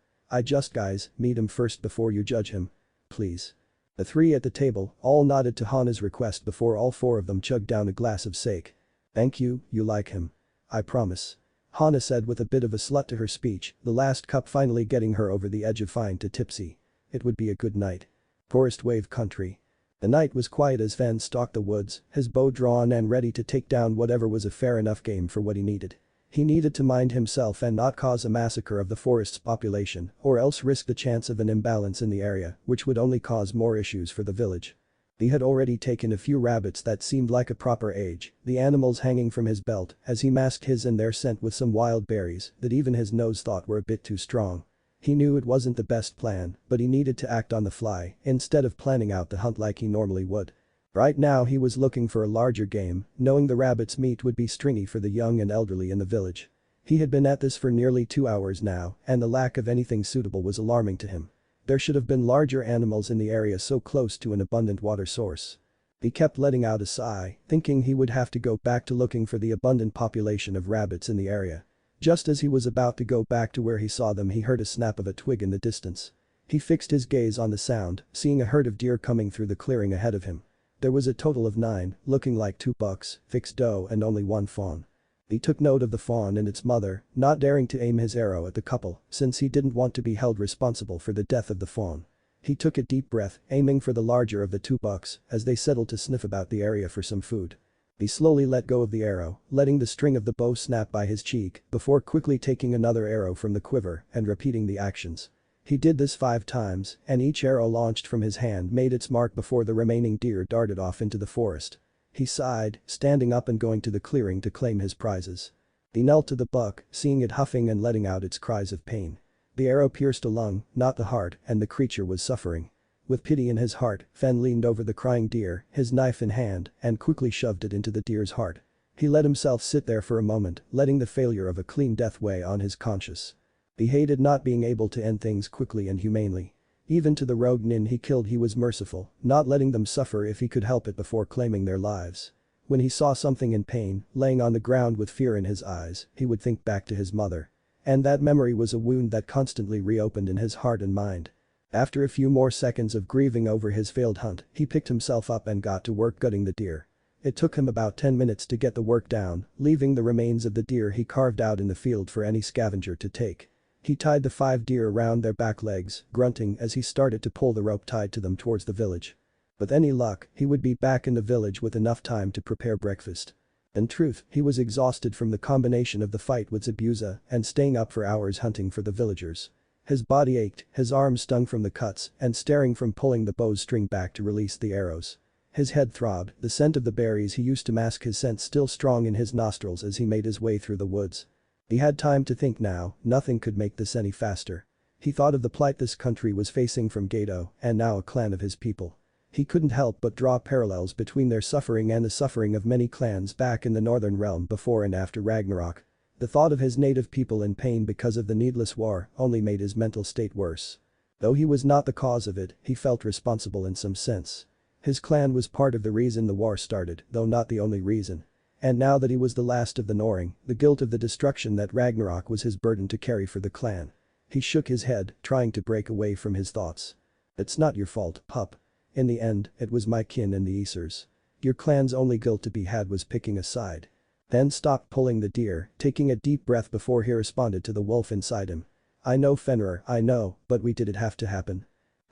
Guys, meet him first before you judge him. Please. The three at the table all nodded to Hana's request before all four of them chugged down a glass of sake. Thank you, you like him. I promise. Hana said with a bit of a slut to her speech, the last cup finally getting her over the edge of fine to tipsy. It would be a good night. Forest Wave Country. The night was quiet as Fen stalked the woods, his bow drawn and ready to take down whatever was a fair enough game for what he needed. He needed to mind himself and not cause a massacre of the forest's population or else risk the chance of an imbalance in the area, which would only cause more issues for the village. He had already taken a few rabbits that seemed like a proper age, the animals hanging from his belt as he masked his and their scent with some wild berries that even his nose thought were a bit too strong. He knew it wasn't the best plan, but he needed to act on the fly instead of planning out the hunt like he normally would. Right now he was looking for a larger game, knowing the rabbit's meat would be stringy for the young and elderly in the village. He had been at this for nearly 2 hours now, and the lack of anything suitable was alarming to him. There should have been larger animals in the area so close to an abundant water source. He kept letting out a sigh, thinking he would have to go back to looking for the abundant population of rabbits in the area. Just as he was about to go back to where he saw them, he heard a snap of a twig in the distance. He fixed his gaze on the sound, seeing a herd of deer coming through the clearing ahead of him. There was a total of 9, looking like 2 bucks, fixed doe and only 1 fawn. He took note of the fawn and its mother, not daring to aim his arrow at the couple since he didn't want to be held responsible for the death of the fawn. He took a deep breath, aiming for the larger of the 2 bucks as they settled to sniff about the area for some food. He slowly let go of the arrow, letting the string of the bow snap by his cheek before quickly taking another arrow from the quiver and repeating the actions. He did this 5 times, and each arrow launched from his hand made its mark before the remaining deer darted off into the forest. He sighed, standing up and going to the clearing to claim his prizes. He knelt to the buck, seeing it huffing and letting out its cries of pain. The arrow pierced a lung, not the heart, and the creature was suffering. With pity in his heart, Fen leaned over the crying deer, his knife in hand, and quickly shoved it into the deer's heart. He let himself sit there for a moment, letting the failure of a clean death weigh on his conscience. He hated not being able to end things quickly and humanely. Even to the rogue nin he killed he was merciful, not letting them suffer if he could help it before claiming their lives. When he saw something in pain, laying on the ground with fear in his eyes, he would think back to his mother. And that memory was a wound that constantly reopened in his heart and mind. After a few more seconds of grieving over his failed hunt, he picked himself up and got to work gutting the deer. It took him about 10 minutes to get the work down, leaving the remains of the deer he carved out in the field for any scavenger to take. He tied the 5 deer around their back legs, grunting as he started to pull the rope tied to them towards the village. With any luck, he would be back in the village with enough time to prepare breakfast. In truth, he was exhausted from the combination of the fight with Zabuza and staying up for hours hunting for the villagers. His body ached, his arms stung from the cuts and staring from pulling the bow's string back to release the arrows. His head throbbed, the scent of the berries he used to mask his scent still strong in his nostrils as he made his way through the woods. He had time to think now, nothing could make this any faster. He thought of the plight this country was facing from Gato and now a clan of his people. He couldn't help but draw parallels between their suffering and the suffering of many clans back in the Northern Realm before and after Ragnarok. The thought of his native people in pain because of the needless war only made his mental state worse. Though he was not the cause of it, he felt responsible in some sense. His clan was part of the reason the war started, though not the only reason. And now that he was the last of the Noring, the guilt of the destruction that Ragnarok was his burden to carry for the clan. He shook his head, trying to break away from his thoughts. It's not your fault, pup. In the end, it was my kin and the Aesir's. Your clan's only guilt to be had was picking a side. Then stopped pulling the deer, taking a deep breath before he responded to the wolf inside him. I know Fenrir, I know, but did it have to happen?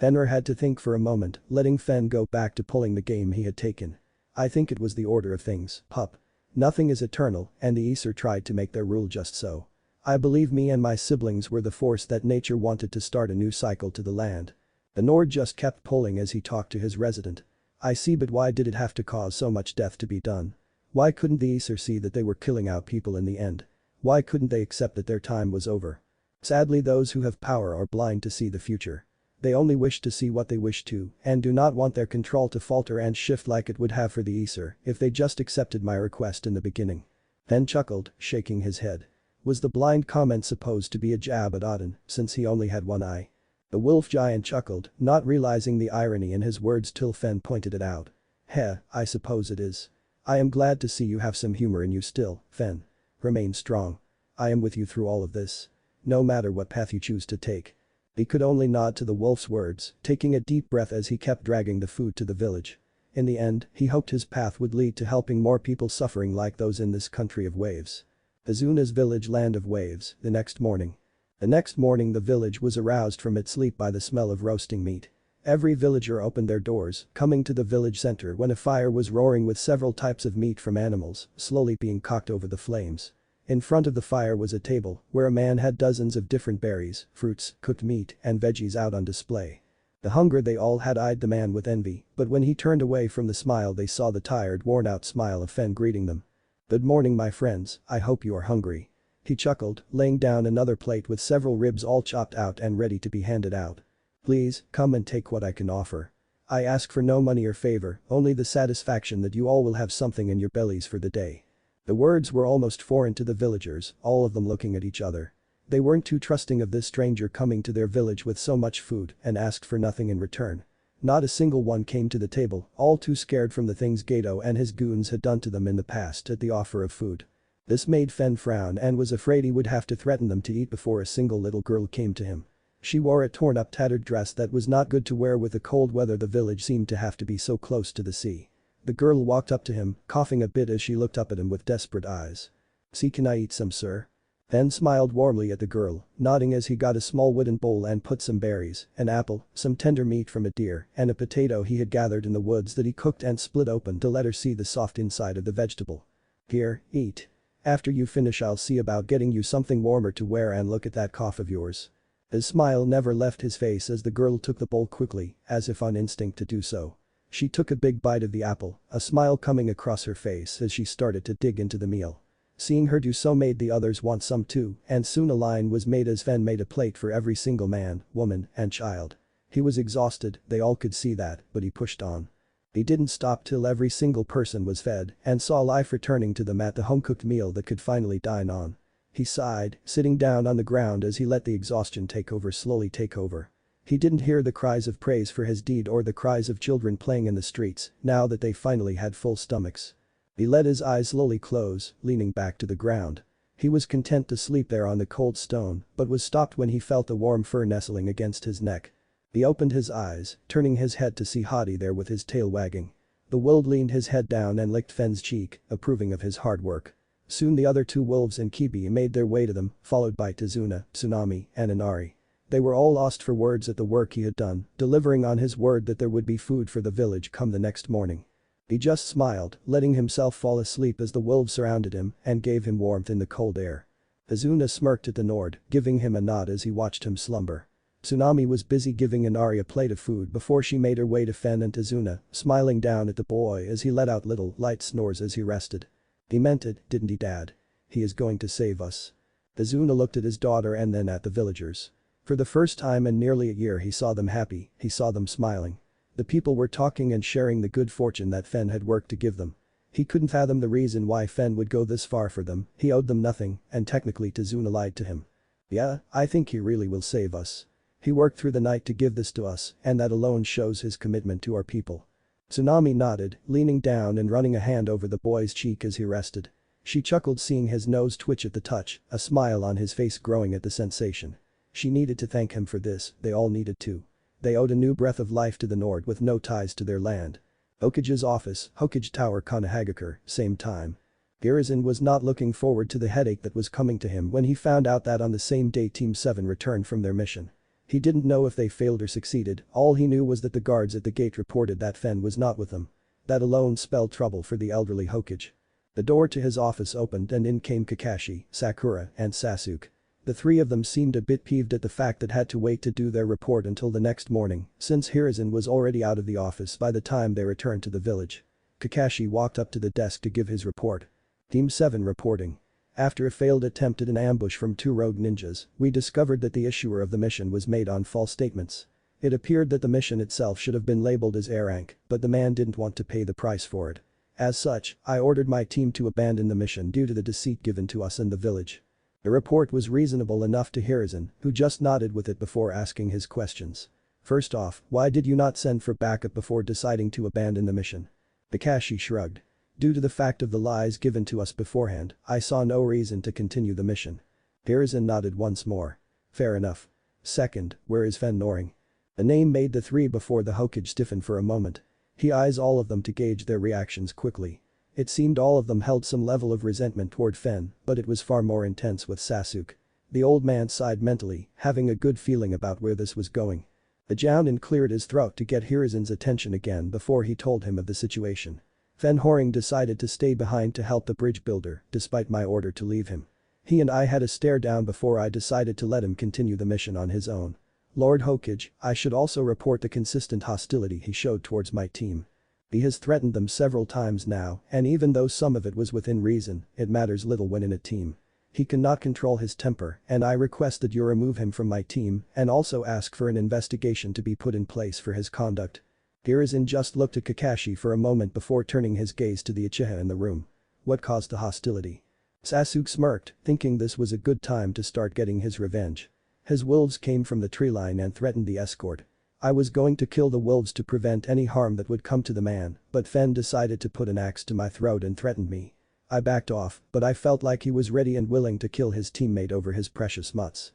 Fenrir had to think for a moment, letting Fen go back to pulling the game he had taken. I think it was the order of things, pup. Nothing is eternal, and the Aesir tried to make their rule just so. I believe me and my siblings were the force that nature wanted to start a new cycle to the land. The Nord just kept pulling as he talked to his resident. I see, but why did it have to cause so much death to be done? Why couldn't the Aesir see that they were killing out people in the end? Why couldn't they accept that their time was over? Sadly, those who have power are blind to see the future. They only wish to see what they wish to, and do not want their control to falter and shift like it would have for the Aesir if they just accepted my request in the beginning. Fen chuckled, shaking his head. Was the blind comment supposed to be a jab at Odin, since he only had one eye? The wolf giant chuckled, not realizing the irony in his words till Fen pointed it out. Heh, I suppose it is. I am glad to see you have some humor in you still, Fen. Remain strong. I am with you through all of this. No matter what path you choose to take. He could only nod to the wolf's words, taking a deep breath as he kept dragging the food to the village. In the end, he hoped his path would lead to helping more people suffering like those in this country of waves. Azuna's village, land of waves, the next morning. The next morning the village was aroused from its sleep by the smell of roasting meat. Every villager opened their doors, coming to the village center when a fire was roaring with several types of meat from animals, slowly being cooked over the flames. In front of the fire was a table, where a man had dozens of different berries, fruits, cooked meat, and veggies out on display. The hunger they all had eyed the man with envy, but when he turned away from the smile they saw the tired, worn-out smile of Fen greeting them. Good morning, my friends, I hope you are hungry. He chuckled, laying down another plate with several ribs all chopped out and ready to be handed out. Please, come and take what I can offer. I ask for no money or favor, only the satisfaction that you all will have something in your bellies for the day. The words were almost foreign to the villagers, all of them looking at each other. They weren't too trusting of this stranger coming to their village with so much food and asked for nothing in return. Not a single one came to the table, all too scared from the things Gato and his goons had done to them in the past at the offer of food. This made Fen frown and was afraid he would have to threaten them to eat before a single little girl came to him. She wore a torn-up tattered dress that was not good to wear with the cold weather. The village seemed to have to be so close to the sea. The girl walked up to him, coughing a bit as she looked up at him with desperate eyes. See, can I eat some, sir? Fen smiled warmly at the girl, nodding as he got a small wooden bowl and put some berries, an apple, some tender meat from a deer, and a potato he had gathered in the woods that he cooked and split open to let her see the soft inside of the vegetable. Here, eat. After you finish I'll see about getting you something warmer to wear, and look at that cough of yours. His smile never left his face as the girl took the bowl quickly, as if on instinct to do so. She took a big bite of the apple, a smile coming across her face as she started to dig into the meal. Seeing her do so made the others want some too, and soon a line was made as Fen made a plate for every single man, woman, and child. He was exhausted, they all could see that, but he pushed on. He didn't stop till every single person was fed and saw life returning to them at the home-cooked meal that could finally dine on. He sighed, sitting down on the ground as he let the exhaustion slowly take over. He didn't hear the cries of praise for his deed or the cries of children playing in the streets, now that they finally had full stomachs. He let his eyes slowly close, leaning back to the ground. He was content to sleep there on the cold stone, but was stopped when he felt the warm fur nestling against his neck. He opened his eyes, turning his head to see Hadi there with his tail wagging. The wolf leaned his head down and licked Fen's cheek, approving of his hard work. Soon the other two wolves and Kibi made their way to them, followed by Tizuna, Tsunami, and Inari. They were all lost for words at the work he had done, delivering on his word that there would be food for the village come the next morning. He just smiled, letting himself fall asleep as the wolves surrounded him and gave him warmth in the cold air. Tizuna smirked at the Nord, giving him a nod as he watched him slumber. Tsunami was busy giving Inari a plate of food before she made her way to Fen and Tizuna, smiling down at the boy as he let out little, light snores as he rested. He meant it, didn't he, Dad? He is going to save us. Tizuna looked at his daughter and then at the villagers. For the first time in nearly a year he saw them happy, he saw them smiling. The people were talking and sharing the good fortune that Fen had worked to give them. He couldn't fathom the reason why Fen would go this far for them, he owed them nothing, and technically Tizuna lied to him. Yeah, I think he really will save us. He worked through the night to give this to us, and that alone shows his commitment to our people. Tsunami nodded, leaning down and running a hand over the boy's cheek as he rested. She chuckled seeing his nose twitch at the touch, a smile on his face growing at the sensation. She needed to thank him for this, they all needed to. They owed a new breath of life to the Nord with no ties to their land. Hokage's office, Hokage Tower Kanahagakure, same time. Hiruzen was not looking forward to the headache that was coming to him when he found out that on the same day Team 7 returned from their mission. He didn't know if they failed or succeeded, all he knew was that the guards at the gate reported that Fen was not with them. That alone spelled trouble for the elderly Hokage. The door to his office opened and in came Kakashi, Sakura, and Sasuke. The three of them seemed a bit peeved at the fact that had to wait to do their report until the next morning, since Hiruzen was already out of the office by the time they returned to the village. Kakashi walked up to the desk to give his report. Team 7 reporting. After a failed attempt at an ambush from 2 rogue ninjas, we discovered that the issuer of the mission was made on false statements. It appeared that the mission itself should have been labeled as A rank, but the man didn't want to pay the price for it. As such, I ordered my team to abandon the mission due to the deceit given to us in the village. The report was reasonable enough to Hiruzen, who just nodded with it before asking his questions. First off, why did you not send for backup before deciding to abandon the mission? Kakashi shrugged. Due to the fact of the lies given to us beforehand, I saw no reason to continue the mission. Hiruzen nodded once more. Fair enough. Second, where is Fen Noring? The name made the three before the Hokage stiffen for a moment. He eyes all of them to gauge their reactions quickly. It seemed all of them held some level of resentment toward Fen, but it was far more intense with Sasuke. The old man sighed mentally, having a good feeling about where this was going. The Jounin cleared his throat to get Hiruzen's attention again before he told him of the situation. Fen Noring decided to stay behind to help the bridge builder, despite my order to leave him. He and I had a stare down before I decided to let him continue the mission on his own. Lord Hokage, I should also report the consistent hostility he showed towards my team. He has threatened them several times now, and even though some of it was within reason, it matters little when in a team. He cannot control his temper, and I request that you remove him from my team and also ask for an investigation to be put in place for his conduct. Hiruzen just looked at Kakashi for a moment before turning his gaze to the Uchiha in the room. What caused the hostility? Sasuke smirked, thinking this was a good time to start getting his revenge. His wolves came from the tree line and threatened the escort. I was going to kill the wolves to prevent any harm that would come to the man, but Fen decided to put an axe to my throat and threatened me. I backed off, but I felt like he was ready and willing to kill his teammate over his precious mutts.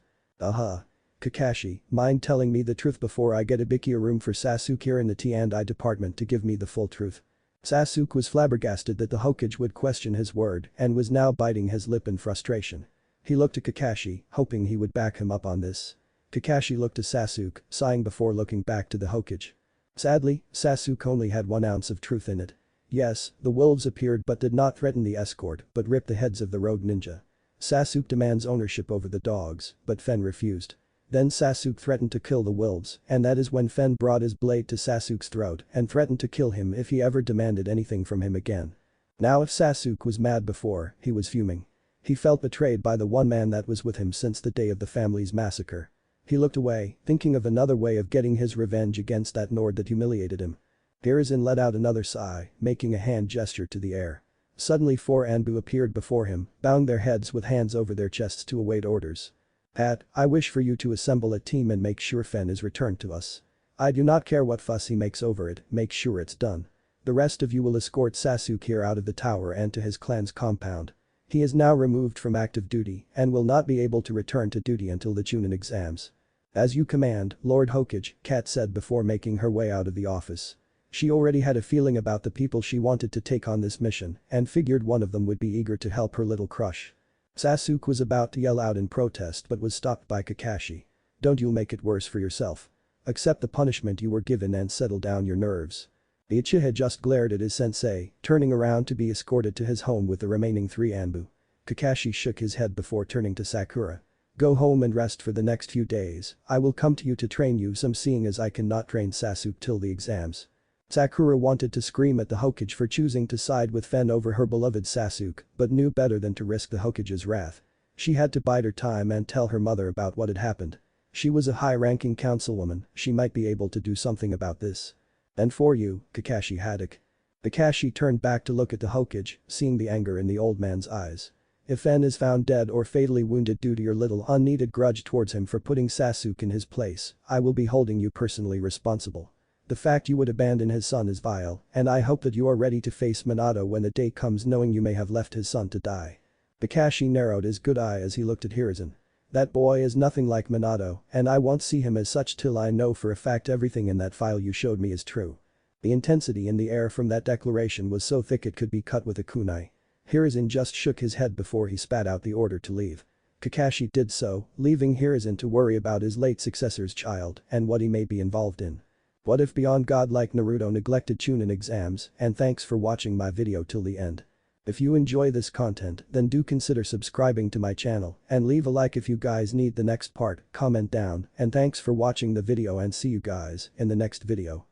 Kakashi, mind telling me the truth before I get a Bikia room for Sasuke here in the T&I department to give me the full truth. Sasuke was flabbergasted that the Hokage would question his word and was now biting his lip in frustration. He looked at Kakashi, hoping he would back him up on this. Kakashi looked at Sasuke, sighing before looking back to the Hokage. Sadly, Sasuke only had 1 ounce of truth in it. Yes, the wolves appeared but did not threaten the escort but ripped the heads of the rogue ninja. Sasuke demands ownership over the dogs, but Fen refused. Then Sasuke threatened to kill the wolves, and that is when Fen brought his blade to Sasuke's throat and threatened to kill him if he ever demanded anything from him again. Now if Sasuke was mad before, he was fuming. He felt betrayed by the one man that was with him since the day of the family's massacre. He looked away, thinking of another way of getting his revenge against that Nord that humiliated him. Hiruzen let out another sigh, making a hand gesture to the air. Suddenly 4 Anbu appeared before him, bowing their heads with hands over their chests to await orders. Pat, I wish for you to assemble a team and make sure Fen is returned to us. I do not care what fuss he makes over it, make sure it's done. The rest of you will escort Sasuke here out of the tower and to his clan's compound. He is now removed from active duty and will not be able to return to duty until the Chunin exams. As you command, Lord Hokage, Kat said before making her way out of the office. She already had a feeling about the people she wanted to take on this mission and figured one of them would be eager to help her little crush. Sasuke was about to yell out in protest but was stopped by Kakashi. Don't you make it worse for yourself. Accept the punishment you were given and settle down your nerves. The Uchiha just glared at his sensei, turning around to be escorted to his home with the remaining 3 Anbu. Kakashi shook his head before turning to Sakura. Go home and rest for the next few days, I will come to you to train you some seeing as I cannot train Sasuke till the exams. Sakura wanted to scream at the Hokage for choosing to side with Fen over her beloved Sasuke, but knew better than to risk the Hokage's wrath. She had to bide her time and tell her mother about what had happened. She was a high-ranking councilwoman, she might be able to do something about this. And for you, Kakashi Haddock. Kakashi turned back to look at the Hokage, seeing the anger in the old man's eyes. If Fen is found dead or fatally wounded due to your little unneeded grudge towards him for putting Sasuke in his place, I will be holding you personally responsible. The fact you would abandon his son is vile, and I hope that you are ready to face Minato when the day comes knowing you may have left his son to die. Kakashi narrowed his good eye as he looked at Hiruzen. That boy is nothing like Minato, and I won't see him as such till I know for a fact everything in that file you showed me is true. The intensity in the air from that declaration was so thick it could be cut with a kunai. Hiruzen just shook his head before he spat out the order to leave. Kakashi did so, leaving Hiruzen to worry about his late successor's child and what he may be involved in. What if beyond godlike Naruto neglected chunin exams, and thanks for watching my video till the end. If you enjoy this content then do consider subscribing to my channel and leave a like if you guys need the next part, comment down, and thanks for watching the video and see you guys in the next video.